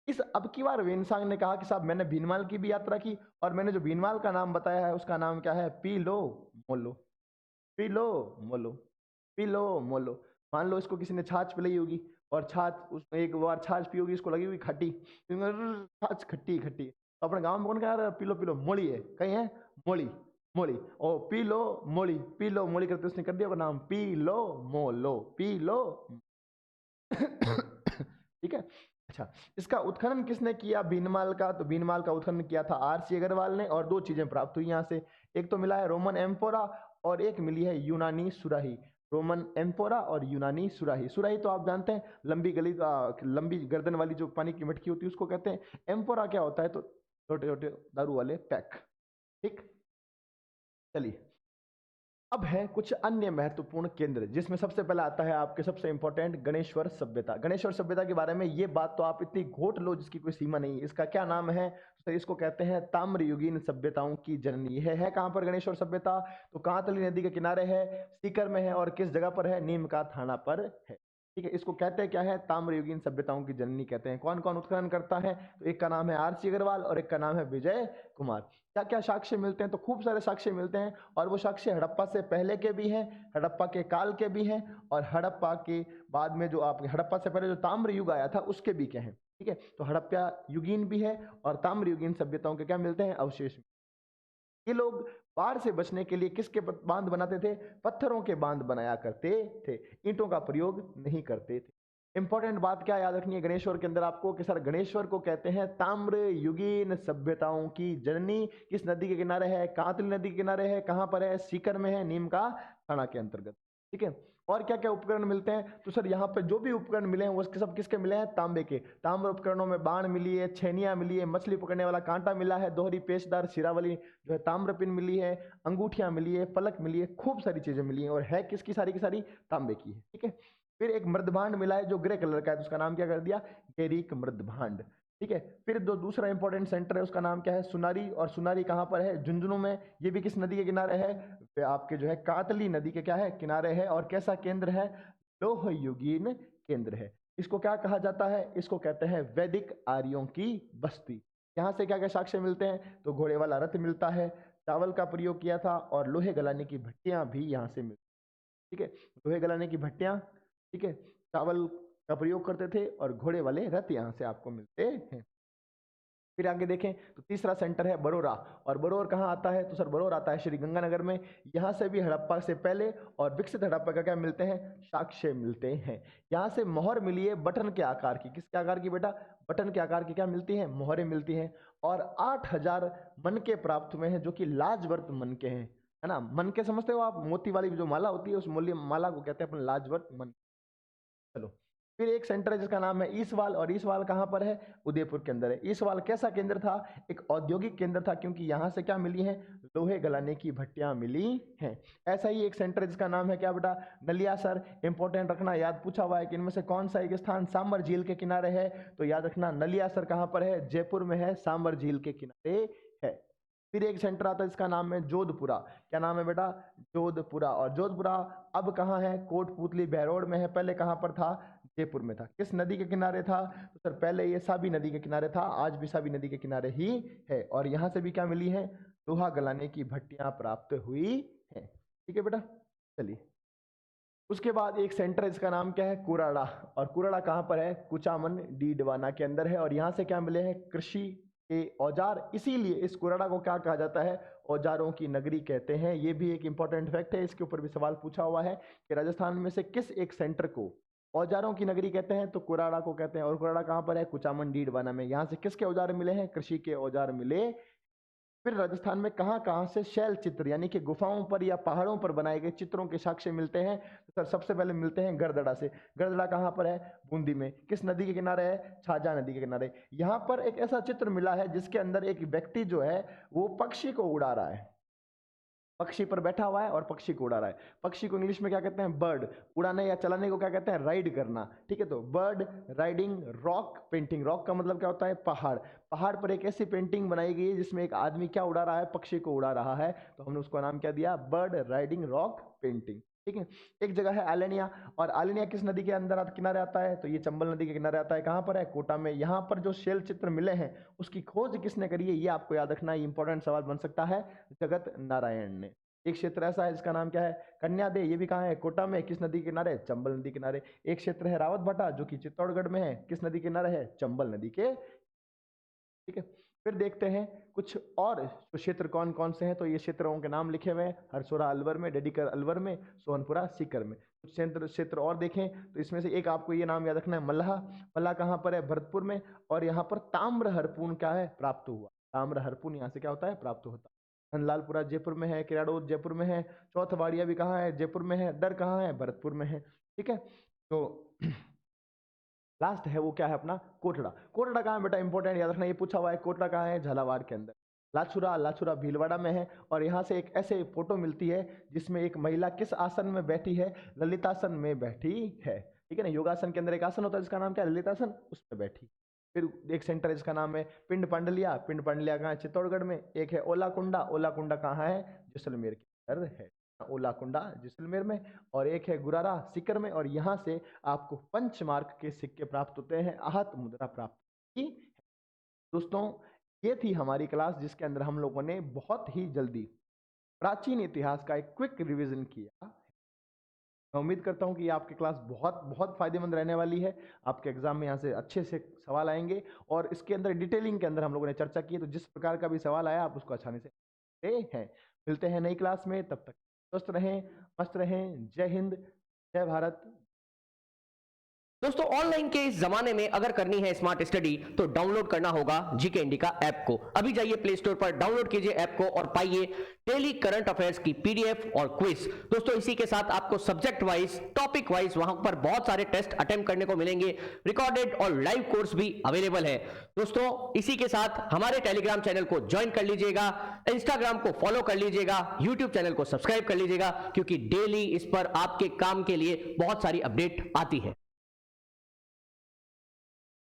इस अब की बार वेनसांग ने कहा कि साहब मैंने भीनमाल की भी यात्रा की और मैंने जो भीनमाल का नाम बताया है उसका नाम क्या है, पी लो मोलो। पी लो मोलो, पी लो मोलो। मान लो इसको किसी ने छाछ पिलाई होगी और छाछ उसमें एक बार छाछ पी होगी, इसको लगी हुई खट्टी, छाछ खट्टी खट्टी, तो अपने गांव में कौन कह रहा है, पी लो मोली है, कहीं है मोली, मोली ओ पी लो मोली, पी लो मोली करते उसने कर दिया उसका नाम पी लो मोलो, पी लो। ठीक है। अच्छा, इसका उत्खनन किसने किया भीनमाल का, तो भीनमाल का उत्खनन किया था आर.सी. अग्रवाल ने, और दो चीजें प्राप्त हुई यहाँ से। एक तो मिला है रोमन एम्फोरा और एक मिली है यूनानी सुराही। रोमन एम्फोरा और यूनानी सुराही। सुराही तो आप जानते हैं लंबी गली लंबी गर्दन वाली जो पानी की मटकी होती है उसको कहते हैं। एम्फोरा क्या होता है, तो छोटे छोटे दारू वाले पैक। ठीक, चलिए अब है कुछ अन्य महत्वपूर्ण केंद्र, जिसमें सबसे पहला आता है आपके सबसे इंपॉर्टेंट गणेश्वर सभ्यता। गणेश्वर सभ्यता के बारे में ये बात तो आप इतनी घोट लो जिसकी कोई सीमा नहीं। इसका क्या नाम है, तो इसको कहते हैं ताम्रयुगीन सभ्यताओं की जननी। है कहां पर गणेश्वर सभ्यता, तो कांतली नदी के किनारे है, सीकर में है, और किस जगह पर है, नीम का थाना पर है। ठीक है, इसको कहते हैं क्या है, ताम्रयुगीन सभ्यताओं की जननी कहते हैं। कौन कौन उत्खनन करता है, तो एक का नाम है आर.सी. अग्रवाल और एक का नाम है विजय कुमार। क्या क्या साक्ष्य मिलते हैं, तो खूब सारे साक्ष्य मिलते हैं, और वो साक्ष्य हड़प्पा से पहले के भी हैं, हड़प्पा के काल के भी हैं, और हड़प्पा के बाद में जो आप हड़प्पा से पहले जो ताम्र युग आया था उसके भी क्या हैं। ठीक है, तो हड़प्पा युगीन भी है और ताम्र युगीन सभ्यताओं के क्या मिलते हैं, अवशेष। ये लोग बाढ़ से बचने के लिए किसके बांध बनाते थे, पत्थरों के बांध बनाया करते थे, ईंटों का प्रयोग नहीं करते थे। इंपॉर्टेंट बात क्या याद रखनी है गणेश्वर के अंदर आपको, कि सर गणेश्वर को कहते हैं ताम्र युगीन सभ्यताओं की जननी। किस नदी के किनारे है, कांतली नदी के किनारे है, कहां पर है, सीकर में है, नीम का थाना के अंतर्गत। ठीक है, और क्या क्या उपकरण मिलते हैं, तो सर यहाँ पर जो भी उपकरण मिले हैं वो सब किसके मिले हैं, तांबे के। ताम्र उपकरणों में बाण मिली है, छेनिया मिली है, मछली पकड़ने वाला कांटा मिला है, दोहरी पेचदार सिरा वाली जो है ताम्र पिन मिली है, अंगूठियां मिली है, फलक मिली है, खूब सारी चीजें मिली हैं, और है किसकी सारी की सारी, तांबे की है। ठीक है, फिर एक मृदभांड मिला है जो ग्रे कलर का है, तो उसका नाम क्या कर दिया, गेरिक मृदभांड। ठीक है, फिर दूसरा इंपॉर्टेंट सेंटर है उसका नाम क्या है, सुनारी। और सुनारी कहां पर है, झुंझुनू में। ये भी किस नदी के किनारे है, आपके जो है कातली नदी के क्या है, किनारे है, और कैसा केंद्र है, लोह युगीन केंद्र है। इसको क्या कहा जाता है, इसको कहते हैं वैदिक आर्यों की बस्ती। यहाँ से क्या क्या साक्ष्य मिलते हैं, तो घोड़े वाला रथ मिलता है, चावल का प्रयोग किया था, और लोहे गलाने की भट्टियां भी यहाँ से मिलती। ठीक है, लोहे गलाने की भट्टियां, ठीक है, चावल का प्रयोग करते थे, और घोड़े वाले रथ यहाँ से आपको मिलते हैं। फिर आगे देखें तो तीसरा सेंटर है बरोरा। और बरोर कहाँ आता है, तो सर बरोर आता है श्री गंगानगर में। यहाँ से भी हड़प्पा से पहले और विकसित हड़प्पा का क्या मिलते हैं, साक्ष्य मिलते हैं। यहाँ से मोहर मिली है बटन के आकार की। किसके आकार की बेटा, बटन के आकार की क्या मिलती है, मोहरें मिलती हैं। और 8,000 मनके प्राप्त हुए हैं जो कि लाजवर्त मनके हैं, है ना। मनके समझते हो आप, मोती वाली जो माला होती है उस मूल्य माला को कहते हैं अपन लाजवर्त मन। चलो फिर एक सेंटर है जिसका नाम है ईसवाल, और ईसवाल कहाँ पर है? उदयपुर के अंदर है। ईसवाल कैसा केंद्र था? एक औद्योगिक केंद्र था, क्योंकि यहाँ से क्या मिली है? लोहे गलाने की भट्टियां मिली हैं। ऐसा ही एक सेंटर है जिसका नाम है क्या बेटा? नलियासर। इंपॉर्टेंट रखना, याद पूछा हुआ है कि इनमें से कौन सा एक स्थान सांबर झील के किनारे है, तो याद रखना नलियासर कहाँ पर है? जयपुर में है, सांबर झील के किनारे है। फिर एक सेंटर आता है जिसका नाम है जोधपुरा। क्या नाम है बेटा? जोधपुरा। और जोधपुरा अब कहाँ है? कोटपुतली बहरोड में है। पहले कहाँ पर था? जयपुर में था। किस नदी के किनारे था? तो सर पहले ये साबी नदी के किनारे था, आज भी साबी नदी के किनारे ही है। और यहाँ से भी क्या मिली है? लोहा गलाने की भट्टियां प्राप्त हुई है। ठीक है बेटा, चलिए। उसके बाद एक सेंटर है जिसका नाम क्या है? कुराड़ा। और कुराड़ा कहाँ पर है? कुचामन डीडवाना के अंदर है। और यहाँ से क्या मिले हैं? कृषि के औजार। इसीलिए इस कुराड़ा को क्या कहा जाता है? औजारों की नगरी कहते हैं। ये भी एक इंपॉर्टेंट फैक्ट है, इसके ऊपर भी सवाल पूछा हुआ है कि राजस्थान में से किस एक सेंटर को औजारों की नगरी कहते हैं? तो कुराड़ा को कहते हैं। और कुराड़ा कहाँ पर है? कुचामन डीडवाना में। यहाँ से किसके औजार मिले हैं? कृषि के औजार मिले। फिर राजस्थान में कहाँ कहाँ से शैल चित्र यानी कि गुफाओं पर या पहाड़ों पर बनाए गए चित्रों के साक्ष्य मिलते हैं? तो सर सबसे पहले मिलते हैं गरदड़ा से। गरदड़ा कहाँ पर है? बूंदी में। किस नदी के किनारे है? छाजा नदी के किनारे। यहाँ पर एक ऐसा चित्र मिला है जिसके अंदर एक व्यक्ति जो है वो पक्षी को उड़ा रहा है। पक्षी पर बैठा हुआ है और पक्षी को उड़ा रहा है। पक्षी को इंग्लिश में क्या कहते हैं? बर्ड। उड़ाने या चलाने को क्या कहते हैं? राइड करना। ठीक है, तो bird riding rock painting. Rock का मतलब क्या होता है? पहाड़। पहाड़ पर एक ऐसी पेंटिंग बनाई गई है जिसमें एक आदमी क्या उड़ा रहा है? पक्षी को उड़ा रहा है। तो हमने उसका नाम क्या दिया? Bird riding rock painting. ठीक है। एक जगह है आलेनिया, और आलेनिया किस नदी के अंदर किनारे आता है? तो ये चंबल नदी के किनारे आता है। कहाँ पर है? कोटा में। यहाँ पर जो शैल चित्र मिले हैं उसकी खोज किसने करी है? ये आपको याद रखना, ये इंपॉर्टेंट सवाल बन सकता है। जगत नारायण ने। एक क्षेत्र ऐसा है जिसका नाम क्या है? कन्यादे। ये भी कहाँ है? कोटा में। किस नदी के किनारे? चंबल नदी किनारे। एक क्षेत्र है रावत भाटा जो कि चित्तौड़गढ़ में है। किस नदी किनारे है? चंबल नदी के। ठीक है। फिर देखते हैं कुछ और क्षेत्र कौन कौन से हैं। तो ये क्षेत्रों के नाम लिखे हुए हैं। हरसोरा अलवर में, डेडीकर अलवर में, सोनपुरा सीकर में। कुछ क्षेत्र और देखें तो इसमें से एक आपको ये नाम याद रखना है, मल्लाह। मल्लाह कहाँ पर है? भरतपुर में। और यहाँ पर ताम्र हरपून क्या है? प्राप्त हुआ। ताम्र हरपून यहाँ से क्या होता है? प्राप्त होता है। धनलालपुरा जयपुर में है। किराड़ोद जयपुर में है। चौथवाड़िया भी कहाँ है? जयपुर में है। डर कहाँ है? भरतपुर में है। ठीक है, तो लास्ट है वो क्या है अपना? कोटड़ा। कोटड़ा कहाँ है बेटा? इंपॉर्टेंट याद रखना, ये पूछा हुआ है। कोटड़ा कहाँ है? झालावाड़ के अंदर। लाछुरा। लाछुरा भीलवाड़ा में है। और यहाँ से एक ऐसे फोटो मिलती है जिसमें एक महिला किस आसन में बैठी है? ललितासन में बैठी है। ठीक है ना, योगासन के अंदर एक आसन होता है जिसका नाम क्या है? ललितासन, उस पर बैठी। फिर एक सेंटर है जिसका नाम है पिंड पांडलिया। पिंड पांडलिया कहाँ है? चित्तौड़गढ़ में। एक है ओलाकुंडा। ओलाकुंडा कहाँ है? जैसलमेर के अंदर है। ओलाकुंडा जैसलमेर में। और एक है गुरारा सीकर में। और यहाँ से आपको पंचमार्क के सिक्के प्राप्त होते हैं, आहत मुद्रा प्राप्त की। दोस्तों ये थी हमारी क्लास जिसके अंदर हम लोगों ने बहुत ही जल्दी प्राचीन इतिहास का एक क्विक रिवीजन किया। मैं उम्मीद करता हूं कि आपकी क्लास बहुत बहुत फायदेमंद रहने वाली है। आपके एग्जाम में यहाँ से अच्छे से सवाल आएंगे, और इसके अंदर डिटेलिंग के अंदर हम लोगों ने चर्चा की है। तो जिस प्रकार का भी सवाल आया आप उसको आसानी से हैं। मिलते हैं नई क्लास में, तब तक स्वस्थ रहें, मस्त रहें। जय हिंद, जय भारत। दोस्तों ऑनलाइन के इस जमाने में अगर करनी है स्मार्ट स्टडी तो डाउनलोड करना होगा जीके इंडिका ऐप को। अभी जाइए प्ले स्टोर पर, डाउनलोड कीजिए ऐप को और पाइए डेली करंट अफेयर्स की पीडीएफ और क्विज। दोस्तों इसी के साथ आपको सब्जेक्ट वाइज, टॉपिक वाइज वहां पर बहुत सारे टेस्ट अटेम्प्ट करने को मिलेंगे। रिकॉर्डेड और लाइव कोर्स भी अवेलेबल है। दोस्तों इसी के साथ हमारे टेलीग्राम चैनल को ज्वाइन कर लीजिएगा, इंस्टाग्राम को फॉलो कर लीजिएगा, यूट्यूब चैनल को सब्सक्राइब कर लीजिएगा, क्योंकि डेली इस पर आपके काम के लिए बहुत सारी अपडेट आती है।